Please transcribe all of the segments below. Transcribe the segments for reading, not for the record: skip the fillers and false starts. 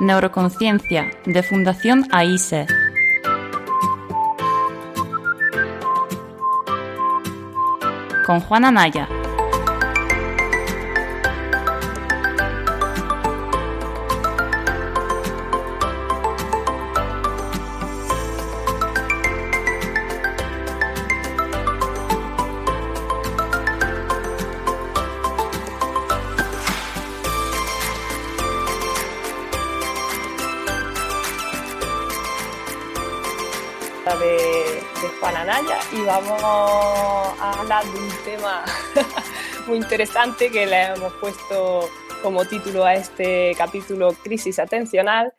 Neuroconciencia, de Fundación AISE. Con Juana Naya. De Juana Naya, y vamos a hablar de un tema muy interesante que le hemos puesto como título a este capítulo: crisis atencional.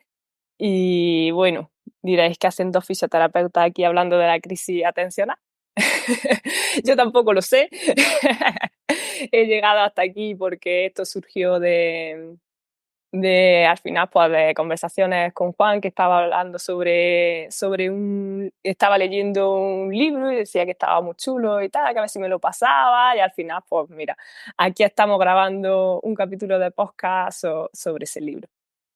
Y bueno, diréis que hacen dos fisioterapeutas aquí hablando de la crisis atencional. Yo tampoco lo sé. He llegado hasta aquí porque esto surgió al final, pues, de conversaciones con Juan, que estaba hablando estaba leyendo un libro y decía que estaba muy chulo y tal, que a ver si me lo pasaba, y al final, pues mira, aquí estamos grabando un capítulo de podcast sobre ese libro.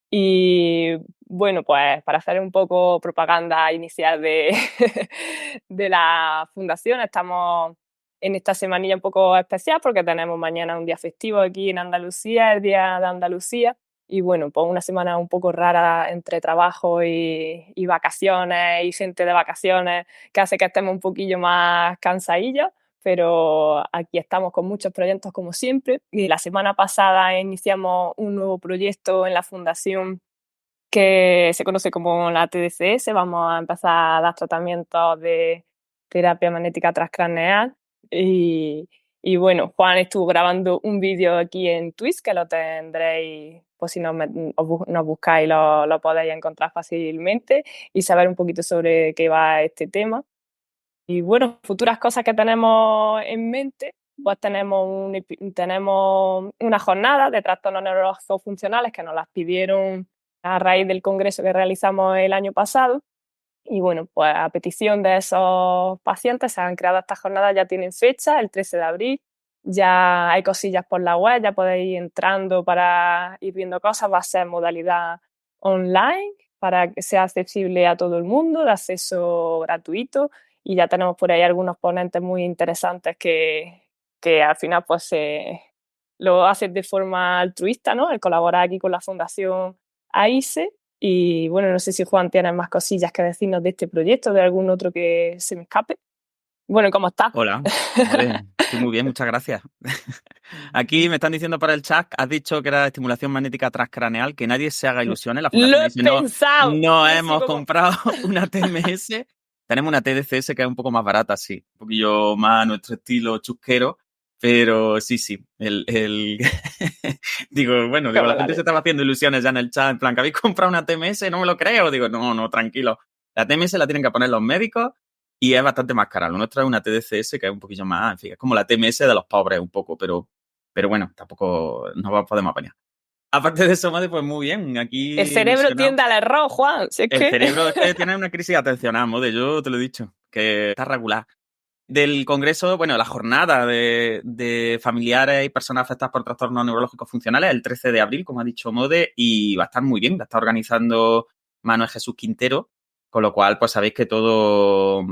Y bueno, pues para hacer un poco propaganda inicial de la fundación, estamos en esta semanilla un poco especial porque tenemos mañana un día festivo aquí en Andalucía, el Día de Andalucía. Y bueno, pues una semana un poco rara entre trabajo y vacaciones y gente de vacaciones, que hace que estemos un poquillo más cansadillos, pero aquí estamos con muchos proyectos como siempre. Y la semana pasada iniciamos un nuevo proyecto en la fundación que se conoce como la TDCS. Vamos a empezar a dar tratamientos de terapia magnética transcraneal. Y bueno, Juan estuvo grabando un vídeo aquí en Twitch, que lo tendréis, pues si nos buscáis lo podéis encontrar fácilmente y saber un poquito sobre qué va este tema. Y bueno, futuras cosas que tenemos en mente, pues tenemos una jornada de trastornos neurológicos funcionales que nos las pidieron a raíz del congreso que realizamos el año pasado. Y bueno, pues a petición de esos pacientes se han creado estas jornadas, ya tienen fecha, el 13 de abril. Ya hay cosillas por la web, ya podéis ir entrando para ir viendo cosas. Va a ser modalidad online para que sea accesible a todo el mundo, de acceso gratuito. Y ya tenemos por ahí algunos ponentes muy interesantes que al final pues lo hacen de forma altruista, ¿no? El colaborar aquí con la Fundación AISE. Y bueno, no sé si Juan tiene más cosillas que decirnos de este proyecto, de algún otro que se me escape. Bueno, ¿cómo estás? Hola, vale, estoy muy bien, muchas gracias. Aquí me están diciendo para el chat, has dicho que era estimulación magnética transcraneal, que nadie se haga ilusiones. La Lo fundación he dice, pensado. no Yo hemos sigo comprado una TMS, tenemos una TDCS que es un poco más barata, sí, un poquillo más a nuestro estilo chusquero, pero sí, digo, la gente se estaba haciendo ilusiones ya en el chat, en plan, que habéis comprado una TMS, no me lo creo. Digo, no, tranquilo. La TMS la tienen que poner los médicos y es bastante más cara. Lo nuestro es una TDCS que es un poquillo más, en fin, es como la TMS de los pobres un poco, pero bueno, tampoco nos podemos apañar. Aparte de eso, madre, pues muy bien, aquí el cerebro ilusionado. tiende al error, Juan. Si es El que... cerebro es que tiene una crisis atencional, mode, yo te lo he dicho, que está regular. Del congreso, bueno, la jornada de familiares y personas afectadas por trastornos neurológicos funcionales, el 13 de abril, como ha dicho Mode, y va a estar muy bien, la está organizando Manuel Jesús Quintero, con lo cual, pues sabéis que todo,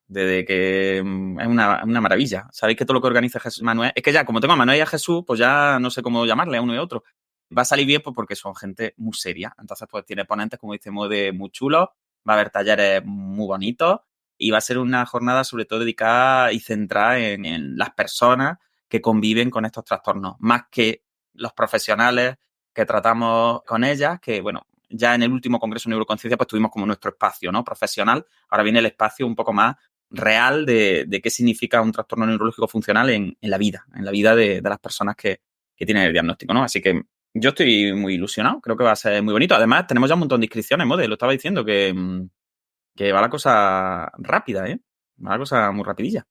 desde que es una maravilla. Sabéis que todo lo que organiza Manuel, es que ya, como tengo a Manuel y a Jesús, pues ya no sé cómo llamarle a uno y a otro. Va a salir bien, pues porque son gente muy seria. Entonces, pues tiene ponentes, como dice Mode, muy chulos, va a haber talleres muy bonitos, y va a ser una jornada sobre todo dedicada y centrada en las personas que conviven con estos trastornos, más que los profesionales que tratamos con ellas, que bueno, ya en el último Congreso de Neuroconciencia pues tuvimos como nuestro espacio, ¿no?, profesional. Ahora viene el espacio un poco más real de qué significa un trastorno neurológico funcional en la vida de las personas que tienen el diagnóstico, ¿no? Así que yo estoy muy ilusionado, creo que va a ser muy bonito. Además, tenemos ya un montón de inscripciones, Mode, lo estaba diciendo, que va la cosa rápida, ¿eh? Va la cosa muy rapidilla.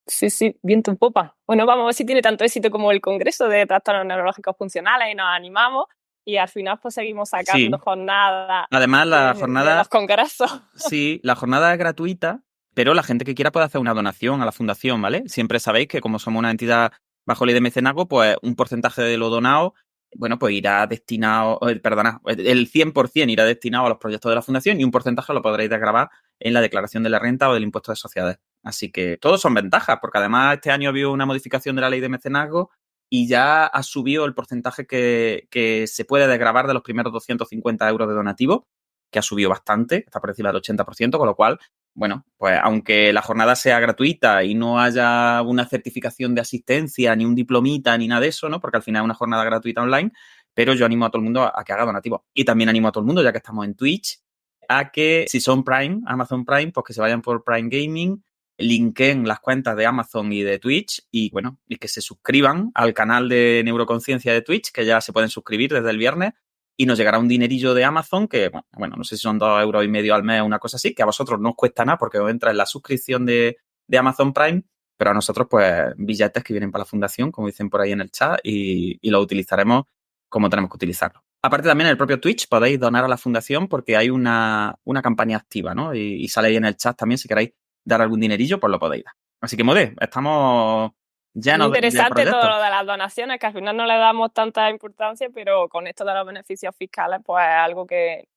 Sí, viento en popa. Bueno, vamos a ver si tiene tanto éxito como el Congreso de Trastornos Neurológicos Funcionales y nos animamos y al final pues seguimos sacando jornadas. Además, la jornada... de los congresos. Sí, la jornada es gratuita, pero la gente que quiera puede hacer una donación a la fundación, ¿vale? Siempre sabéis que como somos una entidad bajo ley de mecenazgo, pues un porcentaje de lo donado bueno, pues irá destinado, perdona, el 100% irá destinado a los proyectos de la fundación y un porcentaje lo podréis desgravar en la declaración de la renta o del impuesto de sociedades. Así que todos son ventajas, porque además este año había una modificación de la ley de mecenazgo y ya ha subido el porcentaje que se puede desgravar de los primeros 250 euros de donativo, que ha subido bastante, está por encima del 80%, con lo cual, bueno, pues aunque la jornada sea gratuita y no haya una certificación de asistencia, ni un diplomita, ni nada de eso, ¿no? Porque al final es una jornada gratuita online, pero yo animo a todo el mundo a que haga donativo. Y también animo a todo el mundo, ya que estamos en Twitch, a que si son Prime, Amazon Prime, pues que se vayan por Prime Gaming, linken las cuentas de Amazon y de Twitch y, bueno, y que se suscriban al canal de Neuroconciencia de Twitch, que ya se pueden suscribir desde el viernes, y nos llegará un dinerillo de Amazon que, bueno, no sé si son 2,5 € al mes o una cosa así, que a vosotros no os cuesta nada porque os entra en la suscripción de Amazon Prime, pero a nosotros, pues, billetes que vienen para la fundación, como dicen por ahí en el chat, y lo utilizaremos como tenemos que utilizarlo. Aparte, también en el propio Twitch podéis donar a la fundación porque hay una campaña activa, ¿no? Y sale ahí en el chat también, si queréis dar algún dinerillo, pues lo podéis dar. Así que, Modé, estamos llenos de Interesante proyectos. todo lo de las donaciones, que al final no le damos tanta importancia, pero con esto de los beneficios fiscales, pues es algo que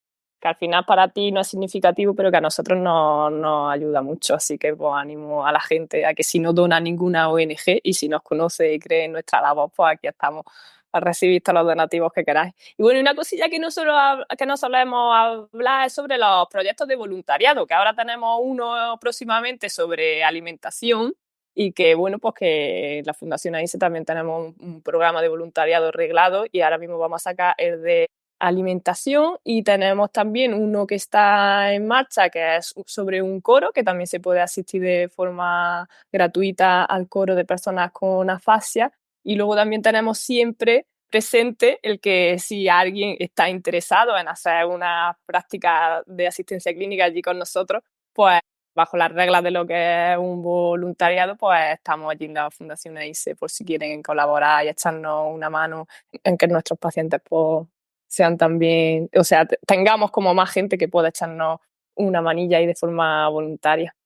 al final para ti no es significativo, pero que a nosotros nos ayuda mucho. Así que pues animo a la gente a que si no dona ninguna ONG y si nos conoce y cree en nuestra labor, pues aquí estamos para recibir todos los donativos que queráis. Y bueno, una cosilla que no solemos hablar es sobre los proyectos de voluntariado, que ahora tenemos uno próximamente sobre alimentación, y que, bueno, pues que en la Fundación AISE también tenemos un programa de voluntariado reglado y ahora mismo vamos a sacar el de alimentación y tenemos también uno que está en marcha que es sobre un coro, que también se puede asistir de forma gratuita al coro de personas con afasia, y luego también tenemos siempre presente el que si alguien está interesado en hacer una práctica de asistencia clínica allí con nosotros, pues bajo las reglas de lo que es un voluntariado, pues estamos allí en la Fundación AISE por si quieren colaborar y echarnos una mano en que nuestros pacientes pues sean también, o sea, tengamos como más gente que pueda echarnos una manilla ahí de forma voluntaria,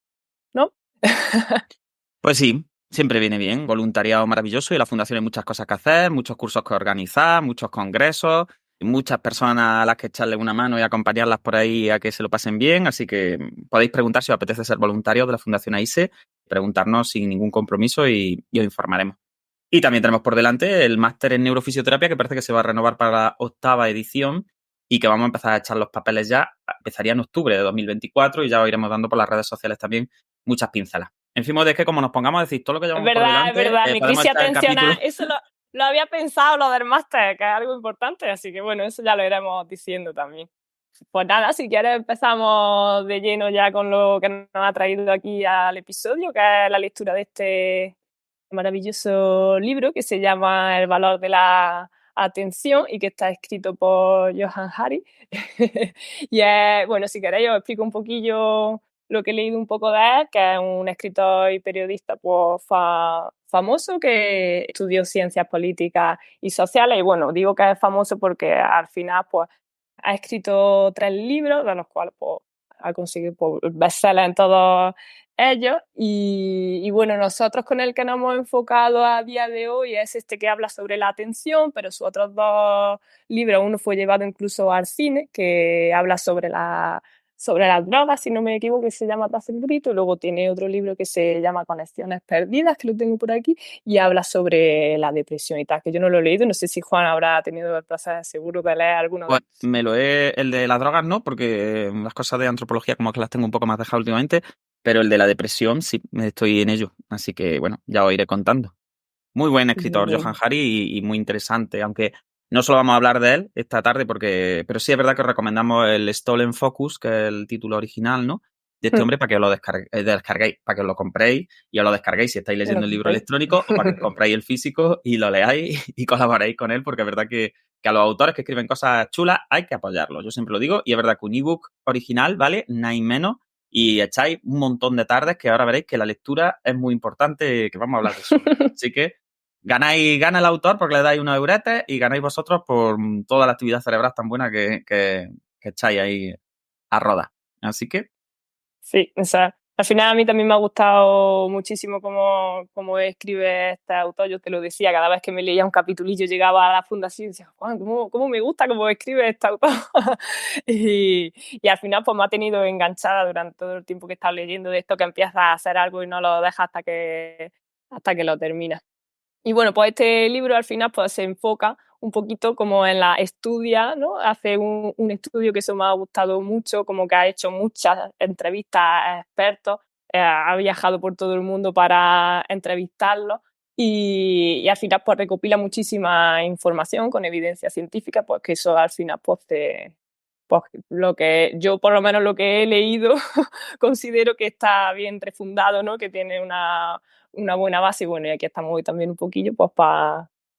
¿no? Pues sí, siempre viene bien. Voluntariado maravilloso y la fundación hay muchas cosas que hacer, muchos cursos que organizar, muchos congresos, muchas personas a las que echarle una mano y acompañarlas por ahí a que se lo pasen bien. Así que podéis preguntar si os apetece ser voluntarios de la Fundación AISE, preguntarnos sin ningún compromiso y os informaremos. Y también tenemos por delante el máster en neurofisioterapia, que parece que se va a renovar para la 8ª edición y que vamos a empezar a echar los papeles ya. Empezaría en octubre de 2024 y ya os iremos dando por las redes sociales también muchas pincelas. En fin, es que como nos pongamos a decir todo lo que llevamos por delante... Es verdad, mi podemos crisis echar el atencional, capítulo. eso lo había pensado, lo del máster, que es algo importante, así que bueno, eso ya lo iremos diciendo también. Pues nada, si quieres empezamos de lleno ya con lo que nos ha traído aquí al episodio, que es la lectura de este maravilloso libro que se llama El valor de la atención y que está escrito por Johann Hari. Y bueno, si queréis os explico un poquillo lo que he leído un poco de él, que es un escritor y periodista pues, famoso que estudió ciencias políticas y sociales. Y bueno, digo que es famoso porque al final pues, ha escrito 3 libros, de los cuales pues, ha conseguido pues, bestsellers en todos ellos. Y bueno, nosotros con el que nos hemos enfocado a día de hoy es este que habla sobre la atención, pero sus otros 2 libros, uno fue llevado incluso al cine, que habla sobre las drogas, si no me equivoco, que se llama Tras el grito, y luego tiene otro libro que se llama Conexiones perdidas, que lo tengo por aquí, y habla sobre la depresión y tal, que yo no lo he leído, no sé si Juan habrá tenido el placer seguro de leer alguno de ellos. El de las drogas no, porque las cosas de antropología como que las tengo un poco más dejadas últimamente, pero el de la depresión sí, estoy en ello, así que bueno, ya os iré contando. Muy buen escritor, Johann Hari, y muy interesante, aunque no solo vamos a hablar de él esta tarde, pero sí es verdad que os recomendamos el Stolen Focus, que es el título original, ¿no? De este hombre para que os lo descarguéis, para que os lo compréis y os lo descarguéis si estáis leyendo el libro electrónico o para que compréis el físico y lo leáis y colaboréis con él, porque es verdad que a los autores que escriben cosas chulas hay que apoyarlos. Yo siempre lo digo y es verdad que un ebook original vale nada menos y echáis un montón de tardes que ahora veréis que la lectura es muy importante, que vamos a hablar de eso. Así que gana el autor porque le dais unos euretes y ganáis vosotros por toda la actividad cerebral tan buena que echáis ahí a rodar. Así que... Sí, o sea, Al final a mí también me ha gustado muchísimo cómo escribe este autor. Yo te lo decía, cada vez que me leía un capitulillo llegaba a la fundación y decía, Juan, ¿cómo me gusta cómo escribe este autor? y al final pues me ha tenido enganchada durante todo el tiempo que he estado leyendo, de esto que empiezas a hacer algo y no lo dejas hasta que lo terminas. Y bueno, pues este libro al final pues se enfoca un poquito como en la estudia, ¿no? Hace un estudio que eso me ha gustado mucho, como que ha hecho muchas entrevistas a expertos, ha viajado por todo el mundo para entrevistarlos y al final pues recopila muchísima información con evidencia científica, pues que eso al final pues lo que yo por lo menos lo que he leído considero que está bien refundado, ¿no? Que tiene una buena base y bueno, y aquí estamos hoy también un poquillo pues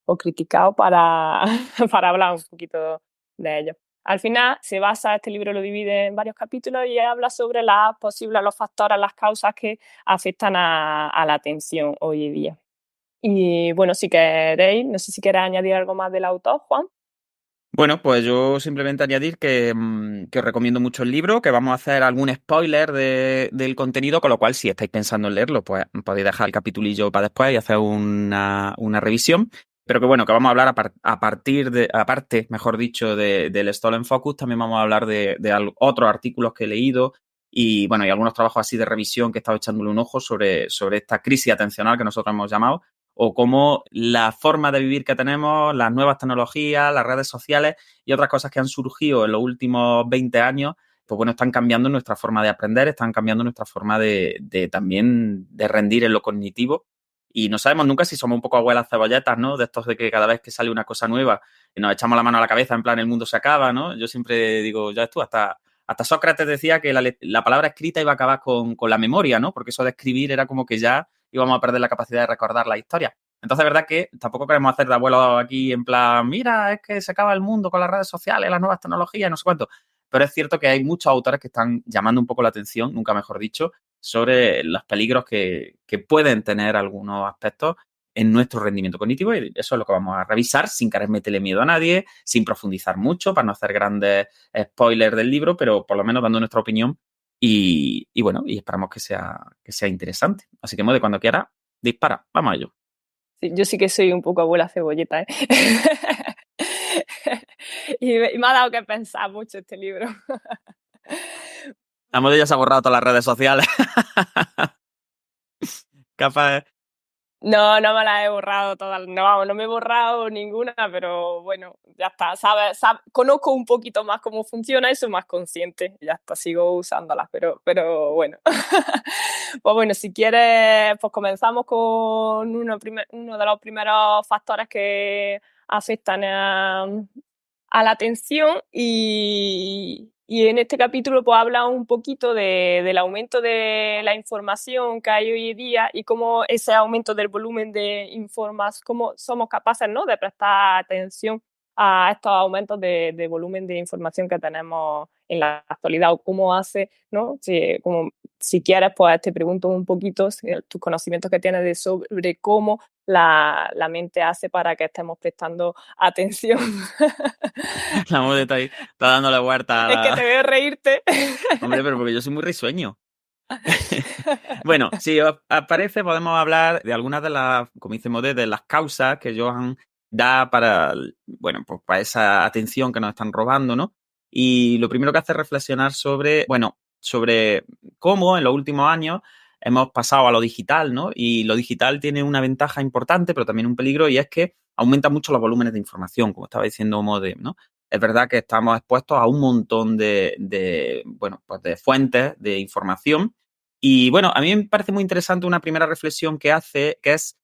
o criticados para, para hablar un poquito de ello. Al final este libro lo divide en varios capítulos y habla sobre los factores, las causas que afectan a la atención hoy en día. Y bueno, si queréis, no sé si queréis añadir algo más del autor, Juan. Bueno, pues yo simplemente añadir que os recomiendo mucho el libro, que vamos a hacer algún spoiler del contenido, con lo cual si estáis pensando en leerlo, pues podéis dejar el capitulillo para después y hacer una revisión. Pero que bueno, que vamos a hablar aparte, mejor dicho, del Stolen Focus, también vamos a hablar de otros artículos que he leído y bueno, y algunos trabajos así de revisión que he estado echándole un ojo sobre esta crisis atencional que nosotros hemos llamado, o cómo la forma de vivir que tenemos, las nuevas tecnologías, las redes sociales y otras cosas que han surgido en los últimos 20 años, pues bueno, están cambiando nuestra forma de aprender, están cambiando nuestra forma de también de rendir en lo cognitivo. Y no sabemos nunca si somos un poco abuelas cebolletas, ¿no? De estos de que cada vez que sale una cosa nueva nos echamos la mano a la cabeza, en plan el mundo se acaba, ¿no? Yo siempre digo, ya ves tú, hasta Sócrates decía que la palabra escrita iba a acabar con la memoria, ¿no? Porque eso de escribir era como que ya íbamos a perder la capacidad de recordar la historia. Entonces, es verdad que tampoco queremos hacer de abuelo aquí en plan, mira, es que se acaba el mundo con las redes sociales, las nuevas tecnologías, no sé cuánto. Pero es cierto que hay muchos autores que están llamando un poco la atención, nunca mejor dicho, sobre los peligros que pueden tener algunos aspectos en nuestro rendimiento cognitivo y eso es lo que vamos a revisar sin querer meterle miedo a nadie, sin profundizar mucho para no hacer grandes spoilers del libro, pero por lo menos dando nuestra opinión y bueno, y esperamos que sea interesante. Así que, Mode, cuando quiera, dispara. Vamos a ello. Sí, yo sí que soy un poco abuela cebolleta, ¿eh? y me ha dado que pensar mucho este libro. La Mode ya se ha borrado todas las redes sociales. Capaz. No me las he borrado todas. No me he borrado ninguna, pero bueno, ya está. Conozco un poquito más cómo funciona y soy más consciente. Ya está, sigo usándolas, pero bueno. Pues bueno, si quieres, pues comenzamos con uno de los primeros factores que afectan a la atención y en este capítulo pues habla un poquito del aumento de la información que hay hoy en día y cómo ese aumento del volumen de información, cómo somos capaces, ¿no?, de prestar atención a estos aumentos de volumen de información que tenemos en la actualidad o cómo hace, ¿no? Si quieres, pues te pregunto un poquito tus conocimientos que tienes sobre cómo la mente hace para que estemos prestando atención. La Mode está ahí, está dándole vuelta Es que te veo reírte. Hombre, pero porque yo soy muy risueño. Bueno, si os parece, podemos hablar de algunas de las, como dice Mode, de las causas que Johan da para, bueno, pues para esa atención que nos están robando, ¿no? Y lo primero que hace es reflexionar sobre cómo en los últimos años hemos pasado a lo digital, ¿no? Y lo digital tiene una ventaja importante, pero también un peligro, y es que aumenta mucho los volúmenes de información, como estaba diciendo Mode, ¿no? Es verdad que estamos expuestos a un montón de fuentes de información. Y bueno, a mí me parece muy interesante una primera reflexión que hace, que es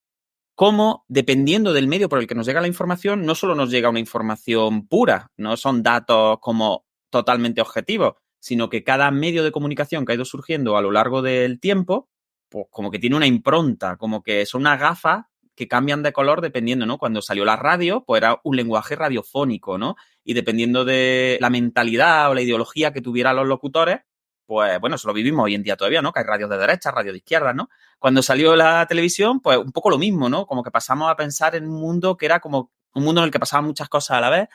cómo, dependiendo del medio por el que nos llega la información, no solo nos llega una información pura, no son datos como totalmente objetivos, sino que cada medio de comunicación que ha ido surgiendo a lo largo del tiempo, pues como que tiene una impronta, como que son unas gafas que cambian de color dependiendo, ¿no? Cuando salió la radio, pues era un lenguaje radiofónico, ¿no? Y dependiendo de la mentalidad o la ideología que tuvieran los locutores, pues bueno, eso lo vivimos hoy en día todavía, ¿no? Que hay radios de derecha, radios de izquierda, ¿no? Cuando salió la televisión, pues un poco lo mismo, ¿no? Como que pasamos a pensar en un mundo que era como un mundo en el que pasaban muchas cosas a la vez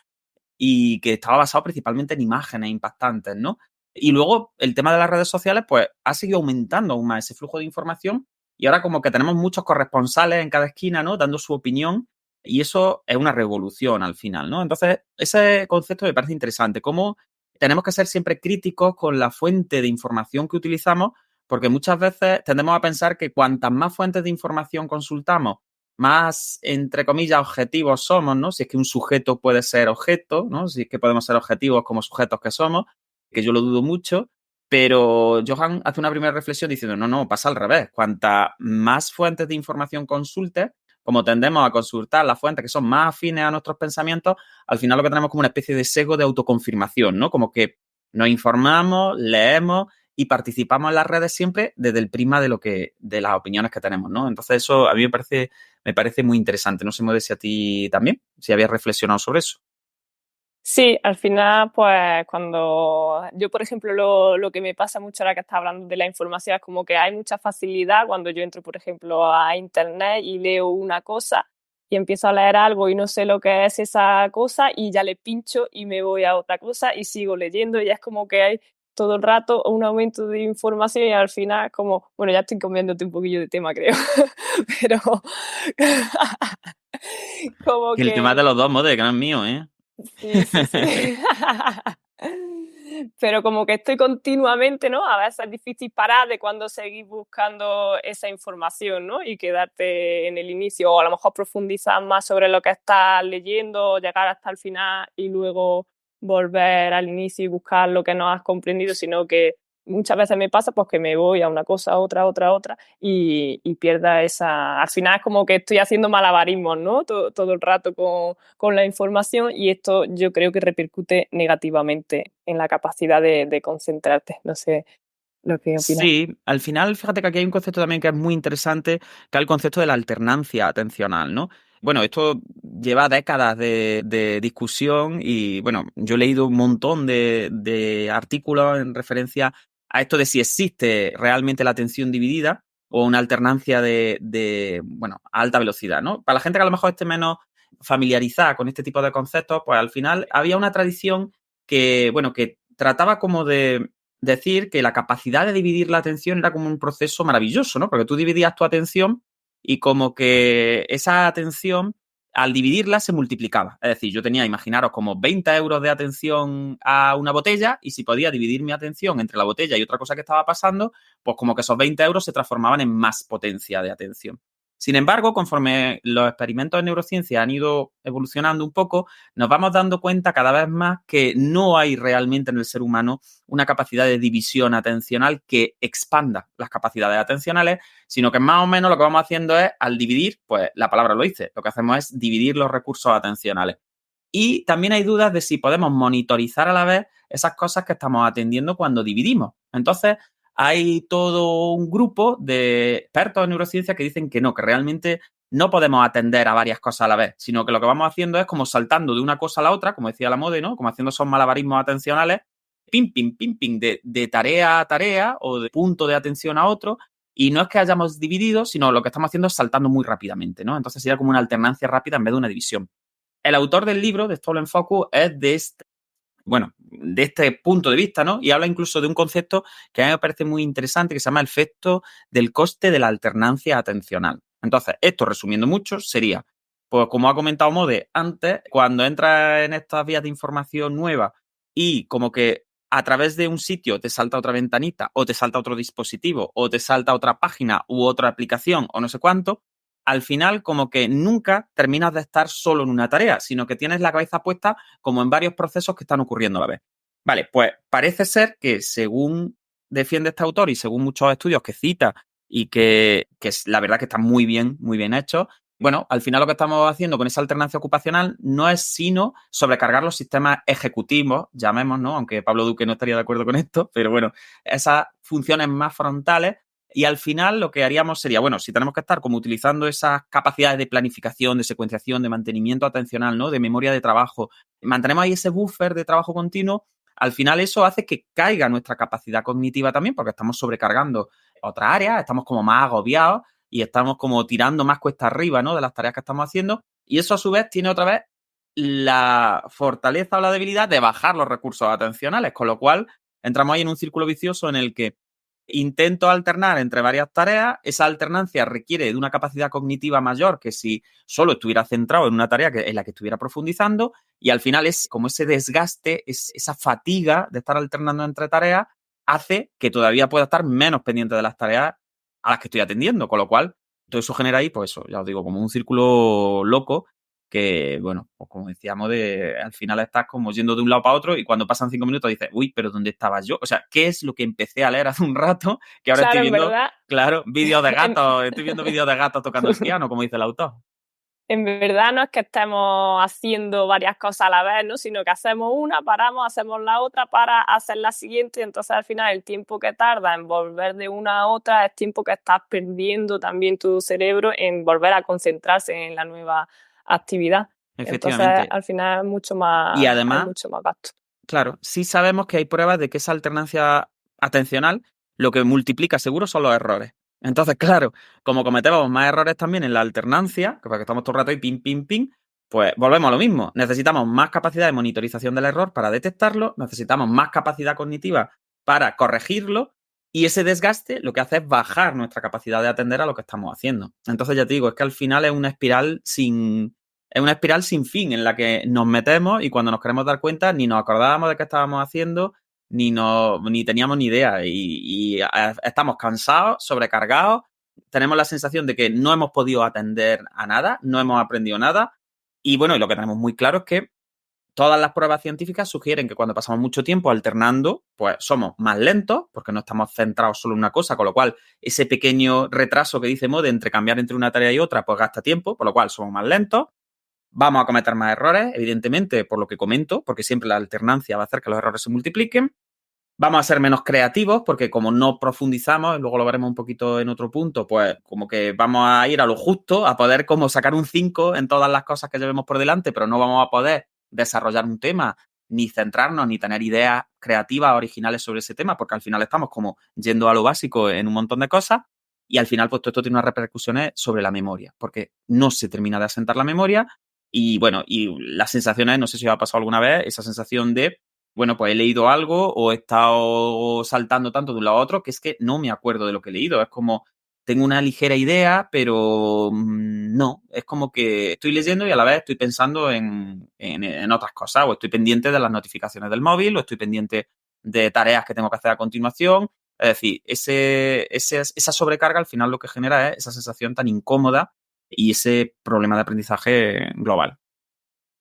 y que estaba basado principalmente en imágenes impactantes, ¿no? Y luego el tema de las redes sociales, pues ha seguido aumentando aún más ese flujo de información y ahora como que tenemos muchos corresponsales en cada esquina, ¿no? Dando su opinión y eso es una revolución al final, ¿no? Entonces, ese concepto me parece interesante, cómo tenemos que ser siempre críticos con la fuente de información que utilizamos, porque muchas veces tendemos a pensar que cuantas más fuentes de información consultamos, más, entre comillas, objetivos somos, ¿no? Si es que un sujeto puede ser objeto, ¿no? Si es que podemos ser objetivos como sujetos que somos, que yo lo dudo mucho, pero Johan hace una primera reflexión diciendo, no, pasa al revés. Cuanta más fuentes de información consultes, como tendemos a consultar las fuentes que son más afines a nuestros pensamientos, al final lo que tenemos es como una especie de sesgo de autoconfirmación, ¿no? Como que nos informamos, leemos y participamos en las redes siempre desde el prisma de las opiniones que tenemos, ¿no? Entonces eso a mí me parece muy interesante. No sé, Mode, si a ti también, si habías reflexionado sobre eso. Sí, al final, pues cuando yo, por ejemplo, lo que me pasa mucho ahora que estás hablando de la información es como que hay mucha facilidad cuando yo entro, por ejemplo, a internet y leo una cosa y empiezo a leer algo y no sé lo que es esa cosa y ya le pincho y me voy a otra cosa y sigo leyendo y es como que hay todo el rato un aumento de información y al final como, bueno, ya estoy cambiándote un poquillo de tema, creo, pero como Que el tema que de los dos, Mode, que no es mío, ¿eh? sí, sí, sí. Pero como que estoy continuamente, ¿no? A veces es difícil parar de cuando seguís buscando esa información, ¿no? Y quedarte en el inicio o a lo mejor profundizar más sobre lo que estás leyendo, llegar hasta el final y luego volver al inicio y buscar lo que no has comprendido, sino que muchas veces me pasa pues que me voy a una cosa, a otra, y pierda esa... Al final es como que estoy haciendo malabarismos, ¿no? Todo el rato con la información y esto yo creo que repercute negativamente en la capacidad de concentrarte. No sé lo que opinas. Sí, al final, fíjate que aquí hay un concepto también que es muy interesante, que es el concepto de la alternancia atencional, ¿no? Bueno, esto lleva décadas de discusión y, bueno, yo he leído un montón de artículos en referencia a esto de si existe realmente la atención dividida o una alternancia bueno, a alta velocidad, ¿no? Para la gente que a lo mejor esté menos familiarizada con este tipo de conceptos, pues al final había una tradición que, bueno, que trataba como de decir que la capacidad de dividir la atención era como un proceso maravilloso, ¿no? Porque tú dividías tu atención y como que esa atención, al dividirla, se multiplicaba. Es decir, yo tenía, imaginaros, como 20 euros de atención a una botella y si podía dividir mi atención entre la botella y otra cosa que estaba pasando, pues como que esos 20 euros se transformaban en más potencia de atención. Sin embargo, conforme los experimentos en neurociencia han ido evolucionando un poco, nos vamos dando cuenta cada vez más que no hay realmente en el ser humano una capacidad de división atencional que expanda las capacidades atencionales, sino que más o menos lo que vamos haciendo es, al dividir, pues la palabra lo dice, lo que hacemos es dividir los recursos atencionales. Y también hay dudas de si podemos monitorizar a la vez esas cosas que estamos atendiendo cuando dividimos. Entonces, hay todo un grupo de expertos en neurociencia que dicen que no, que realmente no podemos atender a varias cosas a la vez, sino que lo que vamos haciendo es como saltando de una cosa a la otra, como decía la Mode, ¿no? Como haciendo esos malabarismos atencionales, pim, pim, de tarea a tarea o de punto de atención a otro, y no es que hayamos dividido, sino lo que estamos haciendo es saltando muy rápidamente, ¿no? Entonces sería como una alternancia rápida en vez de una división. El autor del libro, de Stolen Focus, es de este punto de vista, ¿no? Y habla incluso de un concepto que a mí me parece muy interesante, que se llama el efecto del coste de la alternancia atencional. Entonces, esto, resumiendo mucho, sería, pues como ha comentado Mode antes, cuando entras en estas vías de información nuevas y como que a través de un sitio te salta otra ventanita o te salta otro dispositivo o te salta otra página u otra aplicación o no sé cuánto, al final como que nunca terminas de estar solo en una tarea, sino que tienes la cabeza puesta como en varios procesos que están ocurriendo a la vez. Vale, pues parece ser que según defiende este autor y según muchos estudios que cita y que la verdad que están muy bien hechos, bueno, al final lo que estamos haciendo con esa alternancia ocupacional no es sino sobrecargar los sistemas ejecutivos, llamemos, ¿no? Aunque Pablo Duque no estaría de acuerdo con esto, pero bueno, esas funciones más frontales. Y al final lo que haríamos sería, bueno, si tenemos que estar como utilizando esas capacidades de planificación, de secuenciación, de mantenimiento atencional, ¿no? De memoria de trabajo, mantenemos ahí ese buffer de trabajo continuo, al final eso hace que caiga nuestra capacidad cognitiva también, porque estamos sobrecargando otras áreas, estamos como más agobiados y estamos como tirando más cuesta arriba, ¿no? De las tareas que estamos haciendo. Y eso a su vez tiene otra vez la fortaleza o la debilidad de bajar los recursos atencionales, con lo cual entramos ahí en un círculo vicioso en el que intento alternar entre varias tareas, esa alternancia requiere de una capacidad cognitiva mayor que si solo estuviera centrado en una tarea en la que estuviera profundizando, y al final es como ese desgaste, esa fatiga de estar alternando entre tareas, hace que todavía pueda estar menos pendiente de las tareas a las que estoy atendiendo, con lo cual todo eso genera ahí, pues eso, ya os digo, como un círculo loco que, bueno, pues como decíamos, al final estás como yendo de un lado para otro y cuando pasan 5 minutos dices, uy, pero ¿dónde estaba yo? O sea, ¿qué es lo que empecé a leer hace un rato? Que ahora Claro, estoy en viendo, verdad, claro, vídeos de gatos, estoy viendo vídeos de gatos tocando el piano, como dice el autor. en verdad no es que estemos haciendo varias cosas a la vez, ¿no? Sino que hacemos una, paramos, hacemos la otra para hacer la siguiente, y entonces al final el tiempo que tarda en volver de una a otra es tiempo que estás perdiendo también tu cerebro en volver a concentrarse en la nueva actividad. Entonces Efectivamente. al final es mucho más, Y hay además, mucho más gasto. claro, sí sabemos que hay pruebas de que esa alternancia atencional lo que multiplica seguro son los errores. Entonces, claro, como cometemos más errores también en la alternancia, que porque estamos todo el rato ahí ping, ping, ping, pues volvemos a lo mismo. Necesitamos más capacidad de monitorización del error para detectarlo, necesitamos más capacidad cognitiva para corregirlo, y ese desgaste lo que hace es bajar nuestra capacidad de atender a lo que estamos haciendo. Entonces, ya te digo, es que al final es una espiral sin fin en la que nos metemos y cuando nos queremos dar cuenta ni nos acordábamos de qué estábamos haciendo ni teníamos ni idea y estamos cansados, sobrecargados, tenemos la sensación de que no hemos podido atender a nada, no hemos aprendido nada y bueno, y lo que tenemos muy claro es que todas las pruebas científicas sugieren que cuando pasamos mucho tiempo alternando, pues somos más lentos porque no estamos centrados solo en una cosa, con lo cual ese pequeño retraso que dice Mode entre cambiar entre una tarea y otra, pues gasta tiempo, por lo cual somos más lentos. Vamos a cometer más errores, evidentemente, por lo que comento, porque siempre la alternancia va a hacer que los errores se multipliquen. Vamos a ser menos creativos, porque como no profundizamos, y luego lo veremos un poquito en otro punto, pues como que vamos a ir a lo justo, a poder como sacar un 5 en todas las cosas que llevemos por delante, pero no vamos a poder desarrollar un tema, ni centrarnos, ni tener ideas creativas, originales sobre ese tema, porque al final estamos como yendo a lo básico en un montón de cosas. Y al final, pues todo esto tiene unas repercusiones sobre la memoria, porque no se termina de asentar la memoria. Y bueno, y las sensaciones, no sé si os ha pasado alguna vez, esa sensación de, bueno, pues he leído algo o he estado saltando tanto de un lado a otro que es que no me acuerdo de lo que he leído. Es como, tengo una ligera idea, pero no. Es como que estoy leyendo y a la vez estoy pensando en otras cosas, o estoy pendiente de las notificaciones del móvil, o estoy pendiente de tareas que tengo que hacer a continuación. Es decir, esa sobrecarga al final lo que genera es esa sensación tan incómoda y ese problema de aprendizaje global.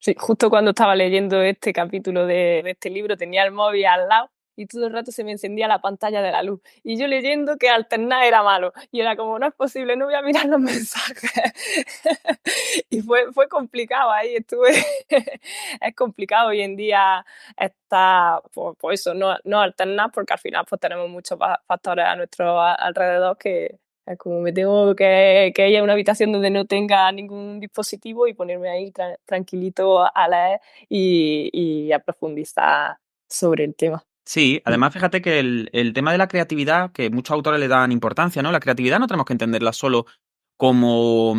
Sí, justo cuando estaba leyendo este capítulo de este libro tenía el móvil al lado y todo el rato se me encendía la pantalla de la luz. Y yo leyendo que alternar era malo. Y era como, no es posible, no voy a mirar los mensajes. Y fue complicado ahí, es complicado hoy en día está, pues eso, no alternar porque al final pues tenemos muchos factores a nuestro alrededor que es como me tengo que ir a una habitación donde no tenga ningún dispositivo y ponerme ahí tranquilito a leer y a profundizar sobre el tema. Sí, además fíjate que el tema de la creatividad, que muchos autores le dan importancia, ¿no? La creatividad no tenemos que entenderla solo como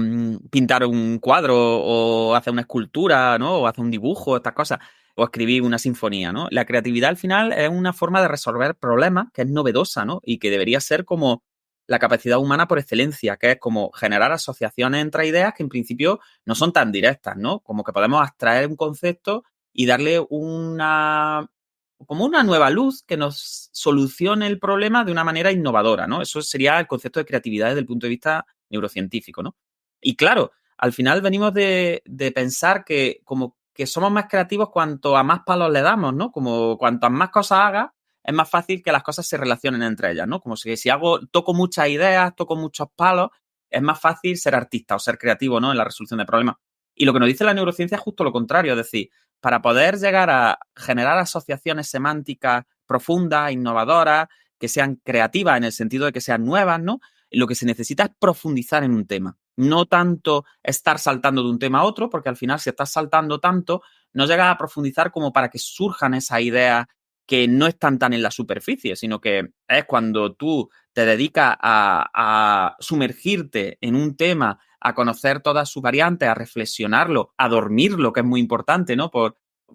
pintar un cuadro o hacer una escultura, ¿no? O hacer un dibujo, estas cosas, o escribir una sinfonía, ¿no? La creatividad al final es una forma de resolver problemas que es novedosa, ¿no? Y que debería ser como la capacidad humana por excelencia, que es como generar asociaciones entre ideas que en principio no son tan directas, ¿no? Como que podemos abstraer un concepto y darle como una nueva luz que nos solucione el problema de una manera innovadora, ¿no? Eso sería el concepto de creatividad desde el punto de vista neurocientífico, ¿no? Y claro, al final venimos de pensar que como que somos más creativos cuanto a más palos le damos, ¿no? Como cuantas más cosas hagas, es más fácil que las cosas se relacionen entre ellas, ¿no? Como si toco muchas ideas, toco muchos palos, es más fácil ser artista o ser creativo, ¿no? En la resolución de problemas. Y lo que nos dice la neurociencia es justo lo contrario, es decir, para poder llegar a generar asociaciones semánticas profundas, innovadoras, que sean creativas en el sentido de que sean nuevas, ¿no? Lo que se necesita es profundizar en un tema. No tanto estar saltando de un tema a otro, porque al final si estás saltando tanto, no llegas a profundizar como para que surjan esas ideas que no están tan en la superficie, sino que es cuando tú te dedicas a sumergirte en un tema, a conocer todas sus variantes, a reflexionarlo, a dormirlo, que es muy importante, ¿no?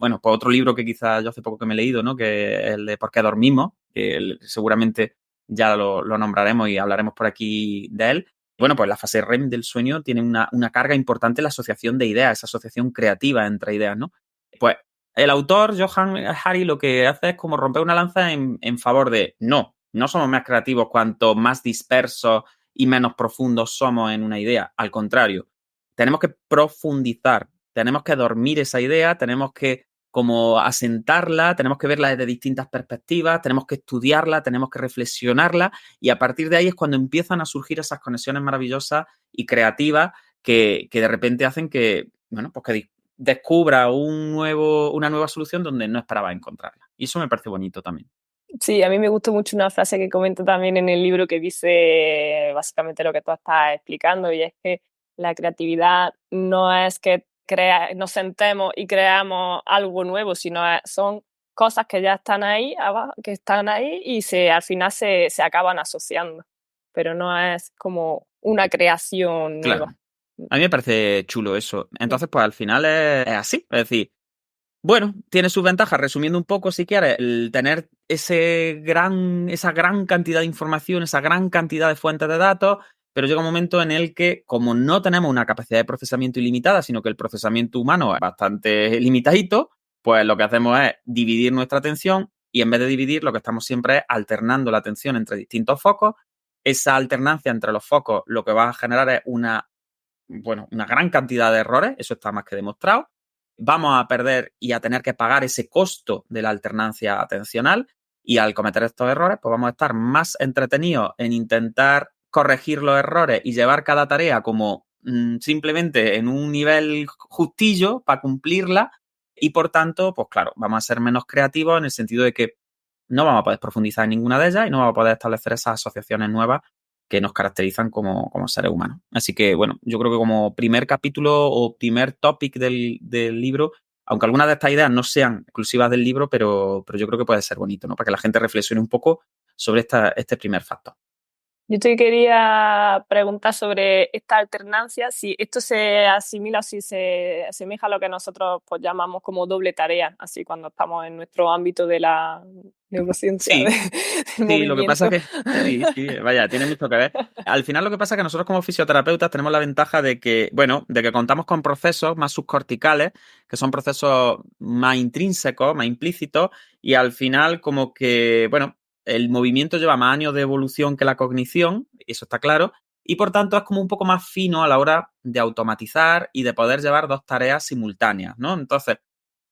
bueno, pues otro libro que quizás yo hace poco que me he leído, ¿no? Que es el de ¿Por qué dormimos? Que seguramente ya lo nombraremos y hablaremos por aquí de él. Bueno, pues la fase REM del sueño tiene una carga importante en la asociación de ideas, esa asociación creativa entre ideas, ¿no? Pues el autor, Johann Hari, lo que hace es como romper una lanza en favor de no somos más creativos cuanto más dispersos y menos profundos somos en una idea. Al contrario, tenemos que profundizar, tenemos que dormir esa idea, tenemos que como asentarla, tenemos que verla desde distintas perspectivas, tenemos que estudiarla, tenemos que reflexionarla y a partir de ahí es cuando empiezan a surgir esas conexiones maravillosas y creativas que de repente hacen que, bueno, pues que descubra una nueva solución donde no esperaba encontrarla. Y eso me parece bonito también. Sí, a mí me gustó mucho una frase que comenta también en el libro que dice básicamente lo que tú estás explicando, y es que la creatividad no es que nos sentemos y creamos algo nuevo, sino son cosas que ya están ahí, que están ahí y al final se acaban asociando, pero no es como una creación Claro. nueva. A mí me parece chulo eso. Entonces, pues al final es así. Es decir, bueno, tiene sus ventajas, resumiendo un poco, si quieres, el tener esa gran cantidad de información, esa gran cantidad de fuentes de datos, pero llega un momento en el que, como no tenemos una capacidad de procesamiento ilimitada, sino que el procesamiento humano es bastante limitadito, pues lo que hacemos es dividir nuestra atención y en vez de dividir, lo que estamos siempre es alternando la atención entre distintos focos. Esa alternancia entre los focos lo que va a generar es una gran cantidad de errores, eso está más que demostrado. Vamos a perder y a tener que pagar ese costo de la alternancia atencional y al cometer estos errores, pues vamos a estar más entretenidos en intentar corregir los errores y llevar cada tarea como simplemente en un nivel justillo para cumplirla y por tanto, pues claro, vamos a ser menos creativos en el sentido de que no vamos a poder profundizar en ninguna de ellas y no vamos a poder establecer esas asociaciones nuevas que nos caracterizan como seres humanos. Así que, bueno, yo creo que como primer capítulo o primer topic del libro, aunque algunas de estas ideas no sean exclusivas del libro, pero yo creo que puede ser bonito, ¿no? Para que la gente reflexione un poco sobre este primer factor. Yo te quería preguntar sobre esta alternancia, si esto se asimila o si se asemeja a lo que nosotros pues, llamamos como doble tarea, así cuando estamos en nuestro ámbito de la neurociencia, Sí, del sí, movimiento. lo que pasa es que sí, vaya, tiene mucho que ver. Al final lo que pasa es que nosotros como fisioterapeutas tenemos la ventaja de que contamos con procesos más subcorticales, que son procesos más intrínsecos, más implícitos, y al final como que, bueno, el movimiento lleva más años de evolución que la cognición, eso está claro, y por tanto es como un poco más fino a la hora de automatizar y de poder llevar dos tareas simultáneas, ¿no? Entonces,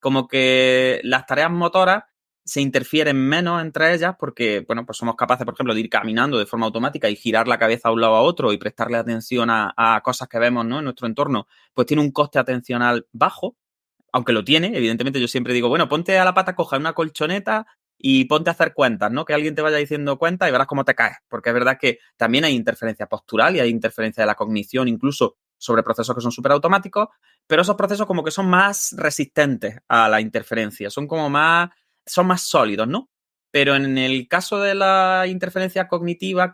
como que las tareas motoras se interfieren menos entre ellas porque, bueno, pues somos capaces, por ejemplo, de ir caminando de forma automática y girar la cabeza a un lado a otro y prestarle atención a cosas que vemos, ¿no? En nuestro entorno, pues tiene un coste atencional bajo, aunque lo tiene, evidentemente yo siempre digo, bueno, ponte a la pata coja una colchoneta y ponte a hacer cuentas, ¿no? Que alguien te vaya diciendo cuentas y verás cómo te caes, porque es verdad que también hay interferencia postural y hay interferencia de la cognición, incluso sobre procesos que son súper automáticos, pero esos procesos como que son más resistentes a la interferencia, son más sólidos, ¿no? Pero en el caso de la interferencia cognitiva,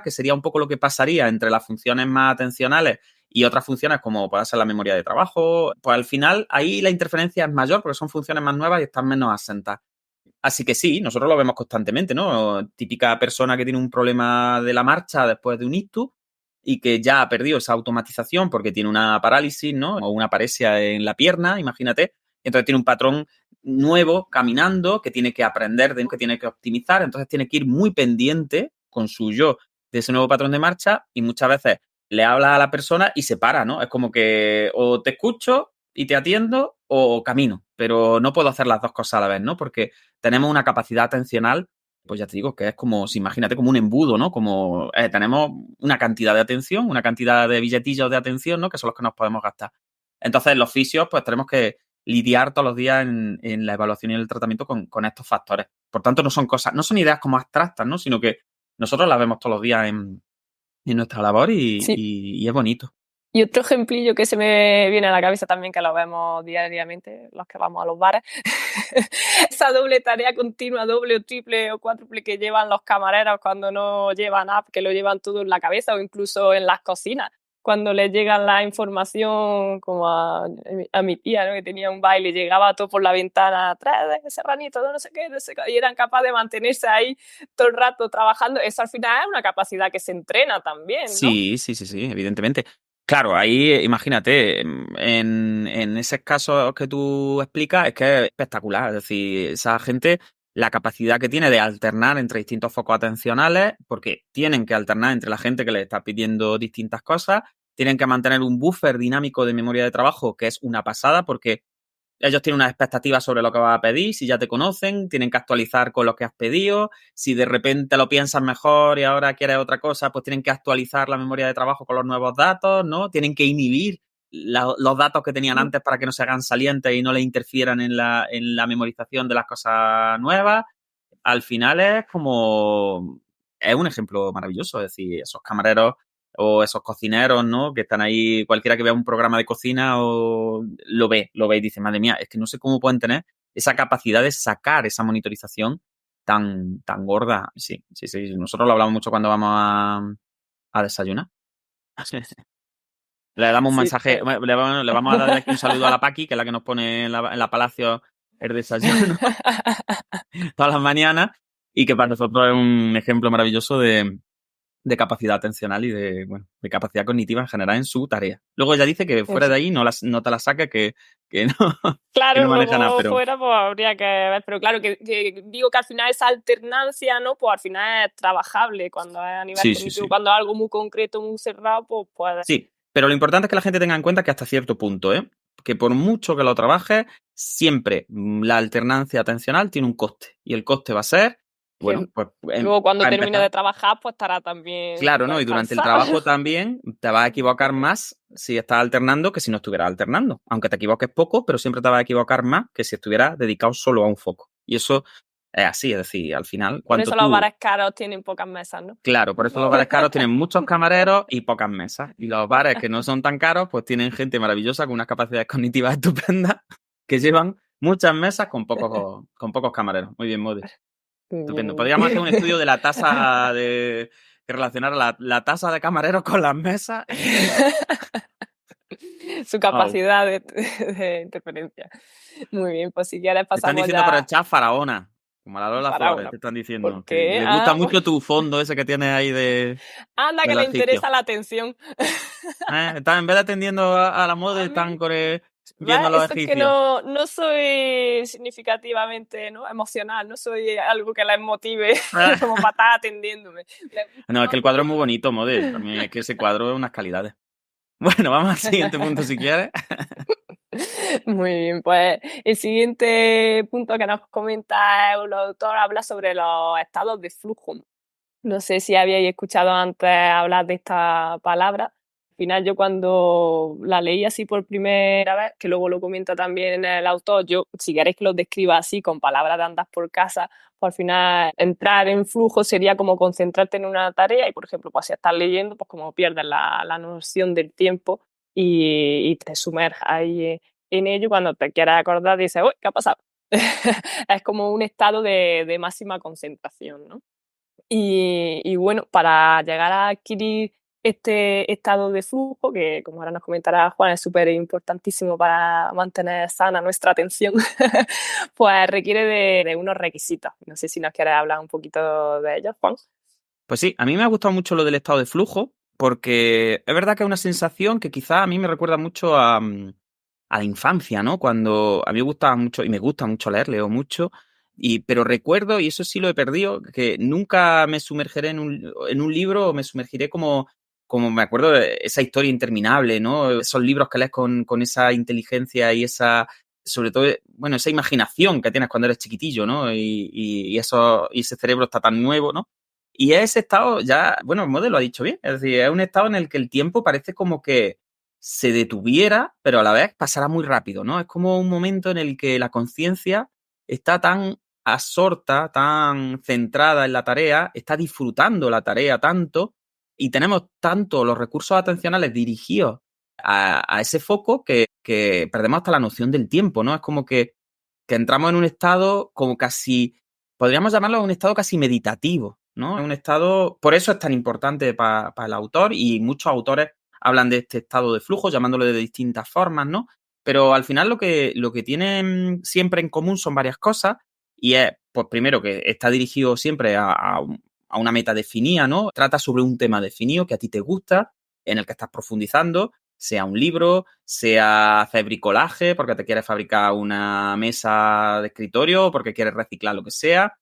que sería un poco lo que pasaría entre las funciones más atencionales y otras funciones como puede ser la memoria de trabajo, pues al final ahí la interferencia es mayor porque son funciones más nuevas y están menos asentadas. Así que sí, nosotros lo vemos constantemente, ¿no? Típica persona que tiene un problema de la marcha después de un ictus y que ya ha perdido esa automatización porque tiene una parálisis, ¿no? O una paresia en la pierna, imagínate. Entonces tiene un patrón nuevo caminando que tiene que aprender, que tiene que optimizar. Entonces tiene que ir muy pendiente con su yo de ese nuevo patrón de marcha y muchas veces le habla a la persona y se para, ¿no? Es como que o te escucho y te atiendo o camino, pero no puedo hacer las dos cosas a la vez, ¿no? Porque tenemos una capacidad atencional, pues ya te digo, que es como, si imagínate, como un embudo, ¿no? Como tenemos una cantidad de atención, una cantidad de billetillos de atención, ¿no? Que son los que nos podemos gastar. Entonces, los fisios, pues tenemos que lidiar todos los días en la evaluación y en el tratamiento con estos factores. Por tanto, no son ideas como abstractas, ¿no? Sino que nosotros las vemos todos los días en nuestra labor Sí. y es bonito. Y otro ejemplillo que se me viene a la cabeza también, que lo vemos diariamente, los que vamos a los bares, esa doble tarea continua, doble o triple o cuádruple que llevan los camareros cuando no llevan app, que lo llevan todo en la cabeza o incluso en las cocinas. cuando le llega la información como a mi tía, ¿no? Que tenía un baile, llegaba todo por la ventana, trae ese ranito, no sé qué, y eran capaces de mantenerse ahí todo el rato trabajando. Eso al final es una capacidad que se entrena también, ¿no? Sí, evidentemente. Claro, ahí imagínate, en esos casos que tú explicas es que es espectacular. Es decir, esa gente, la capacidad que tiene de alternar entre distintos focos atencionales, porque tienen que alternar entre la gente que les está pidiendo distintas cosas, tienen que mantener un buffer dinámico de memoria de trabajo que es una pasada, porque ellos tienen unas expectativas sobre lo que vas a pedir, si ya te conocen, tienen que actualizar con lo que has pedido, si de repente lo piensas mejor y ahora quieres otra cosa, pues tienen que actualizar la memoria de trabajo con los nuevos datos, ¿no? Tienen que inhibir los datos que tenían antes para que no se hagan salientes y no le interfieran en la memorización de las cosas nuevas. Al final es un ejemplo maravilloso, es decir, esos camareros o esos cocineros, ¿no? Que están ahí, cualquiera que vea un programa de cocina o lo ve y dice, madre mía, es que no sé cómo pueden tener esa capacidad de sacar esa monitorización tan gorda. Sí. Nosotros lo hablamos mucho cuando vamos a desayunar. Le damos un Sí, mensaje, le vamos a dar aquí un saludo a la Paqui, que es la que nos pone en la Palacio el desayuno todas las mañanas, y que para nosotros es un ejemplo maravilloso de capacidad atencional y de capacidad cognitiva en general en su tarea. Luego ella dice que fuera de ahí no te la saque, que no, que claro, no maneja nada, luego pero fuera pues habría que ver, pero claro, que digo que al final esa alternancia, ¿no? Pues al final es trabajable cuando es a nivel cognitivo, sí. cuando es algo muy concreto, muy cerrado, pues puede. Sí, pero lo importante es que la gente tenga en cuenta que hasta cierto punto, que por mucho que lo trabajes, siempre la alternancia atencional tiene un coste. Y el coste va a ser, bueno, Que pues luego cuando para termine empezar, de trabajar, pues estará también claro, ¿no? súper Y durante el cansado. trabajo también te vas a equivocar más si estás alternando que si no estuvieras alternando. Aunque te equivoques poco, pero siempre te vas a equivocar más que si estuvieras dedicado solo a un foco. Y eso es así, es decir, al final, Por cuanto eso los tú... bares caros tienen pocas mesas, ¿no? Claro, por eso los bares caros tienen muchos camareros y pocas mesas. Y los bares que no son tan caros, pues tienen gente maravillosa con unas capacidades cognitivas estupendas que llevan muchas mesas con pocos camareros. Muy bien, Modi. Estupendo. Podríamos hacer un estudio de la tasa que relacionara la tasa de camareros con las mesas. Su capacidad de interferencia. Muy bien, pues si quieres Te están pasamos diciendo por el ya chat faraona. Como la Lola para Flores, una. te están diciendo. ¿Por Que qué? le gusta mucho tu fondo ese que tienes ahí de Anda, que le los egipcios. interesa la atención. Están en vez de atendiendo a la moda, A están mí, viendo a ¿ves? los Eso es que egipcios. no soy significativamente, ¿no? Emocional, no soy algo que la motive como para estar atendiéndome. No, es que el cuadro es muy bonito, Mode. También es que ese cuadro es unas calidades. Bueno, vamos al siguiente punto si quieres. Muy bien, pues el siguiente punto que nos comenta el autor habla sobre los estados de flujo. No sé si habíais escuchado antes hablar de esta palabra. Al final yo cuando la leí así por primera vez, que luego lo comenta también el autor, yo si queréis que lo describa así con palabras de andas por casa, pues al final entrar en flujo sería como concentrarte en una tarea y por ejemplo pues si estás leyendo pues como pierdes la noción del tiempo y te sumerges ahí en ello. Cuando te quieras acordar dices, uy, ¿qué ha pasado? Es como un estado de máxima concentración, ¿no? Y bueno, para llegar a adquirir este estado de flujo, que como ahora nos comentará Juan, es súper importantísimo para mantener sana nuestra atención, pues requiere de unos requisitos. No sé si nos quieres hablar un poquito de ellos, Juan. Pues sí, a mí me ha gustado mucho lo del estado de flujo, porque es verdad que es una sensación que quizá a mí me recuerda mucho a la infancia, ¿no? Cuando a mí me gustaba mucho, y me gusta mucho leer, leo mucho, pero recuerdo, y eso sí lo he perdido, que nunca me sumergiré en un libro o me sumergiré como me acuerdo de esa historia interminable, ¿no? Esos libros que lees con esa inteligencia y sobre todo, bueno, esa imaginación que tienes cuando eres chiquitillo, ¿no? Y ese cerebro está tan nuevo, ¿no? Y ese estado ya, bueno, el modelo ha dicho bien, es decir, es un estado en el que el tiempo parece como que se detuviera, pero a la vez pasará muy rápido, ¿no? Es como un momento en el que la conciencia está tan absorta, tan centrada en la tarea, está disfrutando la tarea tanto y tenemos tanto los recursos atencionales dirigidos a ese foco que perdemos hasta la noción del tiempo, ¿no? Es como que entramos en un estado como casi, podríamos llamarlo un estado casi meditativo, ¿no? Un estado, por eso es tan importante para el autor y muchos autores hablan de este estado de flujo, llamándolo de distintas formas, ¿no? Pero al final lo que tienen siempre en común son varias cosas y es, pues primero, que está dirigido siempre a una meta definida, ¿no? Trata sobre un tema definido que a ti te gusta, en el que estás profundizando, sea un libro, sea hacer bricolaje, porque te quieres fabricar una mesa de escritorio, porque quieres reciclar lo que sea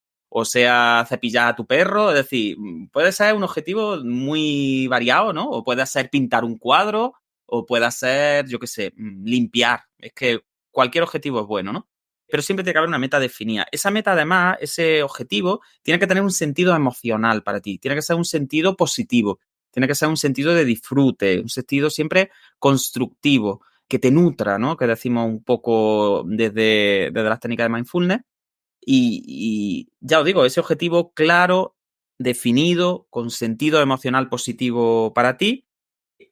cepillar a tu perro, es decir, puede ser un objetivo muy variado, ¿no? O puede ser pintar un cuadro, o puede ser, yo qué sé, limpiar. Es que cualquier objetivo es bueno, ¿no? Pero siempre tiene que haber una meta definida. Esa meta, además, ese objetivo, tiene que tener un sentido emocional para ti, tiene que ser un sentido positivo, tiene que ser un sentido de disfrute, un sentido siempre constructivo, que te nutra, ¿no? Que decimos un poco desde las técnicas de mindfulness. Y ya os digo, ese objetivo claro, definido, con sentido emocional positivo para ti.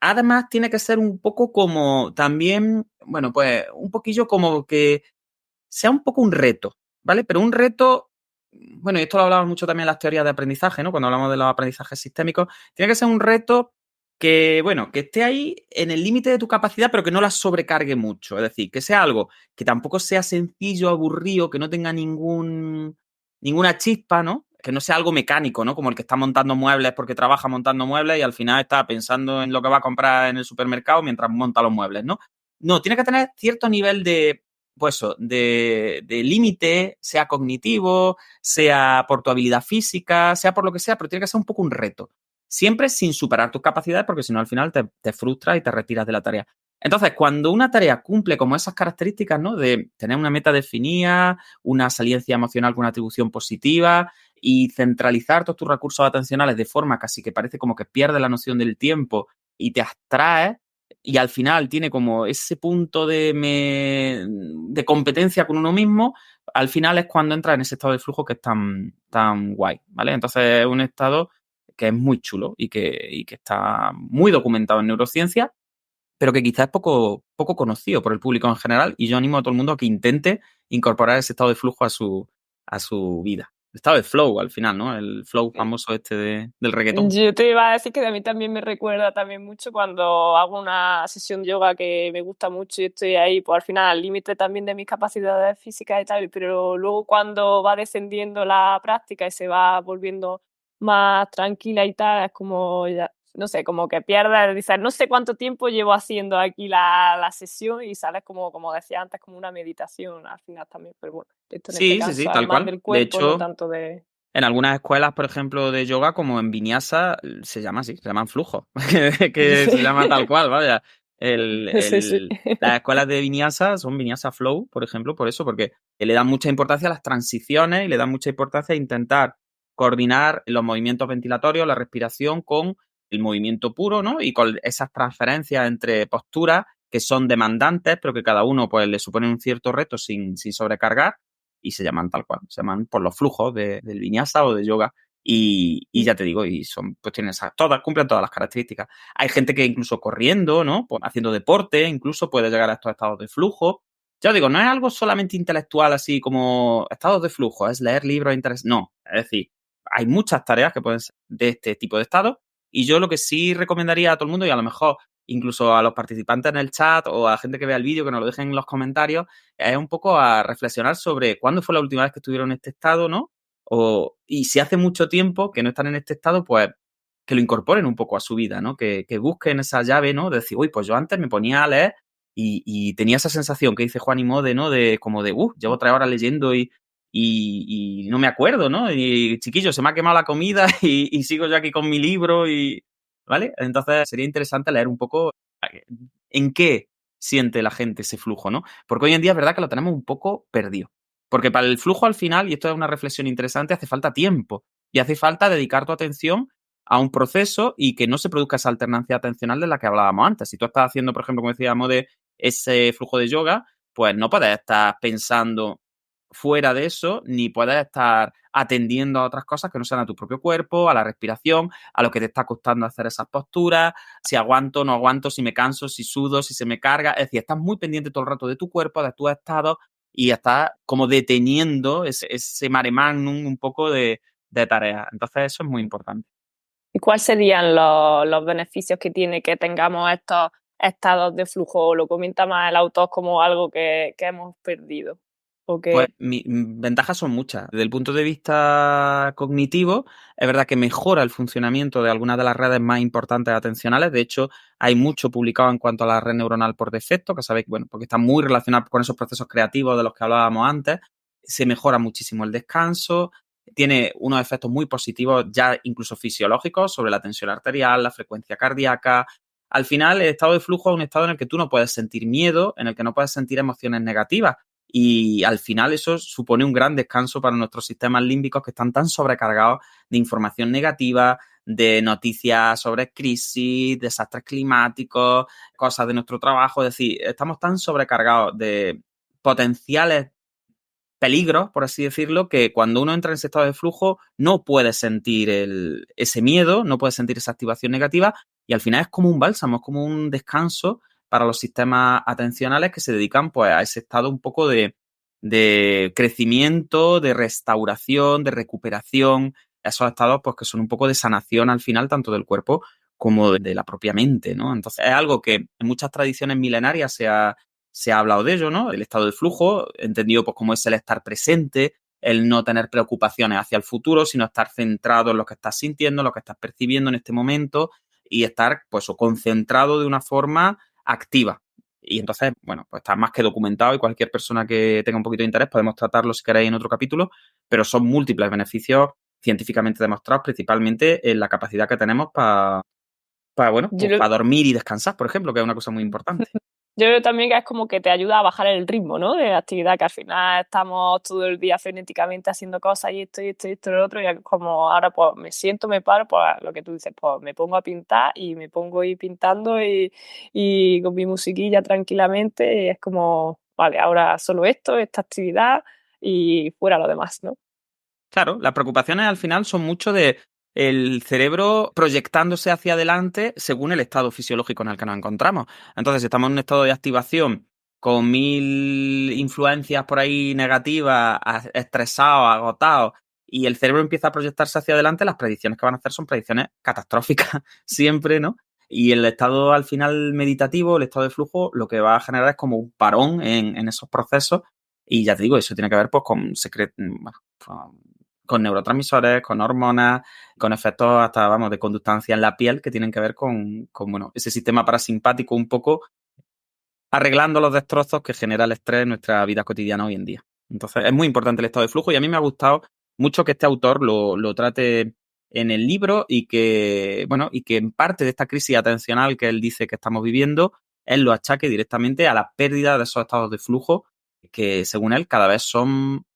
Además, tiene que ser un poco como también, bueno, pues un poquillo como que sea un poco un reto, ¿vale? Pero un reto, bueno, y esto lo hablamos mucho también en las teorías de aprendizaje, ¿no? Cuando hablamos de los aprendizajes sistémicos, tiene que ser un reto que, bueno, que esté ahí en el límite de tu capacidad, pero que no la sobrecargue mucho. Es decir, que sea algo que tampoco sea sencillo, aburrido, que no tenga ninguna chispa, ¿no? Que no sea algo mecánico, ¿no? Como el que está montando muebles porque trabaja montando muebles y al final está pensando en lo que va a comprar en el supermercado mientras monta los muebles, ¿no? No, tiene que tener cierto nivel pues eso, de límite, sea cognitivo, sea por tu habilidad física, sea por lo que sea, pero tiene que ser un poco un reto. Siempre sin superar tus capacidades, porque si no al final te frustras y te retiras de la tarea. Entonces, cuando una tarea cumple como esas características, ¿no? De tener una meta definida, una saliencia emocional con una atribución positiva y centralizar todos tus recursos atencionales de forma casi que parece como que pierdes la noción del tiempo y te abstraes, y al final tiene como ese punto de competencia con uno mismo, al final es cuando entra en ese estado de flujo que es tan guay, ¿vale? Entonces es un estado que es muy chulo y que está muy documentado en neurociencia, pero que quizás es poco conocido por el público en general, y yo animo a todo el mundo a que intente incorporar ese estado de flujo a su vida. El estado de flow al final, ¿no? El flow famoso del reggaetón. Yo te iba a decir que a mí también me recuerda también mucho cuando hago una sesión de yoga que me gusta mucho y estoy ahí, pues al final al límite también de mis capacidades físicas y tal, pero luego cuando va descendiendo la práctica y se va volviendo más tranquila y tal, es como, ya, no sé, como que pierdes, dices, no sé cuánto tiempo llevo haciendo aquí la sesión y sales como decía antes, como una meditación al final también, pero bueno, esto en este Sí, caso es tal más cual. del De cuerpo, no hecho, tanto de... en algunas escuelas, por ejemplo, de yoga, como en Vinyasa, se llama así, se llaman flujos, que se llama tal cual, vaya. Sí, sí. Las escuelas de Vinyasa son Vinyasa Flow, por ejemplo, por eso, porque le dan mucha importancia a las transiciones y le dan mucha importancia a intentar coordinar los movimientos ventilatorios, la respiración con el movimiento puro, ¿no? Y con esas transferencias entre posturas que son demandantes, pero que cada uno pues le supone un cierto reto sin sobrecargar, y se llaman tal cual, se llaman por los flujos del vinyasa o de yoga. Y ya te digo, y son, pues tienen cumplen todas las características. Hay gente que incluso corriendo, ¿no? Pues haciendo deporte, incluso puede llegar a estos estados de flujo. Ya os digo, no es algo solamente intelectual, así como estados de flujo, es leer libros interesantes. No, es decir, hay muchas tareas que pueden ser de este tipo de estados. Y yo lo que sí recomendaría a todo el mundo, y a lo mejor incluso a los participantes en el chat o a la gente que vea el vídeo, que nos lo dejen en los comentarios, es un poco a reflexionar sobre cuándo fue la última vez que estuvieron en este estado, ¿no? Y si hace mucho tiempo que no están en este estado, pues que lo incorporen un poco a su vida, ¿no? Que busquen esa llave, ¿no? De decir, uy, pues yo antes me ponía a leer y tenía esa sensación que dice Juan y Mode, ¿no? De como de, llevo 3 horas leyendo y no me acuerdo, ¿no? Y chiquillo, se me ha quemado la comida y sigo yo aquí con mi libro ¿vale? Entonces sería interesante leer un poco en qué siente la gente ese flujo, ¿no? Porque hoy en día es verdad que lo tenemos un poco perdido. Porque para el flujo al final, y esto es una reflexión interesante, hace falta tiempo y hace falta dedicar tu atención a un proceso y que no se produzca esa alternancia atencional de la que hablábamos antes. Si tú estás haciendo, por ejemplo, como decíamos, de ese flujo de yoga, pues no puedes estar pensando fuera de eso, ni puedes estar atendiendo a otras cosas que no sean a tu propio cuerpo, a la respiración, a lo que te está costando hacer esas posturas, si aguanto, no aguanto, si me canso, si sudo, si se me carga. Es decir, estás muy pendiente todo el rato de tu cuerpo, de tus estados, y estás como deteniendo ese mare magnum un poco de tareas. Entonces eso es muy importante. ¿Y cuáles serían los beneficios que tiene que tengamos estos estados de flujo? ¿Lo comenta más el autor como algo que hemos perdido? ¿O Pues que ventajas son muchas. Desde el punto de vista cognitivo, es verdad que mejora el funcionamiento de algunas de las redes más importantes atencionales. De hecho, hay mucho publicado en cuanto a la red neuronal por defecto, que sabéis, bueno, porque está muy relacionado con esos procesos creativos de los que hablábamos antes. Se mejora muchísimo el descanso, tiene unos efectos muy positivos, ya incluso fisiológicos, sobre la tensión arterial, la frecuencia cardíaca. Al final, el estado de flujo es un estado en el que tú no puedes sentir miedo, en el que no puedes sentir emociones negativas. Y al final eso supone un gran descanso para nuestros sistemas límbicos que están tan sobrecargados de información negativa, de noticias sobre crisis, desastres climáticos, cosas de nuestro trabajo. Es decir, estamos tan sobrecargados de potenciales peligros, por así decirlo, que cuando uno entra en ese estado de flujo no puede sentir ese miedo, no puede sentir esa activación negativa y al final es como un bálsamo, es como un descanso para los sistemas atencionales que se dedican pues a ese estado un poco de crecimiento, de restauración, de recuperación, esos estados pues que son un poco de sanación al final tanto del cuerpo como de la propia mente, ¿no? Entonces es algo que en muchas tradiciones milenarias se ha hablado de ello, ¿no? El estado de flujo, entendido pues como es el estar presente, el no tener preocupaciones hacia el futuro, sino estar centrado en lo que estás sintiendo, lo que estás percibiendo en este momento y estar pues concentrado de una forma activa. Y entonces, bueno, pues está más que documentado y cualquier persona que tenga un poquito de interés podemos tratarlo si queréis en otro capítulo, pero son múltiples beneficios científicamente demostrados, principalmente en la capacidad que tenemos bueno, yo pues para dormir y descansar, por ejemplo, que es una cosa muy importante. Yo creo también que es como que te ayuda a bajar el ritmo, ¿no? De actividad, que al final estamos todo el día frenéticamente haciendo cosas y esto y esto y esto y lo otro, y es como ahora pues me siento, me paro, pues lo que tú dices, pues me pongo a pintar y me pongo a ir pintando y con mi musiquilla tranquilamente, y es como, vale, ahora solo esto, esta actividad y fuera lo demás, ¿no? Claro, las preocupaciones al final son mucho de el cerebro proyectándose hacia adelante según el estado fisiológico en el que nos encontramos. Entonces, si estamos en un estado de activación con 1000 influencias por ahí negativas, estresados, agotados, y el cerebro empieza a proyectarse hacia adelante, las predicciones que van a hacer son predicciones catastróficas siempre, ¿no? Y el estado al final meditativo, el estado de flujo, lo que va a generar es como un parón en esos procesos. Y ya te digo, eso tiene que ver pues con neurotransmisores, con hormonas, con efectos hasta, vamos, de conductancia en la piel que tienen que ver con bueno, ese sistema parasimpático un poco arreglando los destrozos que genera el estrés en nuestra vida cotidiana hoy en día. Entonces, es muy importante el estado de flujo y a mí me ha gustado mucho que este autor lo trate en el libro y bueno, y que en parte de esta crisis atencional que él dice que estamos viviendo, él lo achaque directamente a la pérdida de esos estados de flujo que, según él, cada vez son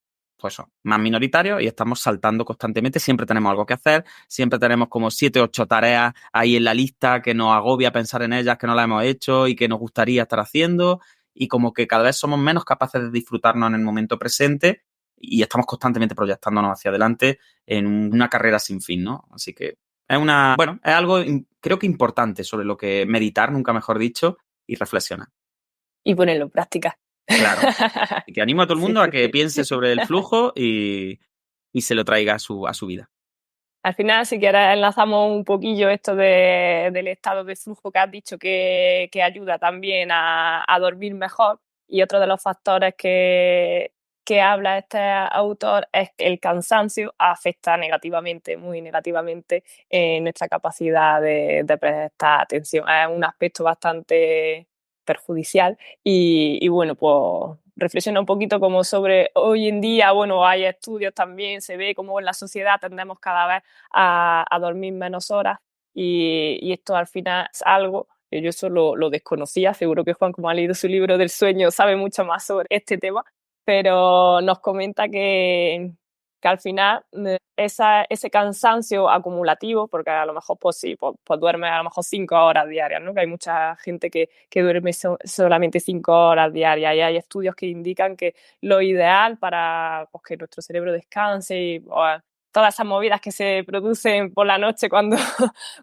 pues más minoritarios y estamos saltando constantemente. Siempre tenemos algo que hacer, siempre tenemos como 7 o 8 tareas ahí en la lista que nos agobia pensar en ellas, que no las hemos hecho y que nos gustaría estar haciendo, y como que cada vez somos menos capaces de disfrutarnos en el momento presente y estamos constantemente proyectándonos hacia adelante en una carrera sin fin, ¿no? Así que bueno, es algo creo que importante sobre lo que meditar, nunca mejor dicho, y reflexionar. Y ponerlo en práctica. Claro. Y que animo a todo el Sí, mundo a sí, que sí. piense sobre el flujo y se lo traiga a su vida. Al final, si quieres, enlazamos un poquillo esto del estado de flujo que has dicho que ayuda también a dormir mejor. Y otro de los factores que habla este autor es que el cansancio afecta negativamente, muy negativamente, nuestra capacidad de prestar atención. Es un aspecto bastante perjudicial y bueno, pues reflexiona un poquito como sobre hoy en día, bueno, hay estudios también, se ve como en la sociedad tendemos cada vez a dormir menos horas y esto al final es algo que yo eso lo desconocía, seguro que Juan, como ha leído su libro del sueño, sabe mucho más sobre este tema, pero nos comenta que al final ese cansancio acumulativo, porque a lo mejor pues sí, pues duerme a lo mejor 5 horas diarias, ¿no? Que hay mucha gente que duerme solamente 5 horas diarias y hay estudios que indican que lo ideal para pues, que nuestro cerebro descanse y pues, todas esas movidas que se producen por la noche cuando,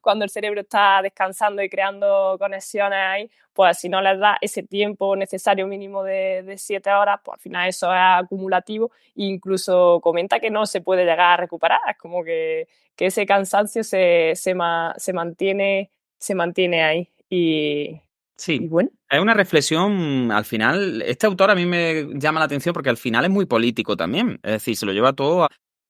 cuando el cerebro está descansando y creando conexiones ahí, pues si no les da ese tiempo necesario mínimo de 7 horas, pues al final eso es acumulativo e incluso comenta que no se puede llegar a recuperar. Es como que ese cansancio se mantiene ahí. Y Sí, bueno. es una reflexión, al final, este autor a mí me llama la atención porque al final es muy político también, es decir, se lo lleva todo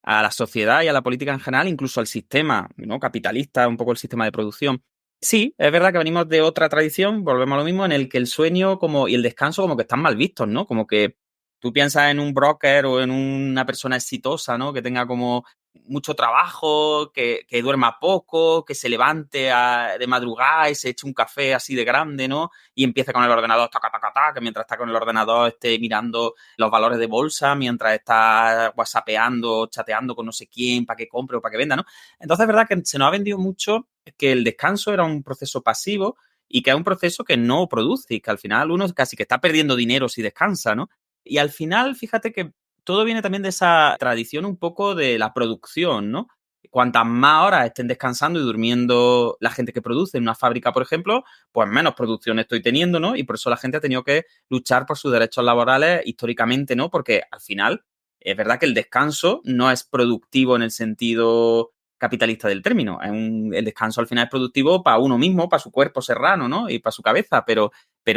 a la sociedad y a la política en general, incluso al sistema, ¿no?, capitalista, un poco el sistema de producción. Sí, es verdad que venimos de otra tradición, volvemos a lo mismo, en el que el sueño y el descanso como que están mal vistos, ¿no? Como que tú piensas en un broker o en una persona exitosa, ¿no?, que tenga como mucho trabajo, que duerma poco, que se levante de madrugada y se eche un café así de grande, ¿no? Y empiece con el ordenador, taca, taca, taca, que mientras está con el ordenador esté mirando los valores de bolsa, mientras está whatsappeando, chateando con no sé quién para que compre o para que venda, ¿no? Entonces es verdad que se nos ha vendido mucho que el descanso era un proceso pasivo y que es un proceso que no produce y que al final uno casi que está perdiendo dinero si descansa, ¿no? Y al final, fíjate que todo viene también de esa tradición un poco de la producción, ¿no? Cuantas más horas estén descansando y durmiendo la gente que produce en una fábrica, por ejemplo, pues menos producción estoy teniendo, ¿no? Y por eso la gente ha tenido que luchar por sus derechos laborales históricamente, ¿no? Porque al final es verdad que el descanso no es productivo en el sentido capitalista del término. El descanso al final es productivo para uno mismo, para su cuerpo serrano, ¿no? Y para su cabeza, pero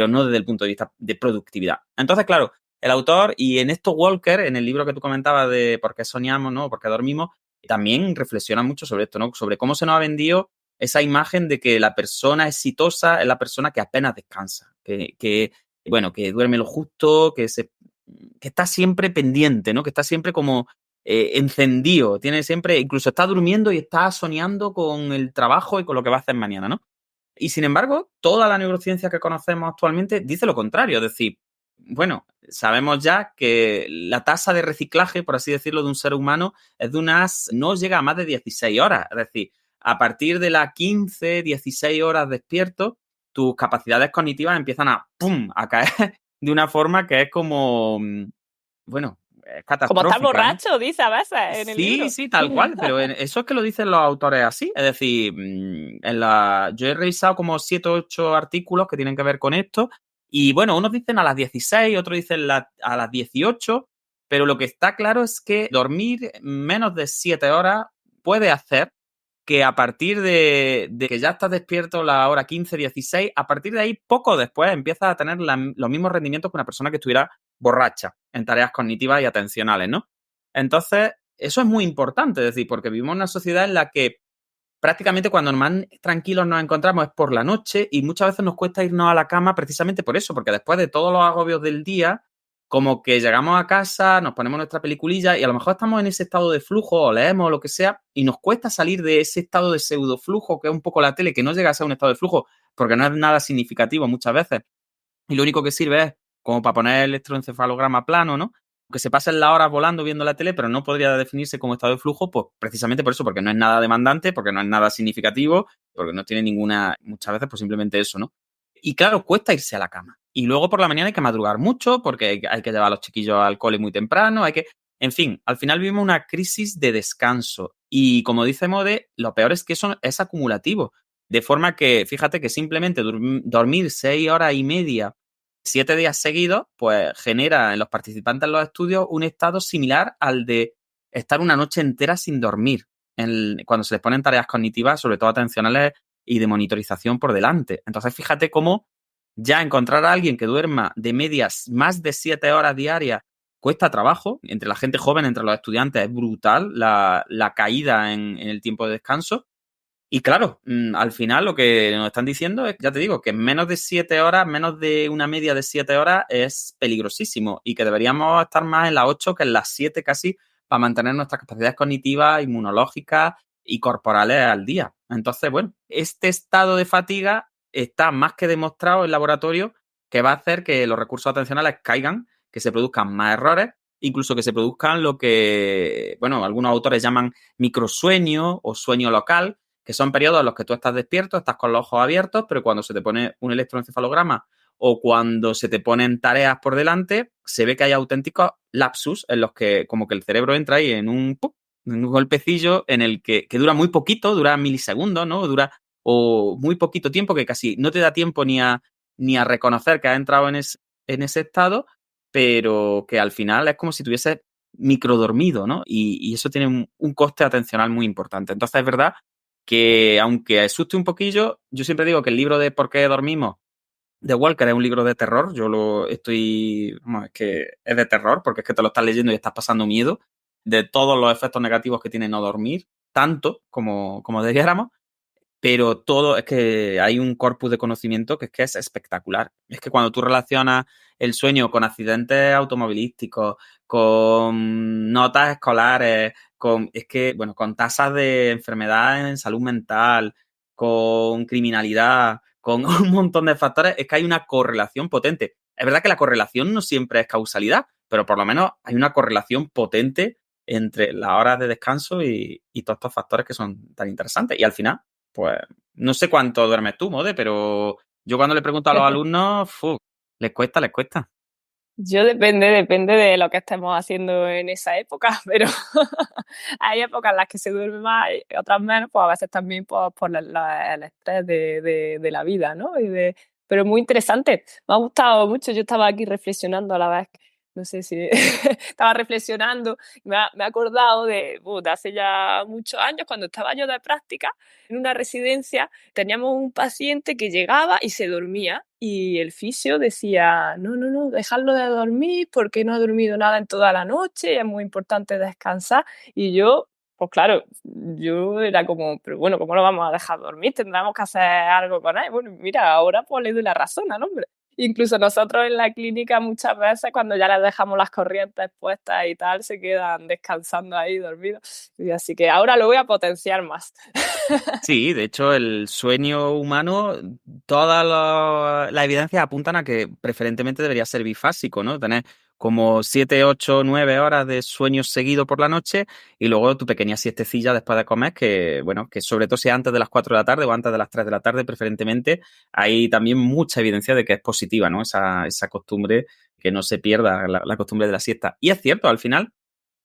no desde el punto de vista de productividad. Entonces, claro, el autor, y en esto Walker, en el libro que tú comentabas de por qué soñamos, ¿no?, por qué dormimos, también reflexiona mucho sobre esto, ¿no?, sobre cómo se nos ha vendido esa imagen de que la persona exitosa es la persona que apenas descansa, que duerme lo justo, que está siempre pendiente, ¿no?, que está siempre como encendido, tiene siempre, incluso está durmiendo y está soñando con el trabajo y con lo que va a hacer mañana, ¿no? Y sin embargo, toda la neurociencia que conocemos actualmente dice lo contrario, es decir, bueno, sabemos ya que la tasa de reciclaje, por así decirlo, de un ser humano es no llega a más de 16 horas. Es decir, a partir de las 15, 16 horas despierto, tus capacidades cognitivas empiezan a caer de una forma que es como, bueno, es Como estar catastrófica, ¿no? borracho, dice a veces en el libro. Sí, tal cual, pero eso es que lo dicen los autores así. Es decir, yo he revisado como 7 o 8 artículos que tienen que ver con esto y, bueno, unos dicen a las 16, otros dicen a las 18, pero lo que está claro es que dormir menos de 7 horas puede hacer que a partir de que ya estás despierto la hora 15, 16, a partir de ahí, poco después, empiezas a tener los mismos rendimientos que una persona que estuviera borracha en tareas cognitivas y atencionales, ¿no? Entonces, eso es muy importante, es decir, porque vivimos en una sociedad en la que prácticamente cuando más tranquilos nos encontramos es por la noche y muchas veces nos cuesta irnos a la cama precisamente por eso, porque después de todos los agobios del día, como que llegamos a casa, nos ponemos nuestra peliculilla y a lo mejor estamos en ese estado de flujo o leemos o lo que sea y nos cuesta salir de ese estado de pseudoflujo que es un poco la tele, que no llega a ser un estado de flujo porque no es nada significativo muchas veces y lo único que sirve es como para poner el electroencefalograma plano, ¿no? Que se pasen las horas volando viendo la tele, pero no podría definirse como estado de flujo, pues precisamente por eso, porque no es nada demandante, porque no es nada significativo, porque no tiene muchas veces, pues simplemente eso, ¿no? Y claro, cuesta irse a la cama. Y luego por la mañana hay que madrugar mucho, porque hay que llevar a los chiquillos al cole muy temprano, en fin, al final vivimos una crisis de descanso. Y como dice Mode, lo peor es que eso es acumulativo. De forma que, fíjate que simplemente dormir 6 horas y media 7 días seguidos, pues genera en los participantes en los estudios un estado similar al de estar una noche entera sin dormir cuando se les ponen tareas cognitivas, sobre todo atencionales y de monitorización por delante. Entonces, fíjate cómo ya encontrar a alguien que duerma de medias más de 7 horas diarias cuesta trabajo. Entre la gente joven, entre los estudiantes, es brutal la caída en el tiempo de descanso. Y claro, al final lo que nos están diciendo es, ya te digo, que menos de 7 horas, menos de una media de 7 horas es peligrosísimo y que deberíamos estar más en las 8 que en las 7 casi para mantener nuestras capacidades cognitivas, inmunológicas y corporales al día. Entonces, bueno, este estado de fatiga está más que demostrado en laboratorio que va a hacer que los recursos atencionales caigan, que se produzcan más errores, incluso que se produzcan lo que, bueno, algunos autores llaman microsueño o sueño local, que son periodos en los que tú estás despierto, estás con los ojos abiertos, pero cuando se te pone un electroencefalograma o cuando se te ponen tareas por delante, se ve que hay auténticos lapsus en los que como que el cerebro entra ahí en un Un golpecillo en el que dura muy poquito, dura milisegundos, ¿no? O muy poquito tiempo, que casi no te da tiempo ni a reconocer que has entrado en ese estado, pero que al final es como si tuvieses microdormido, ¿no? Y eso tiene un coste atencional muy importante. Entonces es verdad que, aunque asuste un poquillo, yo siempre digo que el libro de ¿Por qué dormimos? De Walker es un libro de terror. Es que es de terror, porque es que te lo estás leyendo y estás pasando miedo de todos los efectos negativos que tiene no dormir, tanto como debiéramos. Pero todo, es que hay un corpus de conocimiento que es espectacular. Es que cuando tú relacionas el sueño con accidentes automovilísticos, con notas escolares, con tasas de enfermedad en salud mental, con criminalidad, con un montón de factores, es que hay una correlación potente. Es verdad que la correlación no siempre es causalidad, pero por lo menos hay una correlación potente entre las horas de descanso y todos estos factores que son tan interesantes. Y al final, pues no sé cuánto duermes tú, Mode, pero yo cuando le pregunto a los alumnos, les cuesta. Yo depende de lo que estemos haciendo en esa época, pero hay épocas en las que se duerme más y otras menos, pues a veces también por el estrés de la vida, ¿no? Pero muy interesante, me ha gustado mucho, yo estaba aquí reflexionando a la vez, no sé si estaba reflexionando, me he acordado de hace ya muchos años, cuando estaba yo de práctica en una residencia, teníamos un paciente que llegaba y se dormía y el fisio decía, no, dejadlo de dormir porque no ha dormido nada en toda la noche, es muy importante descansar. Y yo, pues claro, yo era como, pero bueno, ¿cómo lo vamos a dejar dormir? Tendremos que hacer algo con él. Bueno, mira, ahora pues le doy la razón al hombre. Incluso nosotros en la clínica muchas veces cuando ya les dejamos las corrientes puestas y tal, se quedan descansando ahí dormidos. Y así que ahora lo voy a potenciar más. Sí, de hecho, el sueño humano, todas las evidencias apuntan a que preferentemente debería ser bifásico, ¿no? Tener como 7, 8, 9 horas de sueño seguido por la noche y luego tu pequeña siestecilla después de comer, que sobre todo sea antes de las 4 de la tarde o antes de las 3 de la tarde, preferentemente, hay también mucha evidencia de que es positiva, ¿no? Esa costumbre, que no se pierda la costumbre de la siesta. Y es cierto, al final,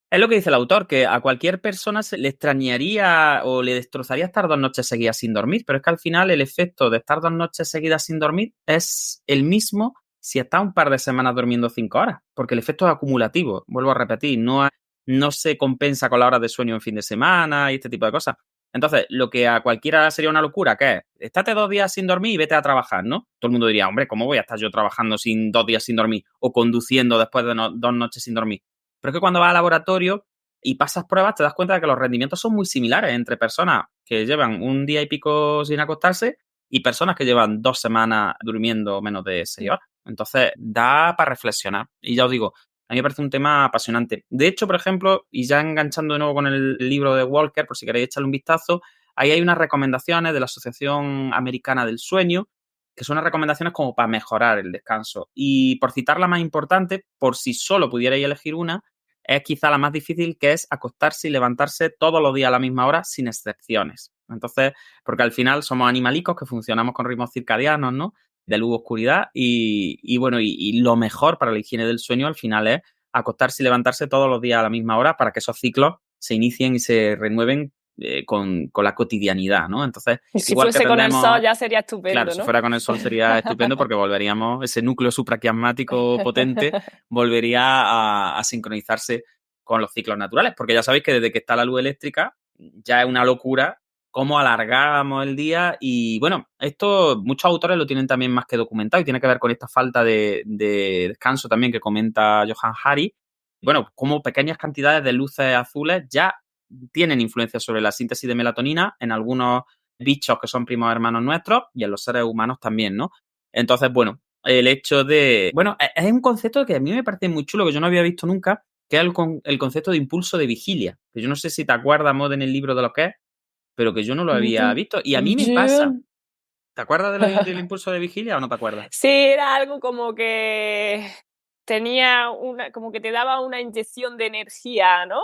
es lo que dice el autor, que a cualquier persona se le extrañaría o le destrozaría estar 2 noches seguidas sin dormir, pero es que al final el efecto de estar 2 noches seguidas sin dormir es el mismo si está un par de semanas durmiendo 5 horas, porque el efecto es acumulativo, vuelvo a repetir, no se compensa con la hora de sueño en fin de semana y este tipo de cosas. Entonces, lo que a cualquiera sería una locura, que es, estate 2 días sin dormir y vete a trabajar, ¿no? Todo el mundo diría, hombre, ¿cómo voy a estar yo trabajando 2 días sin dormir o conduciendo después de 2 noches sin dormir? Pero es que cuando vas al laboratorio y pasas pruebas, te das cuenta de que los rendimientos son muy similares entre personas que llevan un día y pico sin acostarse y personas que llevan 2 semanas durmiendo menos de 6 horas. Entonces, da para reflexionar. Y ya os digo, a mí me parece un tema apasionante. De hecho, por ejemplo, y ya enganchando de nuevo con el libro de Walker, por si queréis echarle un vistazo, ahí hay unas recomendaciones de la Asociación Americana del Sueño, que son unas recomendaciones como para mejorar el descanso. Y por citar la más importante, por si solo pudierais elegir una, es quizá la más difícil, que es acostarse y levantarse todos los días a la misma hora sin excepciones. Entonces, porque al final somos animalicos que funcionamos con ritmos circadianos, ¿no? De luz, oscuridad y lo mejor para la higiene del sueño al final es acostarse y levantarse todos los días a la misma hora para que esos ciclos se inicien y se renueven con la cotidianidad, ¿no? Entonces, y si igual fuese que con el tendemos, sol ya sería estupendo, claro, ¿no? si fuera con el sol sería estupendo porque volveríamos, ese núcleo supraquiasmático potente volvería a sincronizarse con los ciclos naturales, porque ya sabéis que desde que está la luz eléctrica ya es una locura cómo alargamos el día y, bueno, esto muchos autores lo tienen también más que documentado y tiene que ver con esta falta de descanso también que comenta Johann Hari. Bueno, como pequeñas cantidades de luces azules ya tienen influencia sobre la síntesis de melatonina en algunos bichos que son primos hermanos nuestros y en los seres humanos también, ¿no? Entonces, bueno, el hecho de... Bueno, es un concepto que a mí me parece muy chulo, que yo no había visto nunca, que es el concepto de impulso de vigilia. Que yo no sé si te acuerdas, Mod, en el libro de lo que es, pero que yo no lo había visto. Y a mí me pasa. ¿Te acuerdas del impulso de vigilia o no te acuerdas? Sí, era algo como que tenía como que te daba una inyección de energía, ¿no?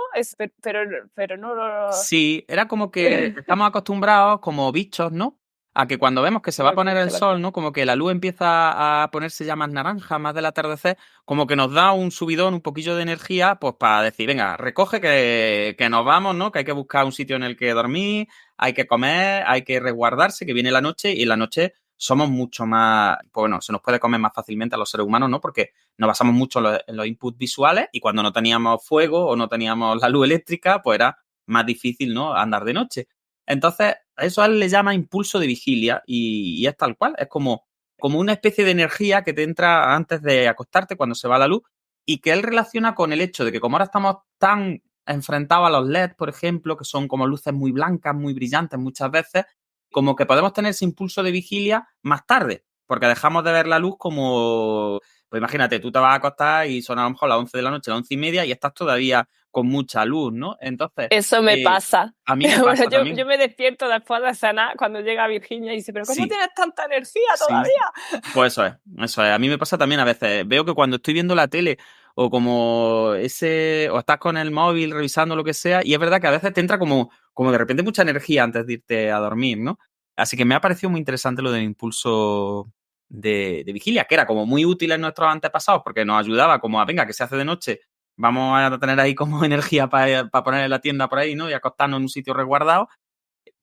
Pero no lo... Sí, era como que estamos acostumbrados como bichos, ¿no? a que cuando vemos que se va a poner el sol, ¿no? Como que la luz empieza a ponerse ya más naranja, más del atardecer, como que nos da un subidón, un poquillo de energía, pues para decir, venga, recoge que nos vamos, ¿no? Que hay que buscar un sitio en el que dormir, hay que comer, hay que resguardarse, que viene la noche y en la noche somos mucho más, pues bueno, se nos puede comer más fácilmente a los seres humanos, ¿no? Porque nos basamos mucho en los inputs visuales y cuando no teníamos fuego o no teníamos la luz eléctrica, pues era más difícil, ¿no? Andar de noche. Entonces, eso a él le llama impulso de vigilia y es tal cual, es como una especie de energía que te entra antes de acostarte cuando se va la luz y que él relaciona con el hecho de que como ahora estamos tan enfrentados a los LED, por ejemplo, que son como luces muy blancas, muy brillantes muchas veces, como que podemos tener ese impulso de vigilia más tarde, porque dejamos de ver la luz como, pues imagínate, tú te vas a acostar y son a lo mejor las 11 de la noche, las 11:30 y estás todavía con mucha luz, ¿no? Entonces... Eso me pasa. A mí me pasa bueno, también. Yo me despierto después de cenar cuando llega Virginia y dice, ¿pero cómo tienes tanta energía todavía? Pues eso es. A mí me pasa también a veces. Veo que cuando estoy viendo la tele o o estás con el móvil revisando lo que sea, y es verdad que a veces te entra como de repente mucha energía antes de irte a dormir, ¿no? Así que me ha parecido muy interesante lo del impulso de vigilia, que era como muy útil en nuestros antepasados porque nos ayudaba como a, venga, que se hace de noche, vamos a tener ahí como energía para poner en la tienda por ahí, ¿no? Y acostarnos en un sitio resguardado,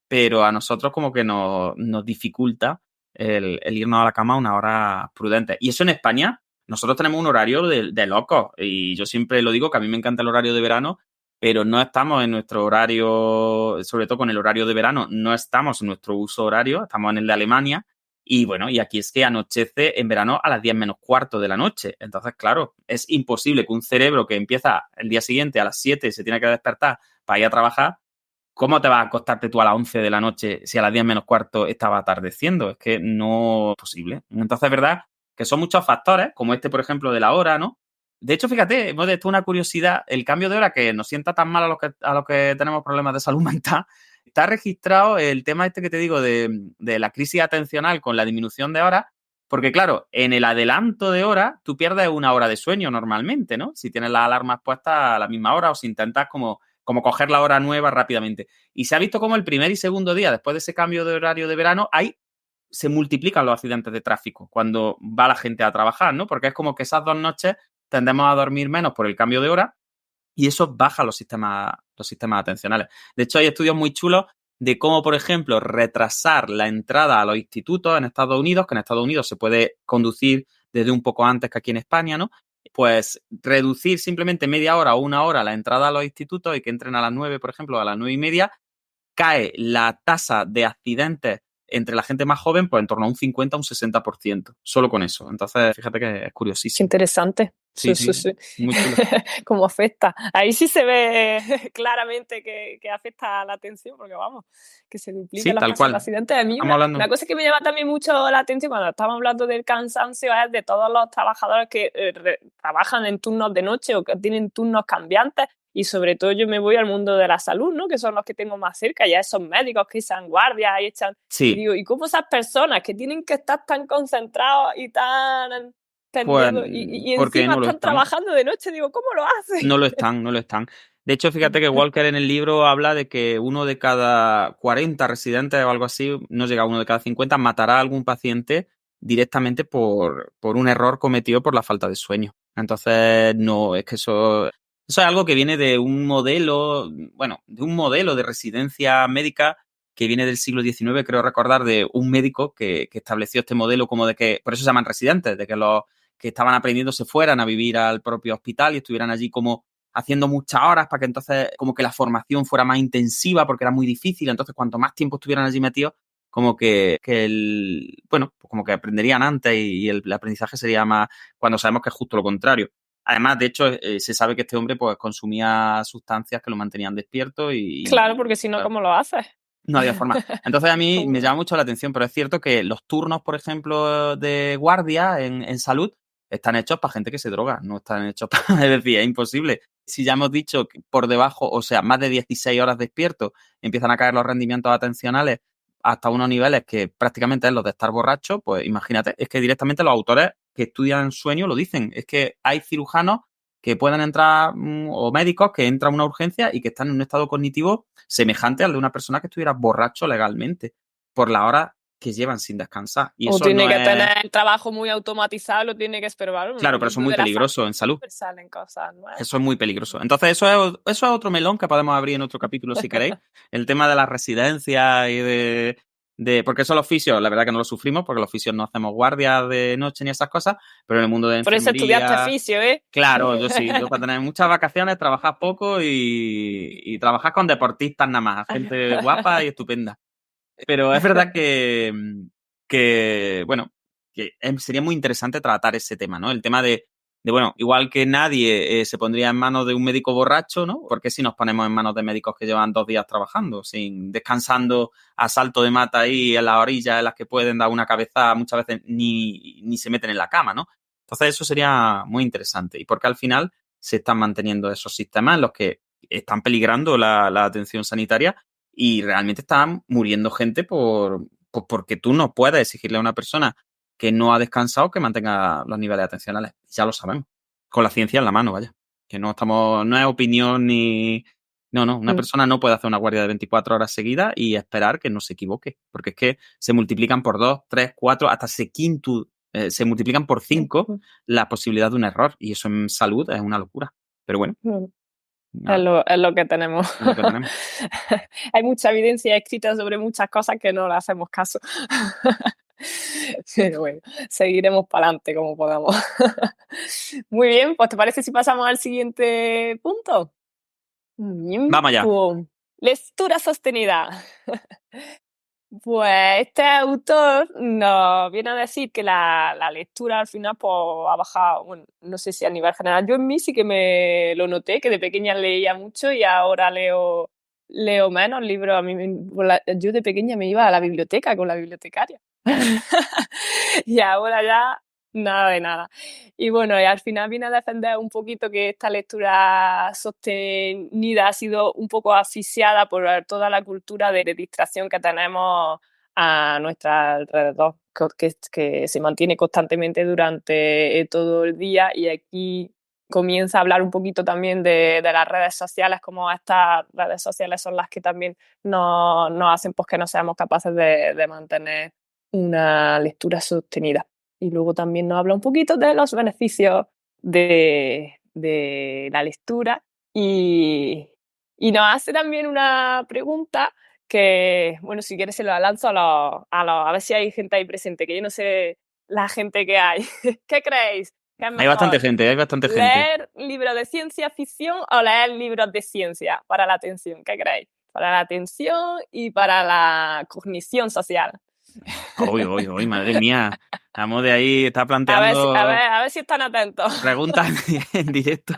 pero a nosotros como que nos dificulta el irnos a la cama a una hora prudente. Y eso en España, nosotros tenemos un horario de locos, y yo siempre lo digo que a mí me encanta el horario de verano, pero no estamos en nuestro horario, sobre todo con el horario de verano, no estamos en nuestro uso horario, estamos en el de Alemania, y bueno, y aquí es que anochece en verano a las 10 menos cuarto de la noche. Entonces, claro, es imposible que un cerebro que empieza el día siguiente a las 7 y se tiene que despertar para ir a trabajar, ¿cómo te vas a acostarte tú a las 11 de la noche si a las 10 menos cuarto estaba atardeciendo? Es que no es posible. Entonces, es verdad que son muchos factores, como este, por ejemplo, de la hora, ¿no? De hecho, fíjate, hemos de una curiosidad, el cambio de hora que nos sienta tan mal a los que tenemos problemas de salud mental, está registrado el tema este que te digo de la crisis atencional con la disminución de horas, porque claro, en el adelanto de hora tú pierdes una hora de sueño normalmente, ¿no? Si tienes las alarmas puestas a la misma hora o si intentas como coger la hora nueva rápidamente. Y se ha visto como el primer y segundo día, después de ese cambio de horario de verano, ahí se multiplican los accidentes de tráfico cuando va la gente a trabajar, ¿no? Porque es como que esas 2 noches tendemos a dormir menos por el cambio de hora y eso baja los sistemas atencionales. De hecho, hay estudios muy chulos de cómo, por ejemplo, retrasar la entrada a los institutos en Estados Unidos, que en Estados Unidos se puede conducir desde un poco antes que aquí en España, ¿no? Pues reducir simplemente media hora o una hora la entrada a los institutos y que entren a las 9, por ejemplo, a las 9:30, cae la tasa de accidentes entre la gente más joven pues en torno a un 50 a un 60%, solo con eso. Entonces, fíjate que es curiosísimo. Qué interesante. Sí. Muy chulo. Cómo afecta. Ahí sí se ve claramente que afecta a la atención, porque vamos, que se duplican las tasas de accidentes. A mí una cosa que me llama también mucho la atención cuando estamos hablando del cansancio es de todos los trabajadores que trabajan en turnos de noche o que tienen turnos cambiantes. Y sobre todo yo me voy al mundo de la salud, ¿no? Que son los que tengo más cerca, ya esos médicos que echan guardias y echan... Sí. Y digo, ¿y cómo esas personas que tienen que estar tan concentrados y tan... Pues, y encima están trabajando de noche? Digo, ¿cómo lo hacen? No lo están. De hecho, fíjate que Walker en el libro habla de que 1 de cada 40 residentes o algo así, no llega a 1 de cada 50, matará a algún paciente directamente por un error cometido por la falta de sueño. Entonces, no, es que eso es algo que viene de un modelo, de residencia médica que viene del siglo XIX, creo recordar, de un médico que estableció este modelo como de que, por eso se llaman residentes, de que los que estaban aprendiendo se fueran a vivir al propio hospital y estuvieran allí como haciendo muchas horas para que entonces como que la formación fuera más intensiva porque era muy difícil. Entonces, cuanto más tiempo estuvieran allí metidos, como que pues como que aprenderían antes y el aprendizaje sería más, cuando sabemos que es justo lo contrario. Además, de hecho, se sabe que este hombre pues consumía sustancias que lo mantenían despierto y... Claro, porque si no, ¿cómo lo haces? No había forma. Entonces a mí me llama mucho la atención, pero es cierto que los turnos, por ejemplo, de guardia en salud están hechos para gente que se droga, no están hechos para... Es decir, es imposible. Si ya hemos dicho que por debajo, o sea, más de 16 horas despiertos, empiezan a caer los rendimientos atencionales hasta unos niveles que prácticamente es los de estar borracho, pues imagínate, es que directamente los autores que estudian sueño lo dicen. Es que hay cirujanos que pueden entrar o médicos que entran a una urgencia y que están en un estado cognitivo semejante al de una persona que estuviera borracho legalmente por la hora que llevan sin descansar. Y O eso tiene no que es... tener el trabajo muy automatizado, lo tiene que esperar. Claro, pero eso es muy peligroso en salud. Salen cosas nuevas. Eso es muy peligroso. Entonces, eso es otro melón que podemos abrir en otro capítulo si queréis. El tema de las residencias y porque eso los fisios, la verdad que no lo sufrimos, porque los fisios no hacemos guardias de noche ni esas cosas, pero en el mundo de Por eso enfermería... estudiaste fisio, ¿eh? Claro, yo sí. Yo para tener muchas vacaciones, trabajar poco y trabajar con deportistas nada más, gente guapa y estupenda. Pero es verdad bueno, que sería muy interesante tratar ese tema, ¿no? El tema bueno, igual que nadie se pondría en manos de un médico borracho, ¿no? Porque si nos ponemos en manos de médicos que llevan 2 días trabajando, descansando a salto de mata ahí en las orillas en las que pueden dar una cabeza, muchas veces ni se meten en la cama, ¿no? Entonces eso sería muy interesante. Y porque al final se están manteniendo esos sistemas en los que están peligrando la atención sanitaria y realmente están muriendo gente porque tú no puedes exigirle a una persona que no ha descansado que mantenga los niveles atencionales. Ya lo sabemos. Con la ciencia en la mano, vaya. Que no es opinión ni... No, una persona no puede hacer una guardia de 24 horas seguidas y esperar que no se equivoque. Porque es que se multiplican por 2, 3, 4, hasta se multiplican por 5 la posibilidad de un error. Y eso en salud es una locura. Pero bueno. Es lo que tenemos. Es lo que tenemos. Hay mucha evidencia escrita sobre muchas cosas que no le hacemos caso. Pero bueno, seguiremos para adelante como podamos. Muy bien, pues ¿te parece si pasamos al siguiente punto? Bien, Vamos allá. pues, lectura sostenida. Pues este autor nos viene a decir que la lectura al final pues, ha bajado, bueno, no sé si a nivel general. Yo en mí sí que me lo noté, que de pequeña leía mucho y ahora leo menos libros. Yo de pequeña me iba a la biblioteca con la bibliotecaria. Y ahora ya nada de nada. Y bueno, y al final viene a defender un poquito que esta lectura sostenida ha sido un poco asfixiada por toda la cultura de distracción que tenemos a nuestro alrededor, que se mantiene constantemente durante todo el día. Y aquí comienza a hablar un poquito también de las redes sociales, como estas redes sociales son las que también nos hacen pues, que no seamos capaces de mantener una lectura sostenida. Y luego también nos habla un poquito de los beneficios de la lectura y nos hace también una pregunta que, bueno, si quieres se lo lanzo a ver si hay gente ahí presente, que yo no sé la gente que hay. ¿Qué creéis? ¿Qué es mejor? Hay bastante gente. ¿Leer libros de ciencia ficción o leer libros de ciencia para la atención? ¿Qué creéis? Para la atención y para la cognición social. Uy, madre mía. Estamos de ahí, está planteando... A ver si están atentos. Preguntas en directo.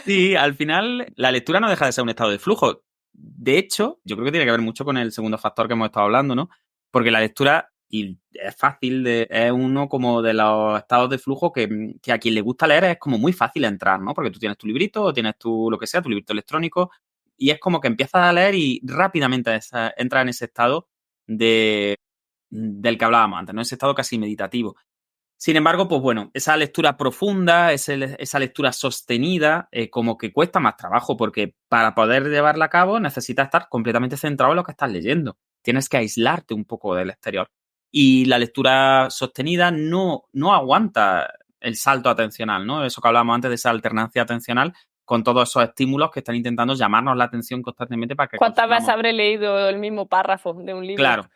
Sí, al final la lectura no deja de ser un estado de flujo. De hecho, yo creo que tiene que ver mucho con el segundo factor que hemos estado hablando, ¿no? Porque la lectura, y es fácil, es uno como de los estados de flujo que a quien le gusta leer es como muy fácil entrar, ¿no? Porque tú tienes tu librito o tienes tu, lo que sea, tu librito electrónico, y es como que empiezas a leer y rápidamente entras en ese estado del que hablábamos antes, ¿no? Ese estado casi meditativo. Sin embargo, pues bueno, esa lectura profunda, esa lectura sostenida, como que cuesta más trabajo porque para poder llevarla a cabo necesitas estar completamente centrado en lo que estás leyendo. Tienes que aislarte un poco del exterior. Y la lectura sostenida no aguanta el salto atencional, ¿no? Eso que hablábamos antes de esa alternancia atencional con todos esos estímulos que están intentando llamarnos la atención constantemente para que... ¿Cuántas veces habré leído el mismo párrafo de un libro? Claro,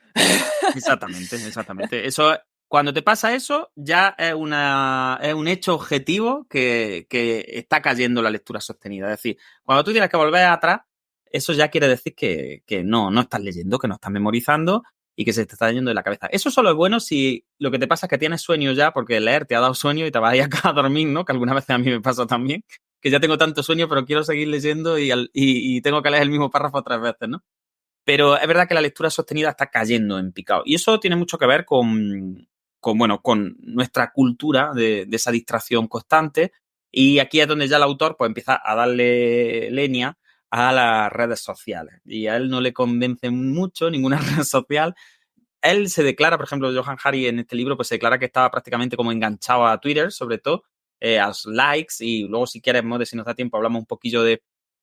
exactamente. Eso, cuando te pasa eso, ya es un hecho objetivo que está cayendo la lectura sostenida. Es decir, cuando tú tienes que volver atrás, eso ya quiere decir que no estás leyendo, que no estás memorizando y que se te está yendo de la cabeza. Eso solo es bueno si lo que te pasa es que tienes sueño ya, porque leer te ha dado sueño y te vas a ir a dormir, ¿no? Que algunas veces a mí me pasa también, que ya tengo tanto sueño, pero quiero seguir leyendo y tengo que leer el mismo párrafo 3 veces, ¿no? Pero es verdad que la lectura sostenida está cayendo en picado. Y eso tiene mucho que ver con nuestra cultura de esa distracción constante. Y aquí es donde ya el autor pues, empieza a darle leña a las redes sociales. Y a él no le convence mucho ninguna red social. Él se declara, por ejemplo, Johann Hari en este libro, pues se declara que estaba prácticamente como enganchado a Twitter, sobre todo, a los likes. Y luego, si quieres, Mode, si nos da tiempo, hablamos un poquillo de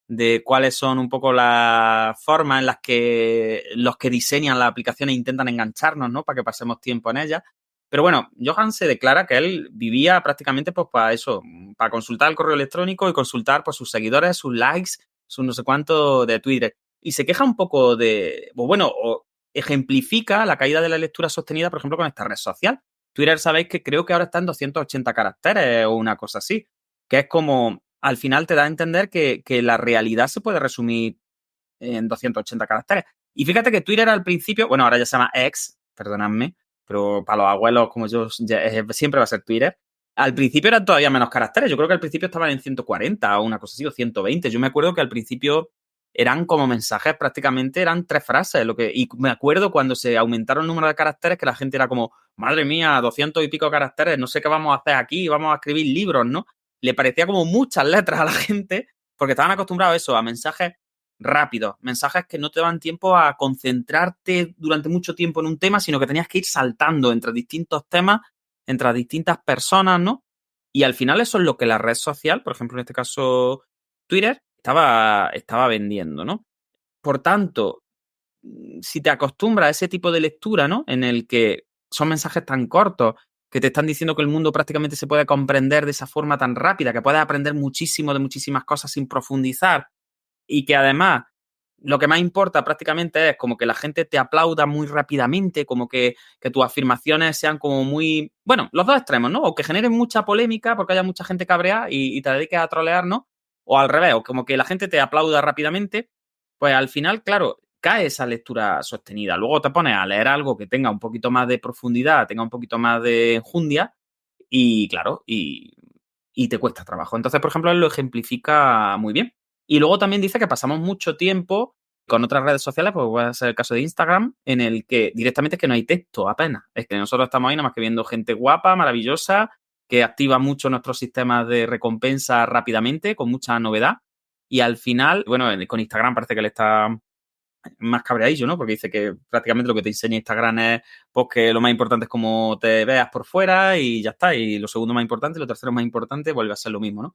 de cuáles son un poco las formas en las que los que diseñan las aplicaciones intentan engancharnos, ¿no? Para que pasemos tiempo en ellas. Pero bueno, Johan se declara que él vivía prácticamente pues para eso, para consultar el correo electrónico y consultar pues sus seguidores, sus likes, sus no sé cuánto de Twitter. Y se queja un poco de, pues bueno, o ejemplifica la caída de la lectura sostenida, por ejemplo, con esta red social. Twitter, sabéis que creo que ahora está en 280 caracteres o una cosa así, que es como, al final te da a entender que la realidad se puede resumir en 280 caracteres. Y fíjate que Twitter al principio, bueno, ahora ya se llama X, perdonadme, pero para los abuelos como yo siempre va a ser Twitter. Al principio eran todavía menos caracteres. Yo creo que al principio estaban en 140 o una cosa así, o 120. Yo me acuerdo que al principio eran como mensajes, prácticamente eran 3 frases. Y me acuerdo cuando se aumentaron el número de caracteres que la gente era como, madre mía, 200 y pico caracteres, no sé qué vamos a hacer aquí, vamos a escribir libros, ¿no? Le parecía como muchas letras a la gente porque estaban acostumbrados a eso, a mensajes rápidos, mensajes que no te daban tiempo a concentrarte durante mucho tiempo en un tema, sino que tenías que ir saltando entre distintos temas, entre distintas personas, ¿no? Y al final eso es lo que la red social, por ejemplo, en este caso Twitter, estaba vendiendo, ¿no? Por tanto, si te acostumbras a ese tipo de lectura, ¿no? En el que son mensajes tan cortos, que te están diciendo que el mundo prácticamente se puede comprender de esa forma tan rápida, que puedes aprender muchísimo de muchísimas cosas sin profundizar, y que además lo que más importa prácticamente es como que la gente te aplauda muy rápidamente, como que tus afirmaciones sean como muy, bueno, los dos extremos, ¿no? O que generen mucha polémica porque haya mucha gente cabreada y te dediques a trolear, ¿no? O al revés, o como que la gente te aplauda rápidamente, pues al final, claro, cae esa lectura sostenida. Luego te pones a leer algo que tenga un poquito más de profundidad, tenga un poquito más de enjundia y, claro, y te cuesta trabajo. Entonces, por ejemplo, él lo ejemplifica muy bien. Y luego también dice que pasamos mucho tiempo con otras redes sociales, pues puede ser el caso de Instagram, en el que directamente es que no hay texto apenas. Es que nosotros estamos ahí nada más que viendo gente guapa, maravillosa, que activa mucho nuestros sistemas de recompensa rápidamente, con mucha novedad. Y al final, bueno, con Instagram parece que le está más cabreadillo, ¿no? Porque dice que prácticamente lo que te enseña Instagram es pues que lo más importante es cómo te veas por fuera y ya está. Y lo segundo más importante, lo tercero más importante, vuelve a ser lo mismo, ¿no?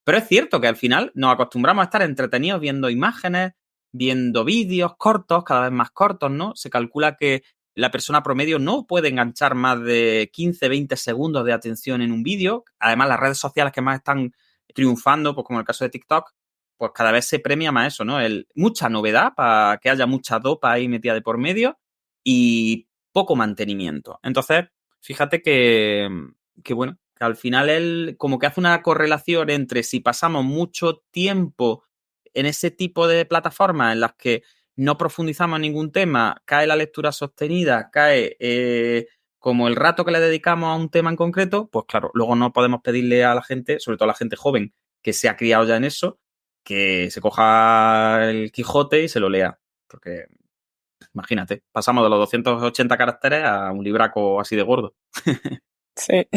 Pero es cierto que al final nos acostumbramos a estar entretenidos viendo imágenes, viendo vídeos cortos, cada vez más cortos, ¿no? Se calcula que la persona promedio no puede enganchar más de 15, 20 segundos de atención en un vídeo. Además, las redes sociales que más están triunfando, pues como el caso de TikTok, pues cada vez se premia más eso, ¿no? Mucha novedad para que haya mucha dopa ahí metida de por medio y poco mantenimiento. Entonces, fíjate que bueno, que al final él como que hace una correlación entre si pasamos mucho tiempo en ese tipo de plataformas en las que no profundizamos en ningún tema, cae la lectura sostenida, cae como el rato que le dedicamos a un tema en concreto, pues claro, luego no podemos pedirle a la gente, sobre todo a la gente joven que se ha criado ya en eso, que se coja el Quijote y se lo lea. Porque, imagínate, pasamos de los 280 caracteres a un libraco así de gordo. Sí,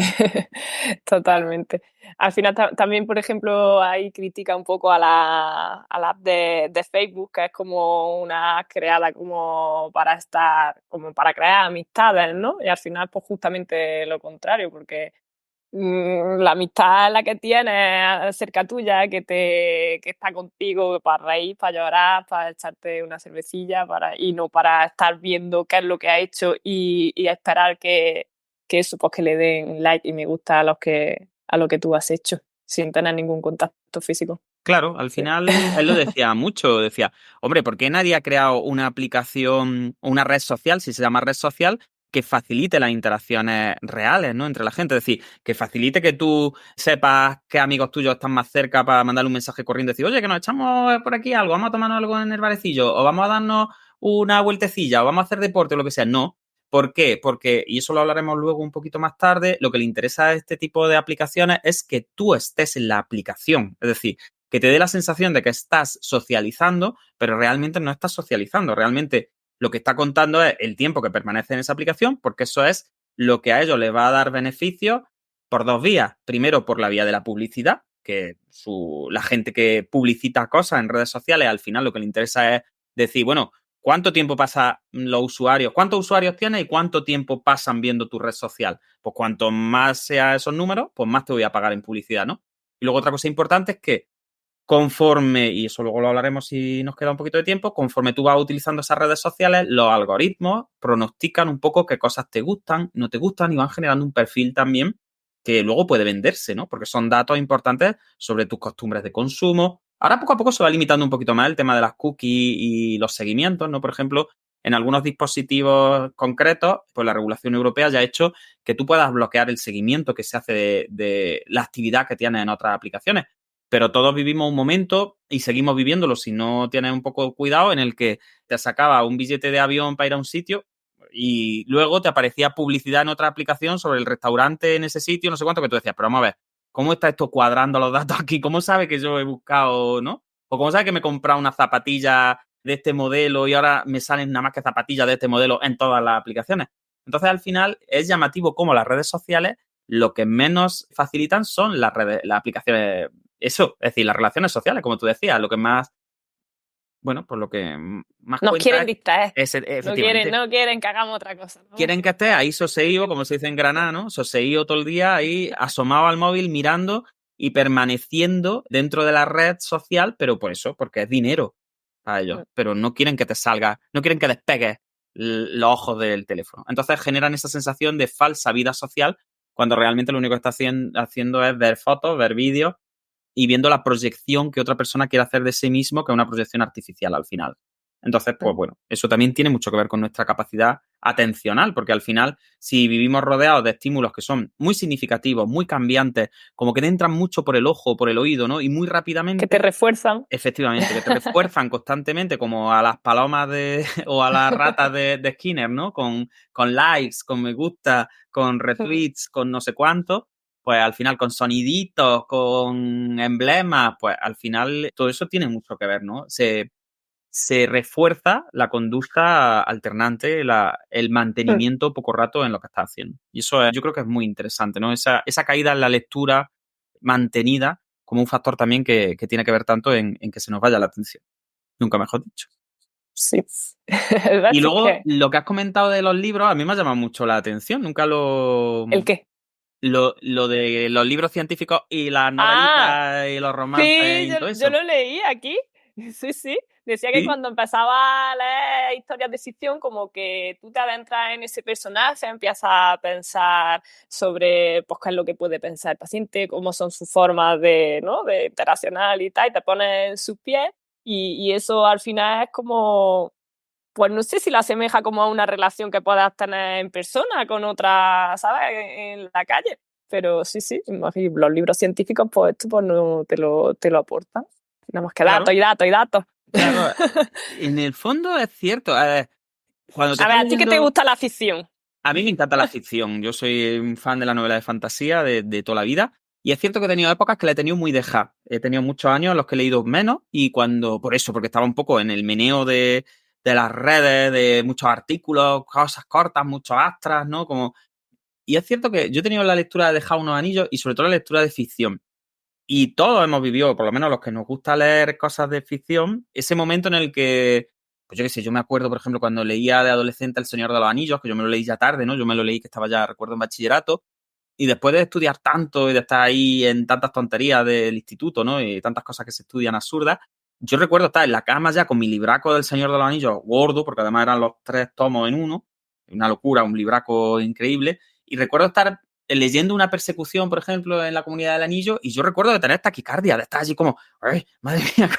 totalmente. Al final también, por ejemplo, ahí critica un poco a la app de Facebook, que es como una creada como para estar, como para crear amistades, ¿no? Y al final, pues justamente lo contrario, porque la amistad es la que tienes cerca tuya, que está contigo para reír, para llorar, para echarte una cervecilla, y no para estar viendo qué es lo que ha hecho y esperar que eso, pues que le den like y me gusta a lo que tú has hecho, sin tener ningún contacto físico. Claro, al Sí. final él lo decía mucho, decía, hombre, ¿por qué nadie ha creado una aplicación, una red social, si se llama red social, que facilite las interacciones reales, ¿no? Entre la gente? Es decir, que facilite que tú sepas qué amigos tuyos están más cerca para mandarle un mensaje corriendo y decir, oye, que nos echamos por aquí algo, vamos a tomarnos algo en el barecillo, o vamos a darnos una vueltecilla, o vamos a hacer deporte, o lo que sea. No. ¿Por qué? Porque, y eso lo hablaremos luego un poquito más tarde, lo que le interesa a este tipo de aplicaciones es que tú estés en la aplicación. Es decir, que te dé la sensación de que estás socializando, pero realmente no estás socializando. Realmente lo que está contando es el tiempo que permanece en esa aplicación, porque eso es lo que a ellos les va a dar beneficios por 2 vías. Primero, por la vía de la publicidad, que la gente que publicita cosas en redes sociales, al final lo que le interesa es decir, bueno, ¿cuánto tiempo pasan los usuarios? ¿Cuántos usuarios tienes y cuánto tiempo pasan viendo tu red social? Pues cuanto más sean esos números, pues más te voy a pagar en publicidad, ¿no? Y luego otra cosa importante es que Conforme, y eso luego lo hablaremos si nos queda un poquito de tiempo, conforme tú vas utilizando esas redes sociales, los algoritmos pronostican un poco qué cosas te gustan, no te gustan y van generando un perfil también que luego puede venderse, ¿no? Porque son datos importantes sobre tus costumbres de consumo. Ahora poco a poco se va limitando un poquito más el tema de las cookies y los seguimientos, ¿no? Por ejemplo, en algunos dispositivos concretos, pues la regulación europea ya ha hecho que tú puedas bloquear el seguimiento que se hace de la actividad que tienes en otras aplicaciones. Pero todos vivimos un momento y seguimos viviéndolo si no tienes un poco de cuidado en el que te sacaba un billete de avión para ir a un sitio y luego te aparecía publicidad en otra aplicación sobre el restaurante en ese sitio, no sé cuánto, que tú decías, pero vamos a ver, ¿cómo está esto cuadrando los datos aquí? ¿Cómo sabe que yo he buscado, no? O cómo sabe que me he comprado una zapatilla de este modelo y ahora me salen nada más que zapatillas de este modelo en todas las aplicaciones. Entonces, al final, es llamativo cómo las redes sociales lo que menos facilitan son las aplicaciones, eso, es decir, las relaciones sociales, como tú decías, lo que más, bueno, pues lo que más Nos cuenta quieren distraer. efectivamente. No quieren que hagamos otra cosa, ¿no? Quieren que estés ahí soseído, como se dice en Granada, ¿no? Soseído todo el día, ahí asomado al móvil, mirando y permaneciendo dentro de la red social, pero por eso, porque es dinero para ellos. Pero no quieren que te salga, no quieren que despegues los ojos del teléfono. Entonces generan esa sensación de falsa vida social cuando realmente lo único que está haciendo es ver fotos, ver vídeos y viendo la proyección que otra persona quiere hacer de sí mismo, que es una proyección artificial al final. Entonces, pues bueno, eso también tiene mucho que ver con nuestra capacidad atencional, porque al final, si vivimos rodeados de estímulos que son muy significativos, muy cambiantes, como que te entran mucho por el ojo, por el oído, ¿no? Y muy rápidamente. Que te refuerzan. Efectivamente, que te refuerzan constantemente, como a las palomas o a las ratas de Skinner, ¿no? Con likes, con me gusta, con retweets, con no sé cuánto. Pues al final con soniditos, con emblemas, pues al final todo eso tiene mucho que ver, ¿no? Se refuerza la conducta alternante, el mantenimiento poco rato en lo que estás haciendo. Y eso yo creo que es muy interesante, ¿no? Esa caída en la lectura mantenida como un factor también que tiene que ver tanto en que se nos vaya la atención. Nunca mejor dicho. Sí. Y luego, lo que has comentado de los libros, a mí me ha llamado mucho la atención. Nunca lo... ¿El qué? Lo de los libros científicos y las novelitas y los romances y todo eso. Yo lo leí aquí. Sí. Decía que cuando empezaba a leer historias de ficción, como que tú te adentras en ese personaje, empiezas a pensar sobre pues, qué es lo que puede pensar el paciente, cómo son sus formas de interaccionar y tal, y te pones en sus pies, y eso al final es como, pues no sé si lo asemeja como a una relación que puedas tener en persona con otra, ¿sabes? En la calle. Pero sí, los libros científicos, pues esto pues no te lo aportan. Nada más que datos y datos y datos. Claro, en el fondo es cierto. Cuando ¿a ti qué te gusta la ficción? A mí me encanta la ficción. Yo soy un fan de la novela de fantasía de toda la vida. Y es cierto que he tenido épocas que la he tenido muy dejada. He tenido muchos años en los que he leído menos y porque estaba un poco en el meneo de las redes, de muchos artículos, cosas cortas, muchos astras, ¿no? Y es cierto que yo he tenido la lectura de Dejar unos anillos y sobre todo la lectura de ficción. Y todos hemos vivido, por lo menos los que nos gusta leer cosas de ficción, ese momento en el que, pues yo qué sé, yo me acuerdo, por ejemplo, cuando leía de adolescente El Señor de los Anillos, que yo me lo leí ya tarde, ¿no? Yo me lo leí que estaba ya, recuerdo, en bachillerato, y después de estudiar tanto y de estar ahí en tantas tonterías del instituto, ¿no? Y tantas cosas que se estudian absurdas, yo recuerdo estar en la cama ya con mi libraco del Señor de los Anillos gordo, porque además eran los 3 tomos en uno, una locura, un libraco increíble, y recuerdo estar leyendo una persecución, por ejemplo, en la Comunidad del Anillo, y yo recuerdo de tener taquicardia, de estar allí como, ay, madre mía,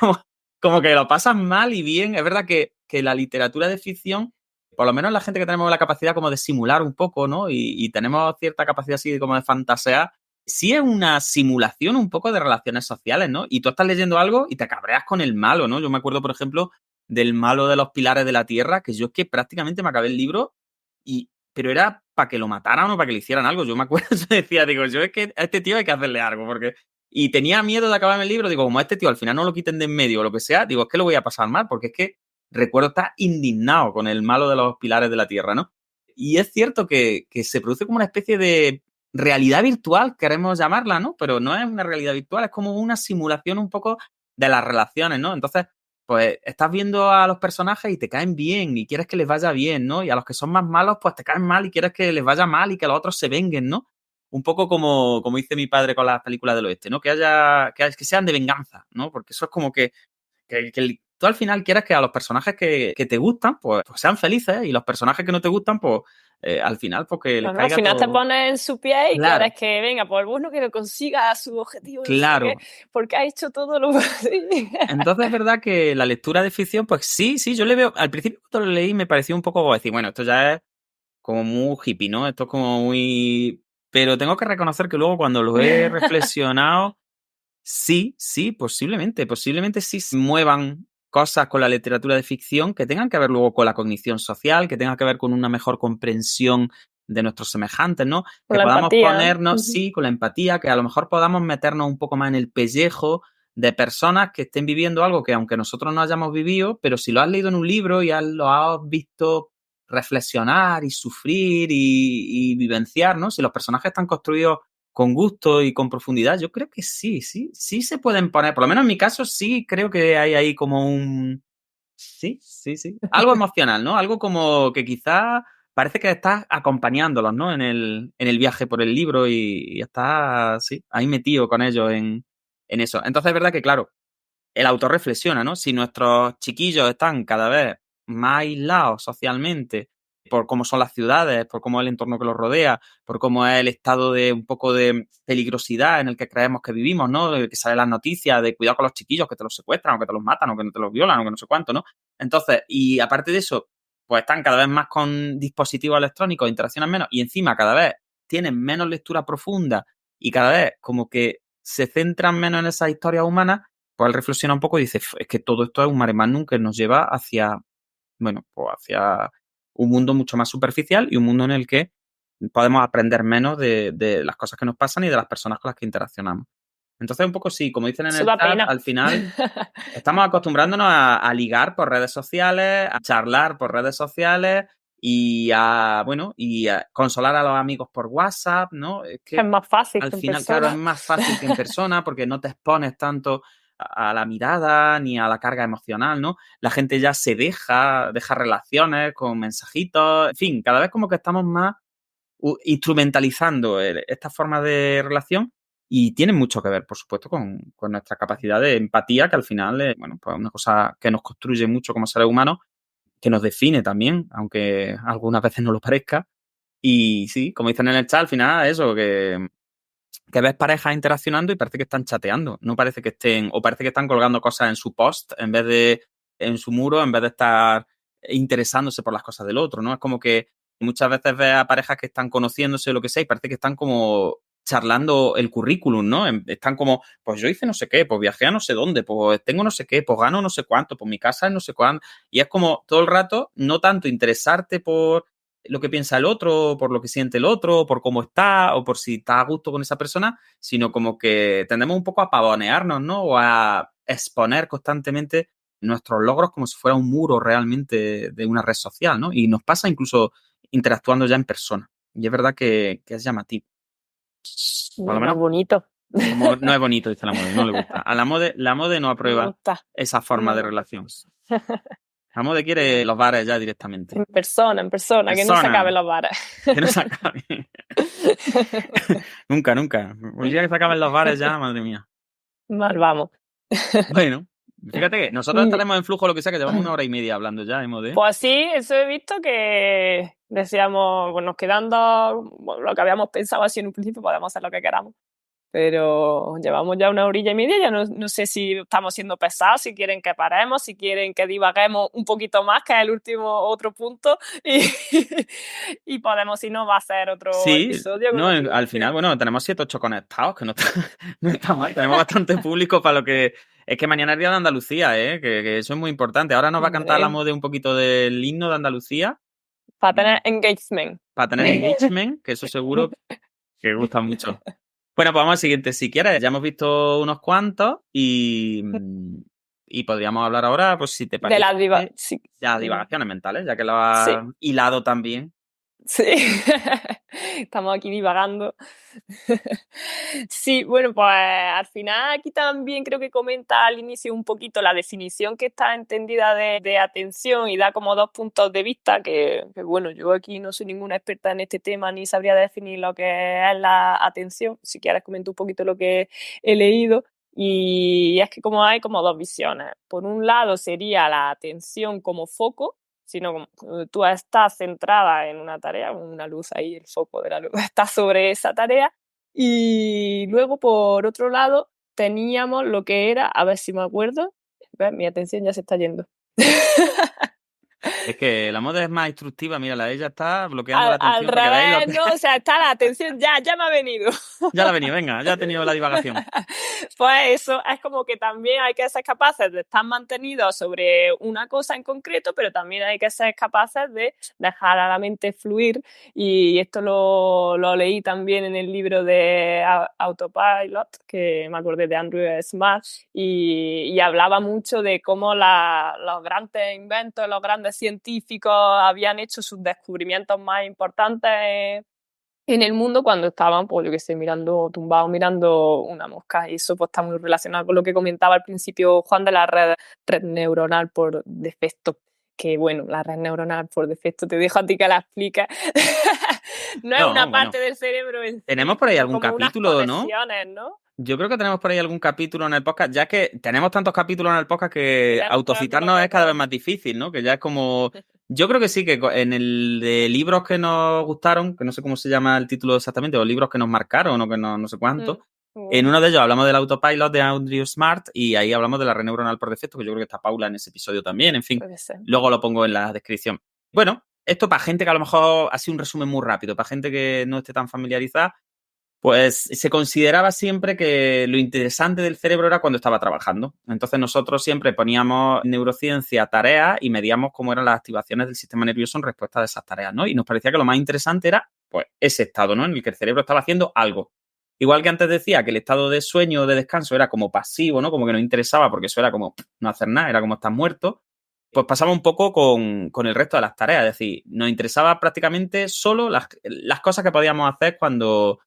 como que lo pasas mal y bien. Es verdad que la literatura de ficción, por lo menos la gente que tenemos la capacidad como de simular un poco, ¿no? Y tenemos cierta capacidad así como de fantasear, sí es una simulación un poco de relaciones sociales, ¿no? Y tú estás leyendo algo y te cabreas con el malo, ¿no? Yo me acuerdo, por ejemplo, del malo de los pilares de la tierra, que yo es que prácticamente me acabé el libro pero era para que lo mataran o para que le hicieran algo. Yo me acuerdo, yo decía, digo, yo es que a este tío hay que hacerle algo, porque... Y tenía miedo de acabarme el libro, digo, como a este tío al final no lo quiten de en medio o lo que sea, digo, es que lo voy a pasar mal, porque es que recuerdo estar indignado con el malo de los pilares de la tierra, ¿no? Y es cierto que se produce como una especie de realidad virtual, queremos llamarla, ¿no? Pero no es una realidad virtual, es como una simulación un poco de las relaciones, ¿no? Entonces, pues estás viendo a los personajes y te caen bien y quieres que les vaya bien, ¿no? Y a los que son más malos, pues te caen mal y quieres que les vaya mal y que los otros se venguen, ¿no? un poco como dice mi padre con las películas del oeste, ¿no? Que sean de venganza, ¿no? Porque eso es como que tú al final quieres que a los personajes que te gustan, pues sean felices, y los personajes que no te gustan, pues al final, pues que les Al caiga final te todo. pones en su pie y Claro. quieres que, venga, pues bueno, que consiga su objetivo, no sé Claro. qué, porque ha hecho todo lo posible. Entonces es verdad que la lectura de ficción, pues sí, yo le veo, al principio cuando lo leí me pareció un poco como decir, bueno, esto ya es como muy hippie, ¿no? Esto es como muy... Pero tengo que reconocer que luego cuando lo he reflexionado, sí, posiblemente sí se muevan cosas con la literatura de ficción que tengan que ver luego con la cognición social, que tengan que ver con una mejor comprensión de nuestros semejantes, ¿no? Con Que la podamos empatía. ponernos, sí, con la empatía, que a lo mejor podamos meternos un poco más en el pellejo de personas que estén viviendo algo que aunque nosotros no hayamos vivido, pero si lo has leído en un libro y lo has visto reflexionar y sufrir y vivenciar, ¿no? Si los personajes están construidos con gusto y con profundidad, yo creo que sí se pueden poner, por lo menos en mi caso sí creo que hay ahí como un... Sí. Algo emocional, ¿no? Algo como que quizás parece que estás acompañándolos, ¿no? En el viaje por el libro y estás, sí, ahí metido con ellos en eso. Entonces es verdad que, claro, el autor reflexiona, ¿no? Si nuestros chiquillos están cada vez más aislados socialmente por cómo son las ciudades, por cómo es el entorno que los rodea, por cómo es el estado de un poco de peligrosidad en el que creemos que vivimos, ¿no? Que salen las noticias de cuidado con los chiquillos, que te los secuestran o que te los matan o que no te los violan o que no sé cuánto, ¿no? Entonces, y aparte de eso, pues están cada vez más con dispositivos electrónicos, interaccionan menos y encima cada vez tienen menos lectura profunda y cada vez como que se centran menos en esas historias humanas, pues él reflexiona un poco y dice, es que todo esto es un mare magnum que nos lleva hacia, bueno, pues hacia un mundo mucho más superficial y un mundo en el que podemos aprender menos de las cosas que nos pasan y de las personas con las que interaccionamos. Entonces, un poco sí, como dicen en Eso el da chat, pena. al final estamos acostumbrándonos a ligar por redes sociales, a charlar por redes sociales y a consolar a los amigos por WhatsApp, ¿no? Es que Es más fácil al que en final, claro, es persona. más fácil que en persona porque no te expones tanto a la mirada ni a la carga emocional, ¿no? La gente ya se deja relaciones con mensajitos, en fin, cada vez como que estamos más instrumentalizando esta forma de relación y tiene mucho que ver, por supuesto, con nuestra capacidad de empatía, que al final es, bueno, pues una cosa que nos construye mucho como seres humanos, que nos define también, aunque algunas veces no lo parezca. Y sí, como dicen en el chat, al final eso, que ves parejas interaccionando y parece que están chateando, no parece que estén, o parece que están colgando cosas en su post en vez de en su muro, en vez de estar interesándose por las cosas del otro, ¿no? Es como que muchas veces ves a parejas que están conociéndose o lo que sea y parece que están como charlando el currículum, ¿no? Están como, pues yo hice no sé qué, pues viajé a no sé dónde, pues tengo no sé qué, pues gano no sé cuánto, pues mi casa es no sé cuánto. Y es como todo el rato, no tanto interesarte por lo que piensa el otro, por lo que siente el otro, por cómo está o por si está a gusto con esa persona, sino como que tendemos un poco a pavonearnos, ¿no? O a exponer constantemente nuestros logros como si fuera un muro realmente de una red social, ¿no? Y nos pasa incluso interactuando ya en persona. Y es verdad que es llamativo. Por lo No es menos, bonito. no es bonito, dice la Mode, no le gusta. A la Mode no No me aprueba gusta. esa forma de No. relación. La Mode quiere los bares ya directamente. En persona, que no se acaben los bares. Que no se acabe. Nunca. El día que se acaben los bares ya, madre mía. Mal vamos. Bueno, fíjate que nosotros estaremos en flujo lo que sea, que llevamos 1 hora y media hablando ya, de... Pues sí, eso he visto que decíamos, pues nos quedando bueno, lo que habíamos pensado así en un principio, podemos hacer lo que queramos. Pero llevamos ya 1 hora y media, ya no sé si estamos siendo pesados, si quieren que paremos, si quieren que divaguemos un poquito más, que es el último otro punto, y podemos, si no, va a ser otro Sí, episodio. no, Como digo, al final, bueno, tenemos 7, 8 conectados, que no está, no está mal. Tenemos bastante público para lo que... Es que mañana es Día de Andalucía, que eso es muy importante. Ahora nos va a cantar la Mode un poquito del himno de Andalucía. Para tener engagement. Para tener engagement, que eso seguro que gusta mucho. Bueno, pues vamos al siguiente, si quieres. Ya hemos visto unos cuantos y podríamos hablar ahora, pues si te parece, De las ya divagaciones mentales, ya que lo has hilado también. Sí, estamos aquí divagando. Sí, bueno, pues al final aquí también creo que comenta al inicio un poquito la definición que está entendida de atención y da como dos puntos de vista bueno, yo aquí no soy ninguna experta en este tema ni sabría definir lo que es la atención. Si quieres comento un poquito lo que he leído. Y es que como hay como dos visiones. Por un lado sería la atención como foco, sino como tú estás centrada en una tarea, una luz ahí, el foco de la luz está sobre esa tarea. Y luego, por otro lado, teníamos lo que era, a ver si me acuerdo, ¿ves? Mi atención ya se está yendo. Es que la moda es más instructiva, mírala, ella está bloqueando la Al atención para que veáis lo revés, que... ¿no? O sea, está la atención, ya me ha venido. Ya la ha venido, venga, ya ha tenido la divagación. Pues eso, es como que también hay que ser capaces de estar mantenidos sobre una cosa en concreto, pero también hay que ser capaces de dejar a la mente fluir. Y esto lo leí también en el libro de Autopilot, que me acordé de Andrew Smart, y hablaba mucho de cómo los grandes inventos, los grandes científicos habían hecho sus descubrimientos más importantes en el mundo cuando estaban, pues yo qué sé, tumbados mirando una mosca. Y eso pues está muy relacionado con lo que comentaba al principio Juan de la red neuronal por defecto. Que bueno, la red neuronal por defecto, te dejo a ti que la expliques. No es una No, bueno, parte del cerebro en tenemos sí, por ahí sino algún como unas capítulo, ¿no? conexiones, ¿no? Yo creo que tenemos por ahí algún capítulo en el podcast, ya que tenemos tantos capítulos en el podcast que Ya no me autocitarnos es cada vez acuerdo. más difícil, ¿no? Que ya es como... Yo creo que sí, que en el de libros que nos gustaron, que no sé cómo se llama el título exactamente, o libros que nos marcaron o que no sé cuánto, en uno de ellos hablamos del autopilot de Andrew Smart y ahí hablamos de la red neuronal por defecto, que yo creo que está Paula en ese episodio también, en fin, Puede ser. luego lo pongo en la descripción. Bueno, esto para gente que a lo mejor ha sido un resumen muy rápido, para gente que no esté tan familiarizada, pues se consideraba siempre que lo interesante del cerebro era cuando estaba trabajando. Entonces nosotros siempre poníamos en neurociencia tareas y medíamos cómo eran las activaciones del sistema nervioso en respuesta a esas tareas, ¿no? Y nos parecía que lo más interesante era, pues, ese estado, ¿no? En el que el cerebro estaba haciendo algo. Igual que antes decía que el estado de sueño o de descanso era como pasivo, ¿no? Como que no interesaba porque eso era como no hacer nada, era como estar muerto. Pues pasaba un poco con el resto de las tareas. Es decir, nos interesaba prácticamente solo las cosas que podíamos hacer cuando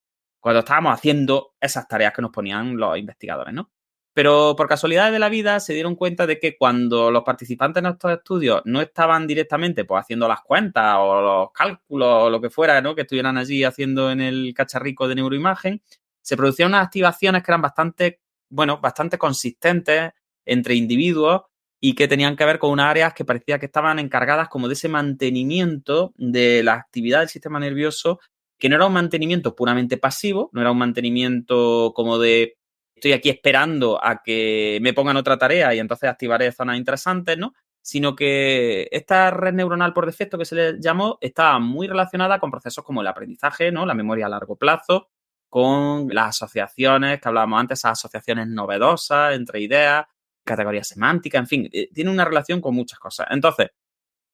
estábamos haciendo esas tareas que nos ponían los investigadores, ¿no? Pero por casualidad de la vida se dieron cuenta de que cuando los participantes en estos estudios no estaban directamente pues haciendo las cuentas o los cálculos o lo que fuera, ¿no? Que estuvieran allí haciendo en el cacharrico de neuroimagen, se producían unas activaciones que eran bastante consistentes entre individuos y que tenían que ver con unas áreas que parecía que estaban encargadas como de ese mantenimiento de la actividad del sistema nervioso, que no era un mantenimiento puramente pasivo, no era un mantenimiento como de estoy aquí esperando a que me pongan otra tarea y entonces activaré zonas interesantes, ¿no? Sino que esta red neuronal por defecto que se le llamó estaba muy relacionada con procesos como el aprendizaje, ¿no? La memoria a largo plazo, con las asociaciones que hablábamos antes, esas asociaciones novedosas entre ideas, categorías semánticas, en fin, tiene una relación con muchas cosas. Entonces,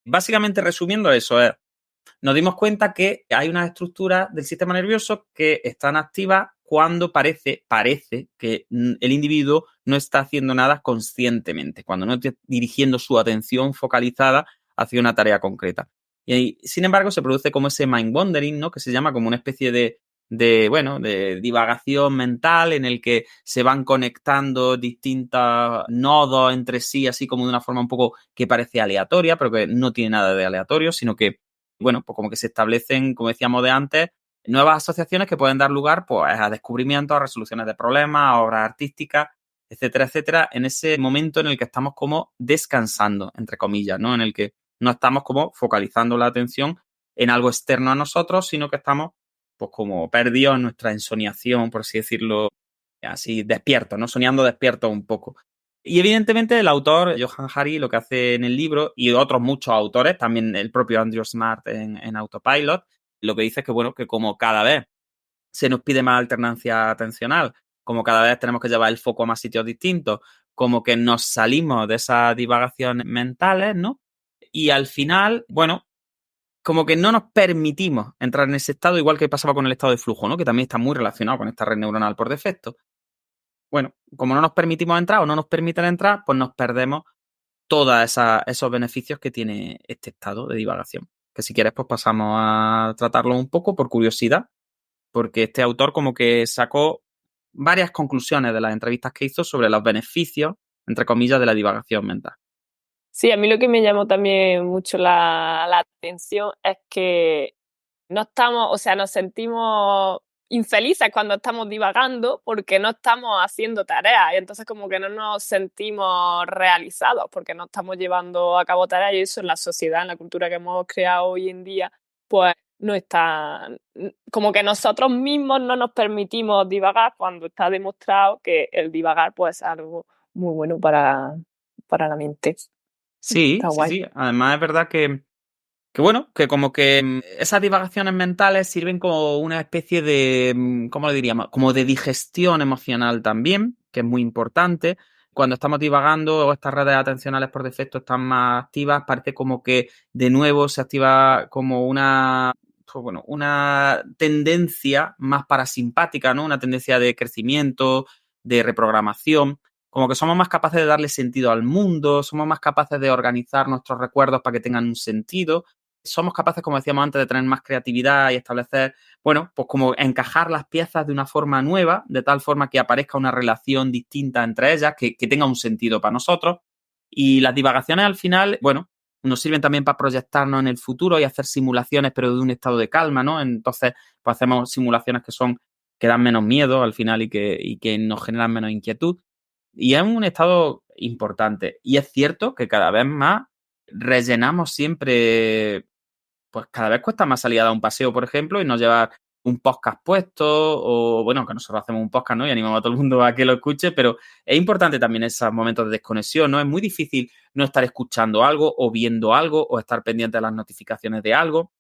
básicamente resumiendo eso nos dimos cuenta que hay unas estructuras del sistema nervioso que están activas cuando parece que el individuo no está haciendo nada conscientemente, cuando no está dirigiendo su atención focalizada hacia una tarea concreta. Y sin embargo, se produce como ese mind wandering, ¿no? Que se llama como una especie de divagación mental en el que se van conectando distintos nodos entre sí, así como de una forma un poco que parece aleatoria, pero que no tiene nada de aleatorio, sino que bueno, pues como que se establecen, como decíamos de antes, nuevas asociaciones que pueden dar lugar pues, a descubrimientos, a resoluciones de problemas, a obras artísticas, etcétera, en ese momento en el que estamos como descansando, entre comillas, ¿no? En el que no estamos como focalizando la atención en algo externo a nosotros, sino que estamos pues como perdidos en nuestra ensoñación, por así decirlo, así despiertos, ¿no? Soñando despiertos un poco. Y evidentemente el autor, Johann Hari, lo que hace en el libro, y otros muchos autores, también el propio Andrew Smart en Autopilot, lo que dice es que, bueno, que como cada vez se nos pide más alternancia atencional, como cada vez tenemos que llevar el foco a más sitios distintos, como que nos salimos de esas divagaciones mentales, ¿no? Y al final, bueno, como que no nos permitimos entrar en ese estado, igual que pasaba con el estado de flujo, ¿no? Que también está muy relacionado con esta red neuronal por defecto. Bueno, como no nos permitimos entrar o no nos permiten entrar, pues nos perdemos todos esos beneficios que tiene este estado de divagación. que si quieres pues pasamos a tratarlo un poco por curiosidad, porque este autor como que sacó varias conclusiones de las entrevistas que hizo sobre los beneficios, entre comillas, de la divagación mental. Sí, a mí lo que me llamó también mucho la atención es que no estamos, o sea, nos sentimos infelices cuando estamos divagando porque no estamos haciendo tareas y entonces como que no nos sentimos realizados porque no estamos llevando a cabo tareas y eso en la sociedad, en la cultura que hemos creado hoy en día, pues no está, como que nosotros mismos no nos permitimos divagar cuando está demostrado que el divagar pues es algo muy bueno para la mente. Sí, Está sí, guay. sí. Además es verdad que bueno, que como que esas divagaciones mentales sirven como una especie de, ¿cómo lo diríamos? Como de digestión emocional también, que es muy importante. Cuando estamos divagando o estas redes atencionales por defecto están más activas, parece como que de nuevo se activa como una, pues bueno, una tendencia más parasimpática, ¿no? Una tendencia de crecimiento, de reprogramación. Como que somos más capaces de darle sentido al mundo, somos más capaces de organizar nuestros recuerdos para que tengan un sentido. Somos capaces, como decíamos antes, de tener más creatividad y establecer, bueno, pues como encajar las piezas de una forma nueva, de tal forma que aparezca una relación distinta entre ellas, que tenga un sentido para nosotros. Y las divagaciones al final, bueno, nos sirven también para proyectarnos en el futuro y hacer simulaciones, pero de un estado de calma, ¿no? Entonces, pues hacemos simulaciones que dan menos miedo al final y que nos generan menos inquietud. Y es un estado importante. Y es cierto que cada vez más rellenamos siempre, pues cada vez cuesta más salir a dar un paseo, por ejemplo, y no llevar un podcast puesto, o bueno, que nosotros hacemos un podcast, ¿no? Y animamos a todo el mundo a que lo escuche, pero es importante también esos momentos de desconexión, ¿no? Es muy difícil no estar escuchando algo o viendo algo o estar pendiente de las notificaciones de algo.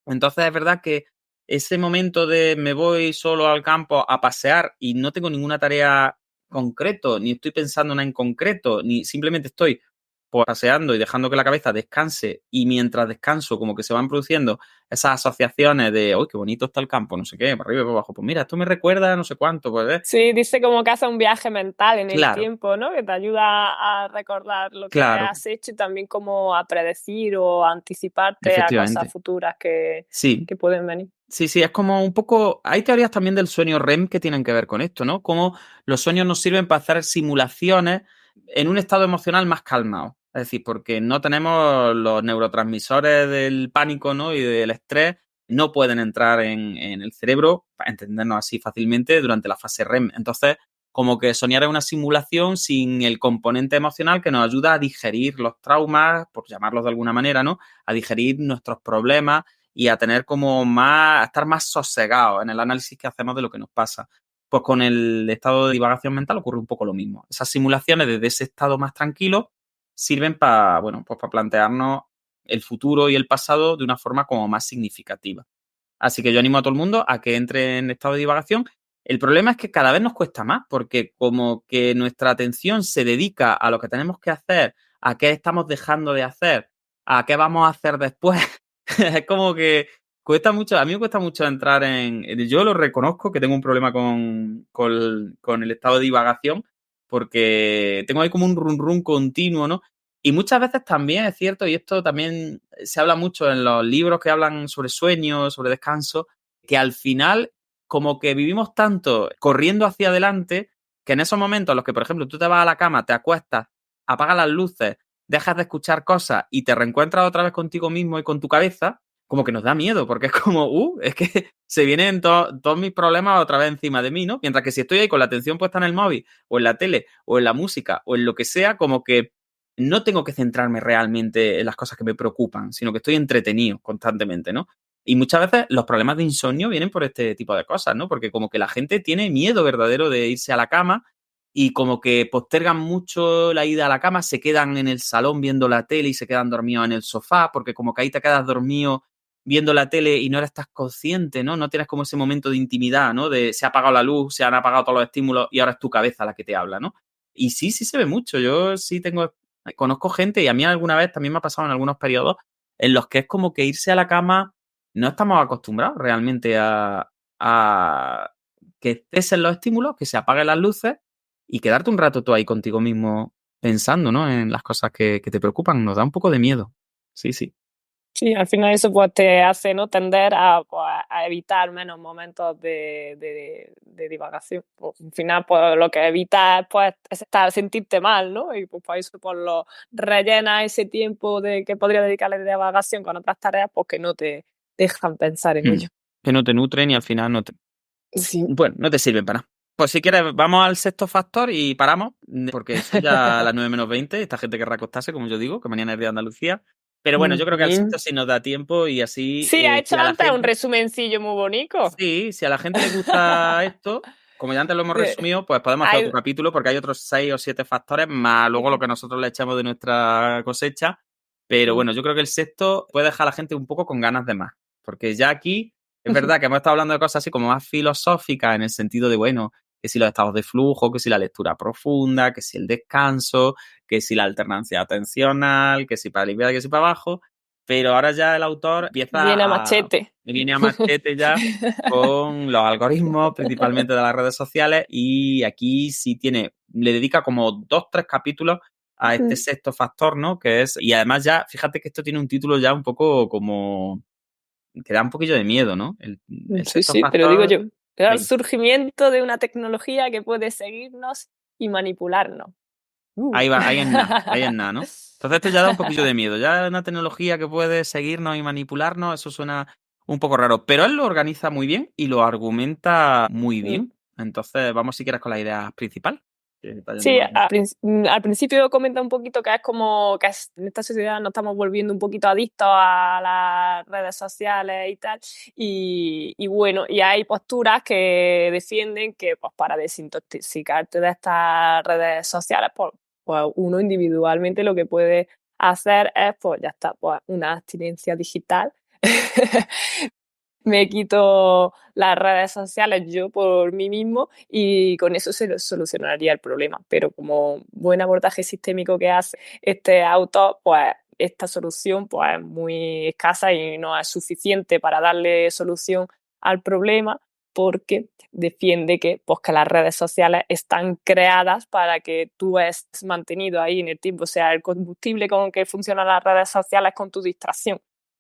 Entonces es verdad que ese momento de me voy solo al campo a pasear y no tengo ninguna tarea concreto, ni estoy pensando en nada en concreto, ni simplemente estoy pues, paseando y dejando que la cabeza descanse y mientras descanso como que se van produciendo esas asociaciones de, uy, qué bonito está el campo, no sé qué, para arriba y para abajo, pues mira, esto me recuerda no sé cuánto, pues Sí, dice como que hace un viaje mental en el claro, tiempo, ¿no? Que te ayuda a recordar lo que claro, has hecho y también como a predecir o a anticiparte a cosas efectivamente, futuras que, sí. que pueden venir. Sí, sí, es como un poco. Hay teorías también del sueño REM que tienen que ver con esto, ¿no? Cómo los sueños nos sirven para hacer simulaciones en un estado emocional más calmado. Es decir, porque no tenemos los neurotransmisores del pánico, ¿no? Y del estrés, no pueden entrar en el cerebro, para entendernos así fácilmente, durante la fase REM. Entonces, como que soñar es una simulación sin el componente emocional que nos ayuda a digerir los traumas, por llamarlos de alguna manera, ¿no? A digerir nuestros problemas y a tener como más, a estar más sosegados en el análisis que hacemos de lo que nos pasa. Pues con el estado de divagación mental ocurre un poco lo mismo. Esas simulaciones desde ese estado más tranquilo sirven para, bueno, pues para plantearnos el futuro y el pasado de una forma como más significativa. Así que yo animo a todo el mundo a que entre en estado de divagación. El problema es que cada vez nos cuesta más, porque como que nuestra atención se dedica a lo que tenemos que hacer, a qué estamos dejando de hacer, a qué vamos a hacer después. Es como que cuesta mucho, a mí me cuesta mucho entrar yo lo reconozco que tengo un problema con el estado de divagación, porque tengo ahí como un run run continuo, ¿no? Y muchas veces también es cierto, y esto también se habla mucho en los libros que hablan sobre sueños, sobre descanso, que al final como que vivimos tanto corriendo hacia adelante que en esos momentos en los que, por ejemplo, tú te vas a la cama, te acuestas, apagas las luces, dejas de escuchar cosas y te reencuentras otra vez contigo mismo y con tu cabeza, como que nos da miedo, porque es como, es que se vienen todos mis problemas otra vez encima de mí, ¿no? Mientras que si estoy ahí con la atención puesta en el móvil, o en la tele, o en la música, o en lo que sea, como que no tengo que centrarme realmente en las cosas que me preocupan, sino que estoy entretenido constantemente, ¿no? Y muchas veces los problemas de insomnio vienen por este tipo de cosas, ¿no? Porque como que la gente tiene miedo verdadero de irse a la cama y como que postergan mucho la ida a la cama, se quedan en el salón viendo la tele y se quedan dormidos en el sofá, porque como que ahí te quedas dormido viendo la tele y no eres tan consciente, ¿no? No tienes como ese momento de intimidad, ¿no? De se ha apagado la luz, se han apagado todos los estímulos y ahora es tu cabeza la que te habla, ¿no? Y sí, sí se ve mucho. Yo sí conozco gente y a mí alguna vez también me ha pasado en algunos periodos en los que es como que irse a la cama no estamos acostumbrados realmente a que cesen los estímulos, que se apaguen las luces y quedarte un rato tú ahí contigo mismo pensando, ¿no? En las cosas que te preocupan. Nos da un poco de miedo. Sí, sí. Sí, al final eso pues te hace, ¿no?, tender a, pues, a evitar menos momentos de divagación. Pues, al final, pues lo que evitas, pues, es sentirte mal, ¿no? Y pues por eso pues lo rellenas ese tiempo que podrías dedicarle de divagación con otras tareas, pues que no te dejan pensar en ello. Que no te nutren y al final Sí. bueno, no te sirven para nada. Pues si quieres, vamos al sexto factor y paramos, porque son ya las 9 menos 20. Esta gente querrá acostarse, como yo digo, que mañana es día de Andalucía. Pero bueno, yo creo que al Ujú. sexto sí nos da tiempo y así, Sí, ha si hecho a la antes un gente... resumencillo muy bonito. Sí, si a la gente le gusta esto, como ya antes lo hemos De resumido, pues podemos hacer hay otro capítulo porque hay otros 6 o 7 factores, más luego lo que nosotros le echamos de nuestra cosecha. Pero bueno, yo creo que el sexto puede dejar a la gente un poco con ganas de más. Porque ya aquí es verdad que hemos estado hablando de cosas así como más filosóficas en el sentido de, bueno, que si los estados de flujo, que si la lectura profunda, que si el descanso, que si la alternancia atencional, que si para arriba, que si para abajo. Pero ahora ya el autor viene a empieza a... machete. viene a machete ya con los algoritmos, principalmente de las redes sociales, y aquí sí le dedica como 2, 3 capítulos a este sexto factor, ¿no? Que es, y además ya, fíjate que esto tiene un título ya un poco como, que da un poquillo de miedo, ¿no? El Sí, sexto sí, te lo digo factor, yo. Era el venga, surgimiento de una tecnología que puede seguirnos y manipularnos. ahí va, ahí es nada, ¿no? Entonces esto ya da un poquillo de Uh. miedo, ya una tecnología que puede seguirnos y manipularnos, eso suena un poco raro, pero él lo organiza muy bien y lo argumenta muy bien. Entonces, vamos si quieres con la idea principal. Que te haya Sí, llamado la atención. al principio comenta un poquito que es como que en esta sociedad nos estamos volviendo un poquito adictos a las redes sociales y tal. Y bueno, y hay posturas que defienden que pues, para desintoxicarte de estas redes sociales, pues uno individualmente lo que puede hacer es, pues ya está, pues una abstinencia digital. Me quito las redes sociales yo por mí mismo y con eso se solucionaría el problema. Pero como buen abordaje sistémico que hace este autor, pues esta solución pues, es muy escasa y no es suficiente para darle solución al problema porque defiende que, pues, que las redes sociales están creadas para que tú estés mantenido ahí en el tiempo. O sea, el combustible con que funcionan las redes sociales es con tu distracción.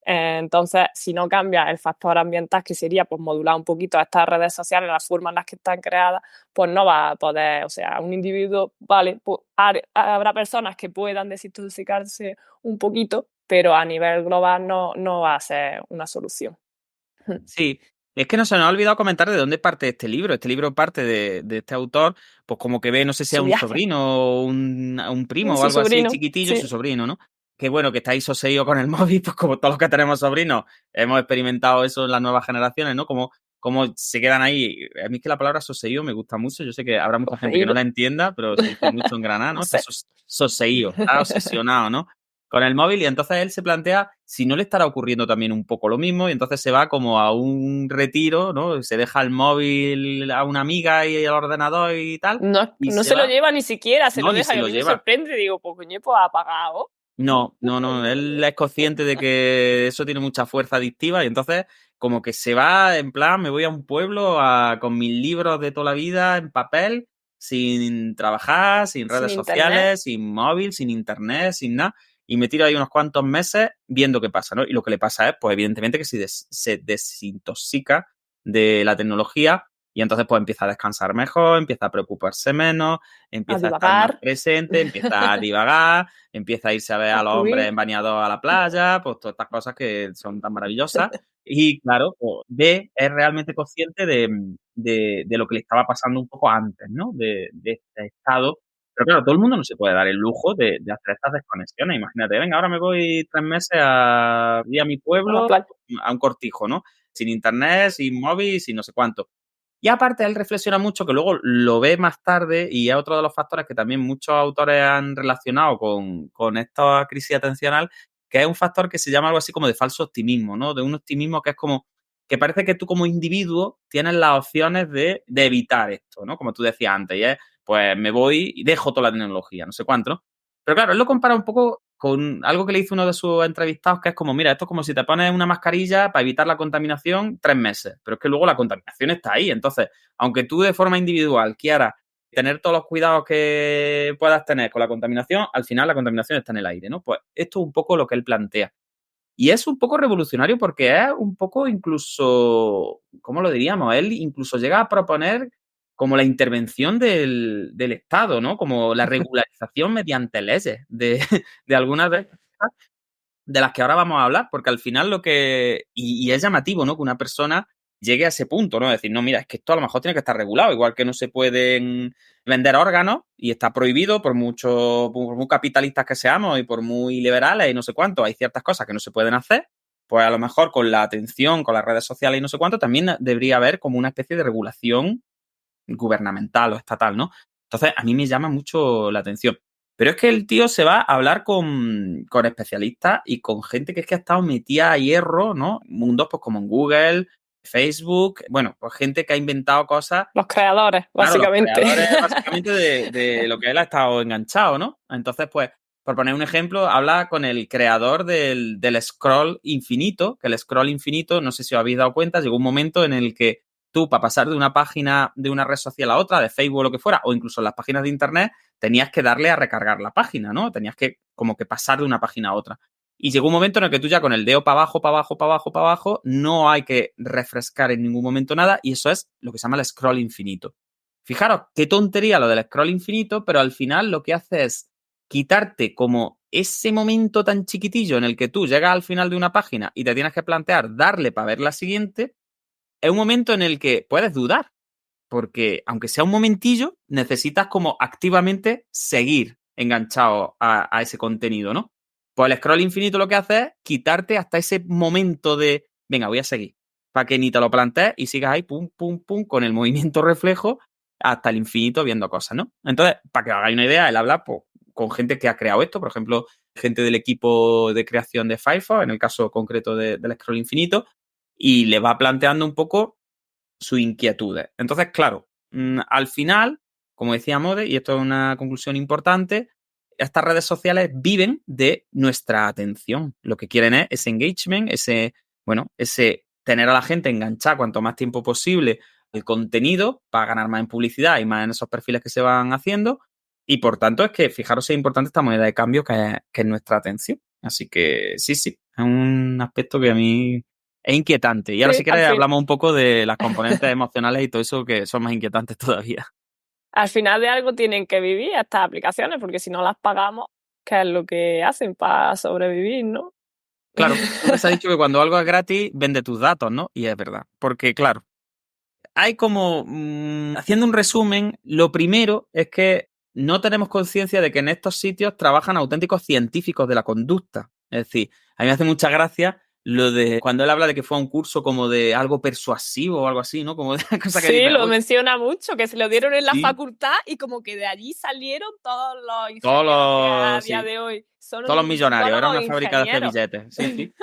Entonces, si no cambia el factor ambiental, que sería pues, modular un poquito a estas redes sociales, la forma en las que están creadas, pues no va a poder, o sea, un individuo, vale, pues, habrá personas que puedan desintoxicarse un poquito, pero a nivel global no va a ser una solución. Sí, es que no se nos ha olvidado comentar de dónde parte este libro. Este libro parte de este autor, pues como que ve, no sé si es Su un viaje, sobrino o un primo o su algo así sobrino, chiquitillo, sí. su sobrino, ¿no? Que bueno, que está ahí soseído con el móvil, pues como todos los que tenemos sobrinos, hemos experimentado eso en las nuevas generaciones, ¿no? Como se quedan ahí. A mí es que la palabra soseído me gusta mucho. Yo sé que habrá mucha gente que no Poseído, la entienda, pero se dice mucho en Granada, no ¿no? Está sé. soseído, está obsesionado, ¿no? Con el móvil y entonces él se plantea si no le estará ocurriendo también un poco lo mismo y entonces se va como a un retiro, ¿no? Se deja el móvil a una amiga y al ordenador y tal No, y no se se lo va. lleva ni siquiera, se No, lo ni deja se y a lo mí me lleva. sorprende, digo, pues coño, pues apagado. No, él es consciente de que eso tiene mucha fuerza adictiva y entonces como que se va en plan, me voy a un pueblo con mis libros de toda la vida en papel, sin trabajar, sin Sin redes internet. sociales, sin móvil, sin internet, sin nada, y me tiro ahí unos cuantos meses viendo qué pasa, ¿no? Y lo que le pasa es, pues evidentemente que se desintoxica de la tecnología y entonces pues empieza a descansar mejor, empieza a preocuparse menos, A empieza a estar más divagar, presente, empieza a divagar, empieza a irse a ver a a los hombres fluir. en bañados a la playa, pues todas estas cosas que son tan maravillosas. Y claro, pues, es realmente consciente de lo que le estaba pasando un poco antes, ¿no? De este estado. Pero claro, todo el mundo no se puede dar el lujo de hacer estas desconexiones. Imagínate, venga, ahora me voy 3 meses a mi A la pueblo, playa. a un cortijo, ¿no? Sin internet, sin móvil, sin no sé cuánto. Y aparte, él reflexiona mucho, que luego lo ve más tarde, y es otro de los factores que también muchos autores han relacionado con esta crisis atencional, que es un factor que se llama algo así como de falso optimismo, ¿no? De un optimismo que es como que parece que tú como individuo tienes las opciones de evitar esto, ¿no? Como tú decías antes, y es, pues me voy y dejo toda la tecnología, no sé cuánto, ¿no? Pero claro, él lo compara un poco con algo que le hizo uno de sus entrevistados, que es como, mira, esto es como si te pones una mascarilla para evitar la contaminación 3 meses, pero es que luego la contaminación está ahí. Entonces, aunque tú de forma individual quieras tener todos los cuidados que puedas tener con la contaminación, al final la contaminación está en el aire, ¿no? Pues esto es un poco lo que él plantea. Y es un poco revolucionario porque es un poco incluso, ¿cómo lo diríamos? Él incluso llega a proponer como la intervención del Estado, ¿no? Como la regularización mediante leyes de algunas de las que ahora vamos a hablar, porque al final lo que... Y es llamativo, ¿no? Que una persona llegue a ese punto, ¿no? Es decir, no, mira, es que esto a lo mejor tiene que estar regulado, igual que no se pueden vender órganos y está prohibido por muy capitalistas que seamos y por muy liberales y no sé cuánto, hay ciertas cosas que no se pueden hacer, pues a lo mejor con la atención, con las redes sociales y no sé cuánto, también debería haber como una especie de regulación gubernamental o estatal, ¿no? Entonces, a mí me llama mucho la atención. Pero es que el tío se va a hablar con especialistas y con gente que es que ha estado metida a hierro, ¿no? Mundos pues como en Google, Facebook, bueno, pues gente que ha inventado cosas. Los creadores, Claro, los básicamente. creadores básicamente de lo que él ha estado enganchado, ¿no? Entonces, pues, por poner un ejemplo, habla con el creador del scroll infinito, que el scroll infinito, no sé si os habéis dado cuenta, llegó un momento en el que tú, para pasar de una página de una red social a otra, de Facebook o lo que fuera, o incluso en las páginas de internet, tenías que darle a recargar la página, ¿no? Tenías que como que pasar de una página a otra. Y llegó un momento en el que tú ya con el dedo para abajo, para abajo, para abajo, para abajo, no hay que refrescar en ningún momento nada, y eso es lo que se llama el scroll infinito. Fijaros, qué tontería lo del scroll infinito, pero al final lo que hace es quitarte como ese momento tan chiquitillo en el que tú llegas al final de una página y te tienes que plantear darle para ver la siguiente, es un momento en el que puedes dudar, porque aunque sea un momentillo, necesitas como activamente seguir enganchado a ese contenido, ¿no? Pues el scroll infinito lo que hace es quitarte hasta ese momento de, venga, voy a seguir, para que ni te lo plantees y sigas ahí, pum, pum, pum, con el movimiento reflejo hasta el infinito viendo cosas, ¿no? Entonces, para que os hagáis una idea, él habla pues, con gente que ha creado esto, por ejemplo, gente del equipo de creación de Firefox, en el caso concreto del scroll infinito, y le va planteando un poco sus inquietudes. Entonces, claro, al final, como decía Mode, y esto es una conclusión importante, estas redes sociales viven de nuestra atención. Lo que quieren es ese engagement, ese tener a la gente enganchada cuanto más tiempo posible el contenido para ganar más en publicidad y más en esos perfiles que se van haciendo. Y por tanto, es que fijaros, es importante esta moneda de cambio que es nuestra atención. Así que sí, es un aspecto que a mí es inquietante. Y ahora, Sí, si quieres, hablamos un poco de las componentes emocionales y todo eso que son más inquietantes todavía. Al final de algo tienen que vivir estas aplicaciones, porque si no las pagamos, ¿qué es lo que hacen para sobrevivir, no? Claro, siempre se ha dicho que cuando algo es gratis, vende tus datos, ¿no? Y es verdad. Porque, claro, hay como, haciendo un resumen, lo primero es que no tenemos conciencia de que en estos sitios trabajan auténticos científicos de la conducta. Es decir, a mí me hace mucha gracia lo de cuando él habla de que fue a un curso como de algo persuasivo o algo así, ¿no? Como de una cosa que Sí, dice, lo menciona mucho, que se lo dieron en la sí, facultad y como que de allí salieron todos los todos ingenieros que a los, día sí, de hoy son todos los millonarios, era psicólogos una e fábrica de hacer ingenieros. billetes, sí.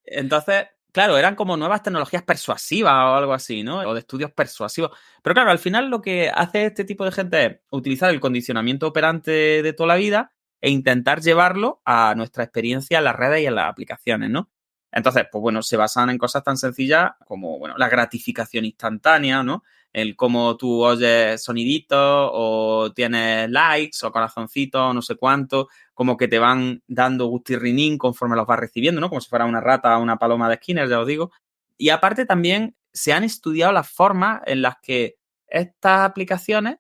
Entonces, claro, eran como nuevas tecnologías persuasivas o algo así, ¿no? O de estudios persuasivos. Pero claro, al final lo que hace este tipo de gente es utilizar el condicionamiento operante de toda la vida e intentar llevarlo a nuestra experiencia en las redes y en las aplicaciones, ¿no? Entonces, pues bueno, se basan en cosas tan sencillas como, bueno, la gratificación instantánea, ¿no? El cómo tú oyes soniditos o tienes likes o corazoncitos o no sé cuánto, como que te van dando gustirrinín conforme los vas recibiendo, ¿no? Como si fuera una rata o una paloma de Skinner, ya os digo. Y aparte también se han estudiado las formas en las que estas aplicaciones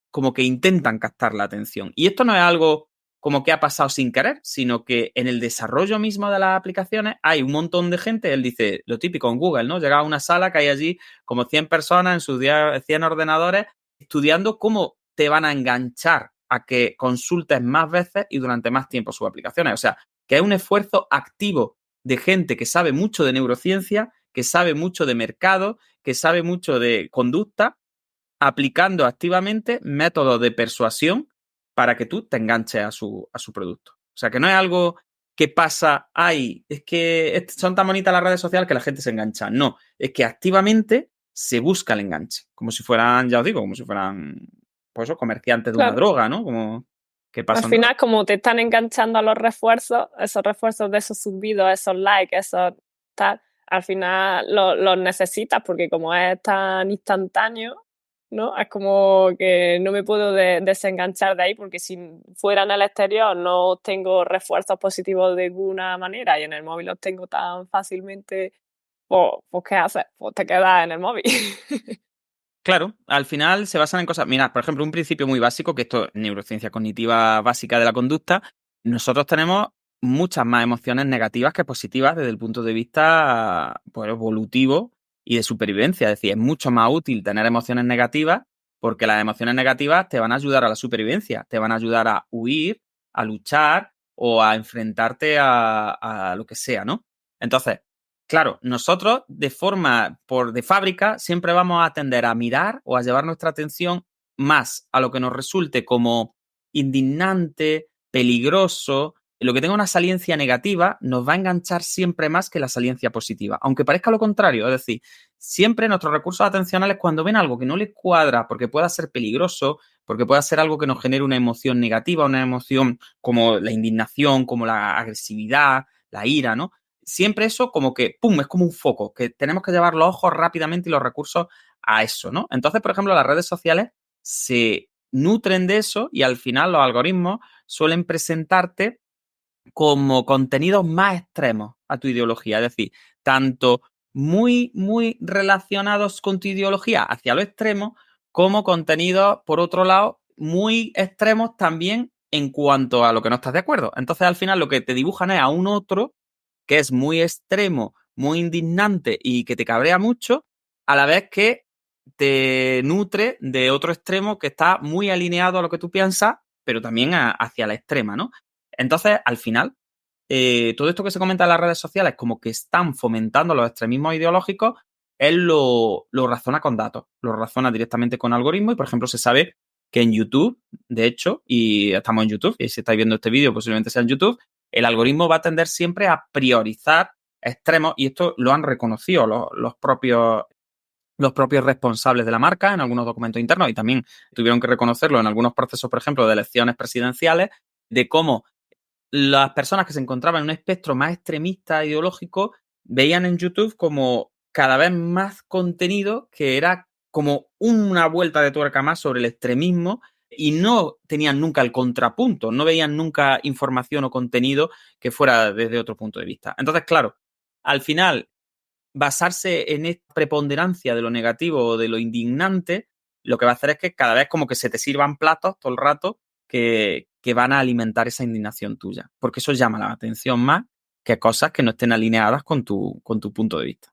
como que intentan captar la atención. Y esto no es algo como que ha pasado sin querer, sino que en el desarrollo mismo de las aplicaciones hay un montón de gente, él dice lo típico en Google, ¿no? Llega a una sala que hay allí como 100 personas en sus 100 ordenadores estudiando cómo te van a enganchar a que consultes más veces y durante más tiempo sus aplicaciones. O sea, que es un esfuerzo activo de gente que sabe mucho de neurociencia, que sabe mucho de mercado, que sabe mucho de conducta, aplicando activamente métodos de persuasión para que tú te enganches a su producto. O sea, que no es algo que pasa ahí, es que son tan bonitas las redes sociales que la gente se engancha. No, es que activamente se busca el enganche, como si fueran, ya os digo, como si fueran, pues eso, comerciantes de una Claro. droga, ¿no? Como que Al pasan final, como te están enganchando a los refuerzos, esos refuerzos de esos subidos, esos likes, esos tal, al final los necesitas porque como es tan instantáneo, ¿no? Es como que no me puedo desenganchar de ahí porque si fuera en el exterior no tengo refuerzos positivos de ninguna manera y en el móvil los tengo tan fácilmente, pues ¿qué haces? Pues te quedas en el móvil. Claro, al final se basan en cosas. Mira, por ejemplo, un principio muy básico, que esto es neurociencia cognitiva básica de la conducta. Nosotros tenemos muchas más emociones negativas que positivas desde el punto de vista, pues, evolutivo y de supervivencia. Es decir, es mucho más útil tener emociones negativas porque las emociones negativas te van a ayudar a la supervivencia, te van a ayudar a huir, a luchar o a enfrentarte a lo que sea, ¿no? Entonces, claro, nosotros de fábrica siempre vamos a tender a mirar o a llevar nuestra atención más a lo que nos resulte como indignante, peligroso, lo que tenga una saliencia negativa nos va a enganchar siempre más que la saliencia positiva, aunque parezca lo contrario, es decir, siempre nuestros recursos atencionales cuando ven algo que no les cuadra porque pueda ser peligroso, porque pueda ser algo que nos genere una emoción negativa, una emoción como la indignación, como la agresividad, la ira, ¿no? Siempre eso como que, ¡pum!, es como un foco, que tenemos que llevar los ojos rápidamente y los recursos a eso, ¿no? Entonces, por ejemplo, las redes sociales se nutren de eso y al final los algoritmos suelen presentarte como contenidos más extremos a tu ideología, es decir, tanto muy, muy relacionados con tu ideología hacia lo extremo, como contenidos, por otro lado, muy extremos también en cuanto a lo que no estás de acuerdo. Entonces, al final, lo que te dibujan es a un otro que es muy extremo, muy indignante y que te cabrea mucho, a la vez que te nutre de otro extremo que está muy alineado a lo que tú piensas, pero también hacia la extrema, ¿no? Entonces, al final, todo esto que se comenta en las redes sociales como que están fomentando los extremismos ideológicos, él lo razona con datos, lo razona directamente con algoritmos y, por ejemplo, se sabe que en YouTube, de hecho, y estamos en YouTube, y si estáis viendo este vídeo posiblemente sea en YouTube, el algoritmo va a tender siempre a priorizar extremos y esto lo han reconocido los propios responsables de la marca en algunos documentos internos y también tuvieron que reconocerlo en algunos procesos, por ejemplo, de elecciones presidenciales, de cómo las personas que se encontraban en un espectro más extremista ideológico veían en YouTube como cada vez más contenido que era como una vuelta de tuerca más sobre el extremismo y no tenían nunca el contrapunto, no veían nunca información o contenido que fuera desde otro punto de vista. Entonces, claro, al final, basarse en esta preponderancia de lo negativo o de lo indignante, lo que va a hacer es que cada vez como que se te sirvan platos todo el rato que van a alimentar esa indignación tuya. Porque eso llama la atención más que cosas que no estén alineadas con tu punto de vista.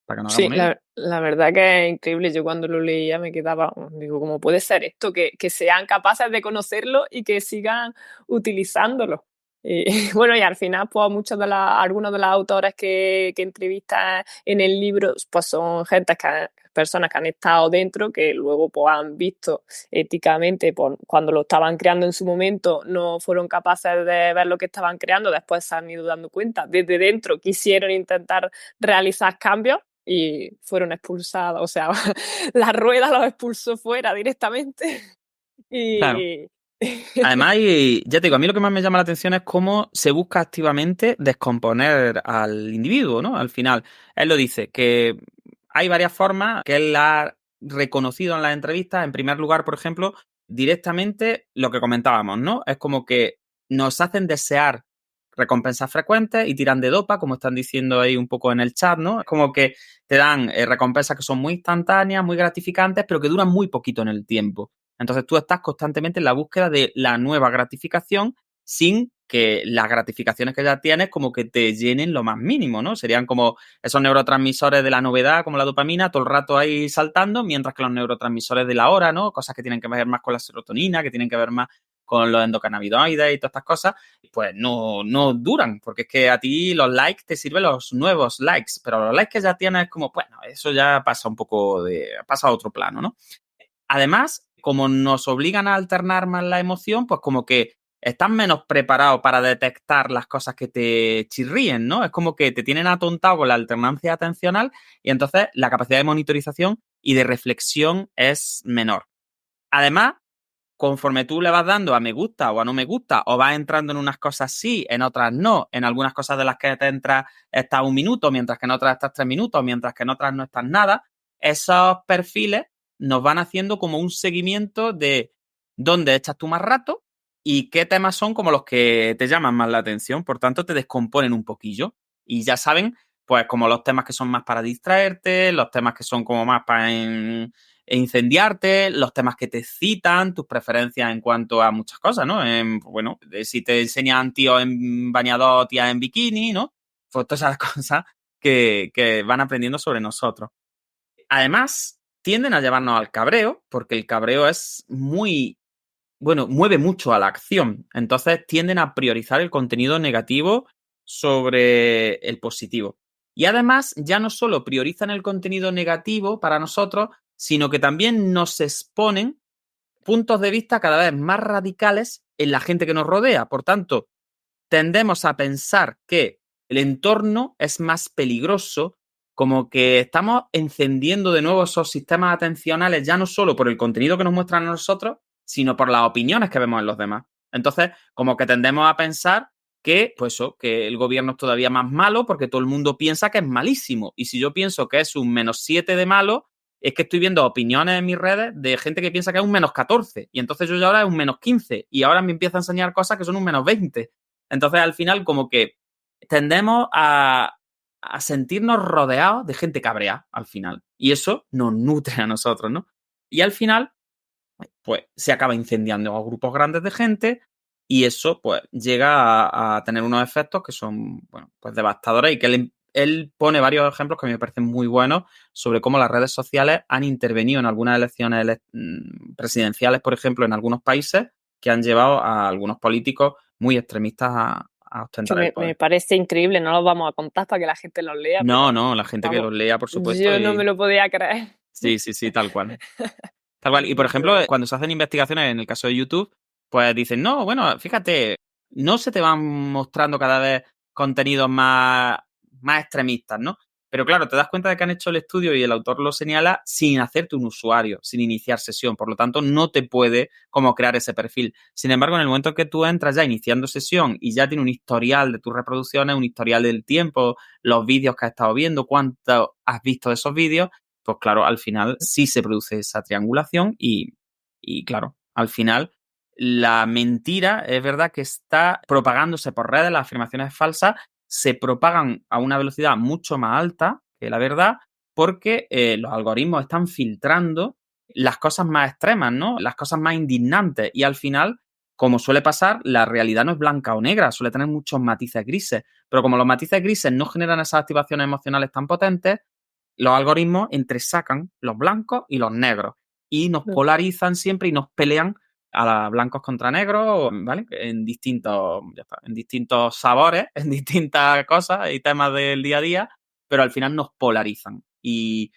Para que nos Sí, hagamos una idea. la verdad que es increíble. Yo cuando lo leía me quedaba, digo, ¿cómo puede ser esto? Que sean capaces de conocerlo y que sigan utilizándolo. Y bueno, y al final, pues algunos de los autores que entrevistan en el libro, pues son personas que han estado dentro, que luego pues han visto éticamente, pues, cuando lo estaban creando en su momento, no fueron capaces de ver lo que estaban creando, después se han ido dando cuenta. Desde dentro quisieron intentar realizar cambios y fueron expulsados, o sea, la rueda los expulsó fuera directamente. Claro. Y Además, y ya te digo, a mí lo que más me llama la atención es cómo se busca activamente descomponer al individuo, ¿no? Al final, él lo dice, que hay varias formas que él ha reconocido en las entrevistas. En primer lugar, por ejemplo, directamente lo que comentábamos, ¿no? Es como que nos hacen desear recompensas frecuentes y tiran de dopa, como están diciendo ahí un poco en el chat, ¿no? Es como que te dan recompensas que son muy instantáneas, muy gratificantes, pero que duran muy poquito en el tiempo. Entonces tú estás constantemente en la búsqueda de la nueva gratificación sin que las gratificaciones que ya tienes como que te llenen lo más mínimo, ¿no? Serían como esos neurotransmisores de la novedad, como la dopamina, todo el rato ahí saltando, mientras que los neurotransmisores de la hora, ¿no? Cosas que tienen que ver más con la serotonina, que tienen que ver más con los endocannabinoides y todas estas cosas, pues no duran, porque es que a ti los likes te sirven los nuevos likes, pero los likes que ya tienes es como, bueno, eso ya pasa pasa a otro plano, ¿no? Además, como nos obligan a alternar más la emoción, pues como que estás menos preparado para detectar las cosas que te chirríen, ¿no? Es como que te tienen atontado con la alternancia atencional y entonces la capacidad de monitorización y de reflexión es menor. Además, conforme tú le vas dando a me gusta o a no me gusta, o vas entrando en unas cosas sí, en otras no, en algunas cosas de las que te entras estás 1 minuto, mientras que en otras estás 3 minutos, mientras que en otras no estás nada, esos perfiles nos van haciendo como un seguimiento de dónde echas tú más rato y qué temas son como los que te llaman más la atención. Por tanto, te descomponen un poquillo y ya saben, pues como los temas que son más para distraerte, los temas que son como más para incendiarte, los temas que te citan, tus preferencias en cuanto a muchas cosas, ¿no? Bueno, si te enseñan tíos en bañador, tías en bikini, ¿no? Pues todas esas cosas que van aprendiendo sobre nosotros. Además, tienden a llevarnos al cabreo, porque el cabreo es mueve mucho a la acción. Entonces, tienden a priorizar el contenido negativo sobre el positivo. Y además, ya no solo priorizan el contenido negativo para nosotros, sino que también nos exponen puntos de vista cada vez más radicales en la gente que nos rodea. Por tanto, tendemos a pensar que el entorno es más peligroso, como que estamos encendiendo de nuevo esos sistemas atencionales, ya no solo por el contenido que nos muestran a nosotros, sino por las opiniones que vemos en los demás. Entonces, como que tendemos a pensar que, pues eso, que el gobierno es todavía más malo porque todo el mundo piensa que es malísimo. Y si yo pienso que es un -7 de malo, es que estoy viendo opiniones en mis redes de gente que piensa que es un -14. Y entonces yo ya ahora es un -15. Y ahora me empieza a enseñar cosas que son un -20. Entonces, al final, como que tendemos a sentirnos rodeados de gente cabrea, al final. Y eso nos nutre a nosotros, ¿no? Y al final, pues, se acaba incendiando a grupos grandes de gente y eso, pues, llega a tener unos efectos que son, bueno, pues devastadores y que él pone varios ejemplos que a mí me parecen muy buenos sobre cómo las redes sociales han intervenido en algunas elecciones presidenciales, por ejemplo, en algunos países que han llevado a algunos políticos muy extremistas a ostentar el poder. Me parece increíble, no los vamos a contar para que la gente los lea. No, pero, no, la gente que vamos, los lea, por supuesto. yo no me lo podía creer. Sí, tal cual. Tal cual. Y, por ejemplo, cuando se hacen investigaciones en el caso de YouTube, pues dicen, no, bueno, fíjate, no se te van mostrando cada vez contenidos más extremistas, ¿no? Pero claro, te das cuenta de que han hecho el estudio y el autor lo señala sin hacerte un usuario, sin iniciar sesión. Por lo tanto, no te puede como crear ese perfil. Sin embargo, en el momento que tú entras ya iniciando sesión y ya tiene un historial de tus reproducciones, un historial del tiempo, los vídeos que has estado viendo, cuánto has visto de esos vídeos, pues claro, al final sí se produce esa triangulación y claro, al final la mentira es verdad que está propagándose por redes, las afirmaciones falsas se propagan a una velocidad mucho más alta que la verdad porque los algoritmos están filtrando las cosas más extremas, ¿no? Las cosas más indignantes y al final, como suele pasar, la realidad no es blanca o negra, suele tener muchos matices grises, pero como los matices grises no generan esas activaciones emocionales tan potentes, los algoritmos entresacan los blancos y los negros y nos polarizan siempre y nos pelean a blancos contra negros, ¿vale? En distintos sabores, en distintas cosas y temas del día a día, pero al final nos polarizan. Y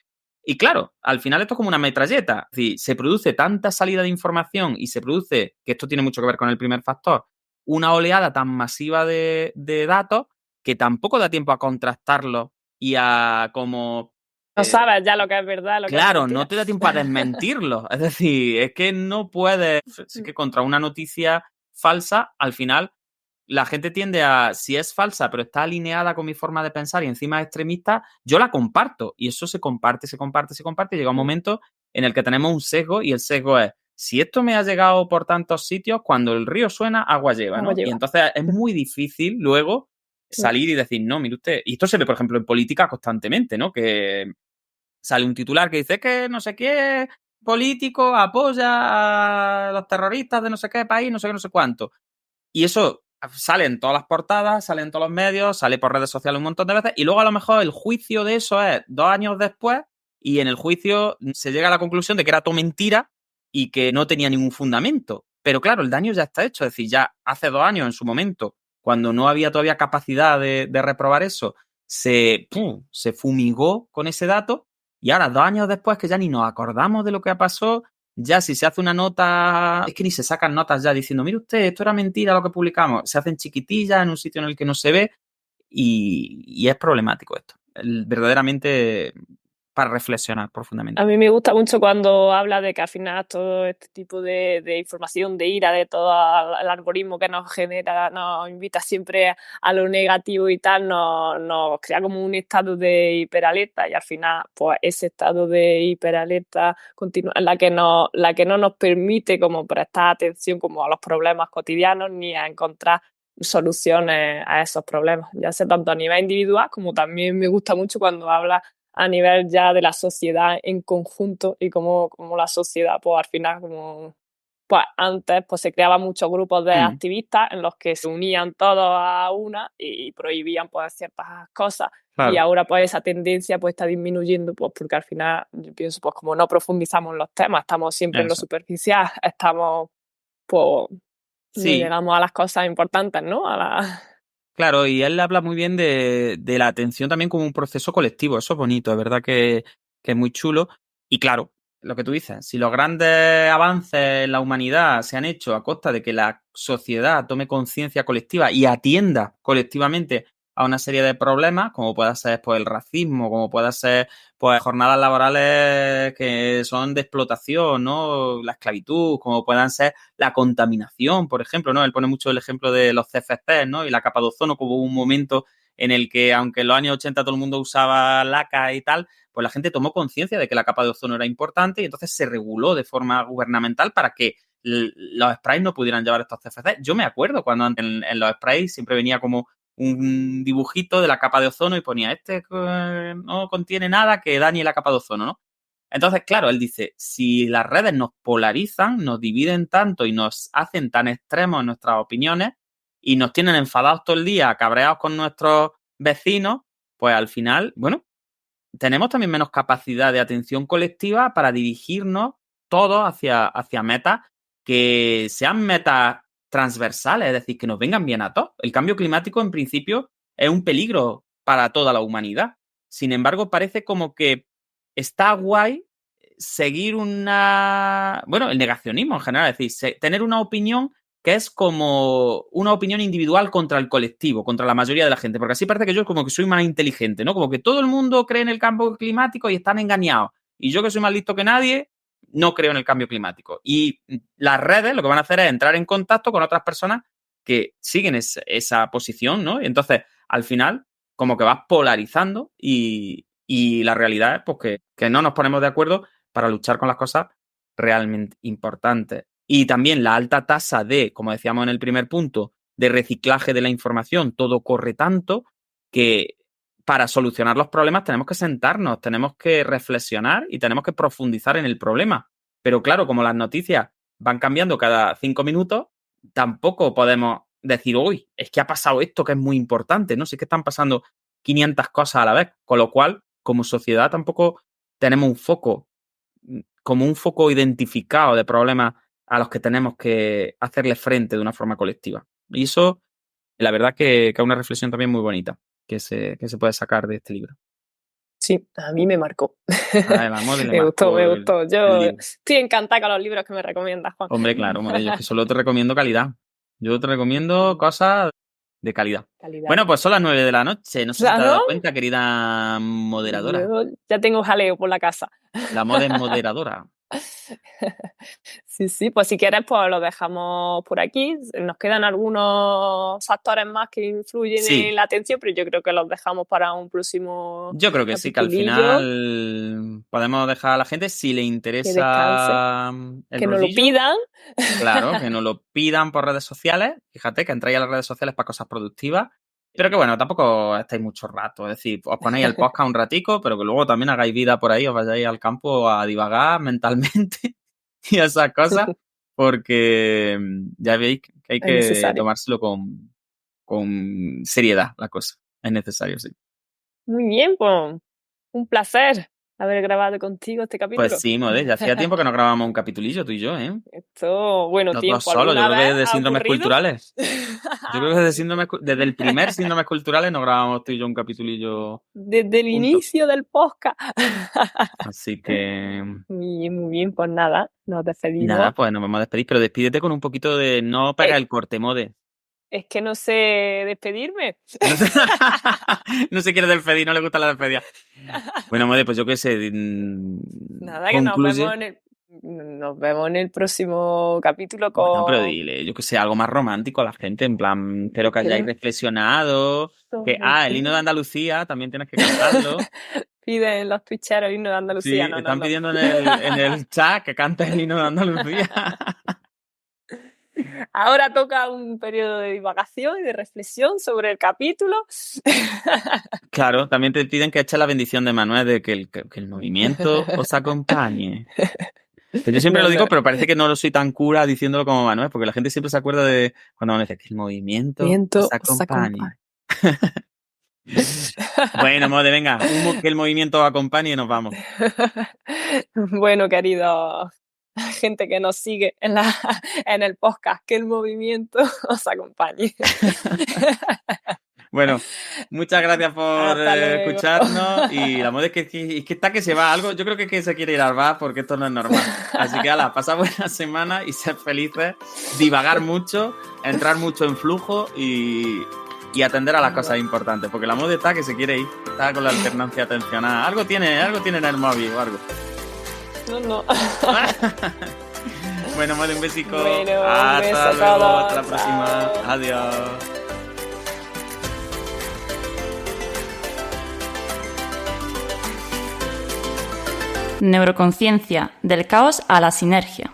claro, al final esto es como una metralleta. Es decir, se produce tanta salida de información y se produce, que esto tiene mucho que ver con el primer factor, una oleada tan masiva de datos que tampoco da tiempo a contrastarlos y a como... No sabes ya lo que es verdad, Claro, que es no te da tiempo a desmentirlo. Es decir, es que no puedes... Es que contra una noticia falsa, al final, la gente tiende a... Si es falsa, pero está alineada con mi forma de pensar y encima es extremista, yo la comparto. Y eso se comparte. Y llega un momento en el que tenemos un sesgo y el sesgo es... Si esto me ha llegado por tantos sitios, cuando el río suena, agua lleva, ¿no? Y entonces es muy difícil luego salir y decir, no, mire usted... Y esto se ve, por ejemplo, en política constantemente, ¿no? Que sale un titular que dice que no sé qué político apoya a los terroristas de no sé qué país, no sé qué, no sé cuánto. Y eso sale en todas las portadas, sale en todos los medios, sale por redes sociales un montón de veces y luego a lo mejor el juicio de eso es 2 años después y en el juicio se llega a la conclusión de que era todo mentira y que no tenía ningún fundamento. Pero claro, el daño ya está hecho. Es decir, ya hace 2 años en su momento, cuando no había todavía capacidad de reprobar eso, se fumigó con ese dato. Y ahora, 2 años después, que ya ni nos acordamos de lo que pasó, ya si se hace una nota, es que ni se sacan notas ya diciendo, mire usted, esto era mentira lo que publicamos. Se hacen chiquitillas en un sitio en el que no se ve y es problemático esto. Verdaderamente para reflexionar profundamente. A mí me gusta mucho cuando habla de que al final todo este tipo de información, de ira, de todo el algoritmo que nos genera, nos invita siempre a lo negativo y tal, nos crea como un estado de hiperalerta y al final pues ese estado de hiperalerta continua es la que no nos permite como prestar atención como a los problemas cotidianos ni a encontrar soluciones a esos problemas, ya sea tanto a nivel individual como también me gusta mucho cuando habla a nivel ya de la sociedad en conjunto y como la sociedad, pues al final, como pues antes pues se creaban muchos grupos de activistas en los que se unían todos a una y prohibían pues ciertas cosas. Claro. Y ahora pues esa tendencia pues está disminuyendo pues porque al final yo pienso pues como no profundizamos en los temas, estamos siempre en lo Eso. superficial, estamos pues no Sí, llegamos a las cosas importantes, ¿no? claro, y él habla muy bien de la atención también como un proceso colectivo. Eso es bonito, es verdad que es muy chulo. Y claro, lo que tú dices, si los grandes avances en la humanidad se han hecho a costa de que la sociedad tome conciencia colectiva y atienda colectivamente a una serie de problemas, como pueda ser pues, el racismo, como pueda ser pues, jornadas laborales que son de explotación, ¿no? La esclavitud, como puedan ser la contaminación, por ejemplo, ¿no? Él pone mucho el ejemplo de los CFCs, ¿no? Y la capa de ozono, como hubo un momento en el que, aunque en los años 80 todo el mundo usaba laca y tal, pues la gente tomó conciencia de que la capa de ozono era importante y entonces se reguló de forma gubernamental para que los sprays no pudieran llevar estos CFCs. Yo me acuerdo cuando antes en los sprays siempre venía como un dibujito de la capa de ozono y ponía, no contiene nada que dañe la capa de ozono, ¿no? Entonces, claro, él dice, si las redes nos polarizan, nos dividen tanto y nos hacen tan extremos en nuestras opiniones y nos tienen enfadados todo el día, cabreados con nuestros vecinos, pues al final, bueno, tenemos también menos capacidad de atención colectiva para dirigirnos todos hacia metas que sean metas transversales, es decir, que nos vengan bien a todos. El cambio climático, en principio, es un peligro para toda la humanidad. Sin embargo, parece como que está guay seguir el negacionismo en general, es decir, tener una opinión que es como una opinión individual contra el colectivo, contra la mayoría de la gente, porque así parece que yo como que soy más inteligente, ¿no? Como que todo el mundo cree en el cambio climático y están engañados. Y yo que soy más listo que nadie, no creo en el cambio climático. Y las redes lo que van a hacer es entrar en contacto con otras personas que siguen esa posición, ¿no? Y entonces, al final, como que vas polarizando y la realidad es pues, que no nos ponemos de acuerdo para luchar con las cosas realmente importantes. Y también la alta tasa de, como decíamos en el primer punto, de reciclaje de la información, todo corre tanto que para solucionar los problemas tenemos que sentarnos, tenemos que reflexionar y tenemos que profundizar en el problema. Pero claro, como las noticias van cambiando cada 5 minutos, tampoco podemos decir, uy, es que ha pasado esto que es muy importante, ¿no? Sí que están pasando 500 cosas a la vez, con lo cual, como sociedad, tampoco tenemos un foco, como un foco identificado de problemas a los que tenemos que hacerle frente de una forma colectiva. Y eso, la verdad que es una reflexión también muy bonita que se puede sacar de este libro. Sí, a mí me marcó. Además, Me gustó. Yo libro. estoy encantada con los libros que me recomiendas, Juan. Hombre, claro, yo que solo te recomiendo calidad. Yo te recomiendo cosas de calidad. Bueno, pues son las 9 de la noche. No sé si te has dado cuenta, querida moderadora. Yo ya tengo jaleo por la casa. La moda es moderadora. Sí, pues si quieres, pues lo dejamos por aquí. Nos quedan algunos factores más que influyen en la atención, pero yo creo que los dejamos para un próximo. Yo creo que sí, que al final podemos dejar a la gente, si le interesa que nos lo pidan. Claro, que nos lo pidan por redes sociales. Fíjate que entráis a las redes sociales para cosas productivas. Pero que bueno, tampoco estáis mucho rato. Es decir, os ponéis el podcast un ratico, pero que luego también hagáis vida por ahí, os vayáis al campo a divagar mentalmente y esas cosas, porque ya veis que hay que tomárselo con seriedad la cosa. Es necesario, sí. Muy bien, pues un placer haber grabado contigo este capítulo. Pues sí, Modé, ya hacía tiempo que no grabábamos un capitulillo tú y yo, ¿eh? Esto, bueno, no, tiempo. Solo, yo creo que desde síndromes ocurrido? culturales. Yo creo que desde el primer síndromes culturales no grabábamos tú y yo un capitulillo. Desde el inicio del podcast. Así que. Muy bien, pues nada, nos despedimos. Nada, pues nos vamos a despedir, pero despídete con un poquito de no pegar el corte, Mode. Es que no sé despedirme. No se quiere despedir, no le gusta la despedida. Bueno, Mode, pues yo qué sé. Nada, que nos vemos en el próximo capítulo con... Bueno, pero dile, yo que sé, algo más romántico a la gente, en plan, espero que hayáis reflexionado. El himno de Andalucía, también tienes que cantarlo. Piden los twitcheros el himno de Andalucía. Sí, están pidiendo en el chat que cantes el himno de Andalucía. Ahora toca un periodo de divagación y de reflexión sobre el capítulo. Claro, también te piden que eches la bendición de Manuel de que el movimiento os acompañe. Pero yo siempre lo digo, pero parece que no lo soy tan cura diciéndolo como Manuel, porque la gente siempre se acuerda de cuando Manuel dice que el movimiento os acompañe. Bueno, Mode, venga, que el movimiento os acompañe y nos vamos. Bueno, queridos gente que nos sigue en el podcast, que el movimiento os acompañe. Bueno, muchas gracias por escucharnos. Y la Mode es que está que se va algo. Yo creo que se quiere ir al bar porque esto no es normal. Así que pasa buena semana y ser felices, divagar mucho, entrar mucho en flujo y atender a las cosas importantes. Porque la Mode está que se quiere ir. Está con la alternancia atencional. Algo tiene en el móvil o algo. No. Bueno, Mode, un besico. Bueno, hasta luego, hasta la próxima. Adiós. Neuroconciencia, del caos a la sinergia.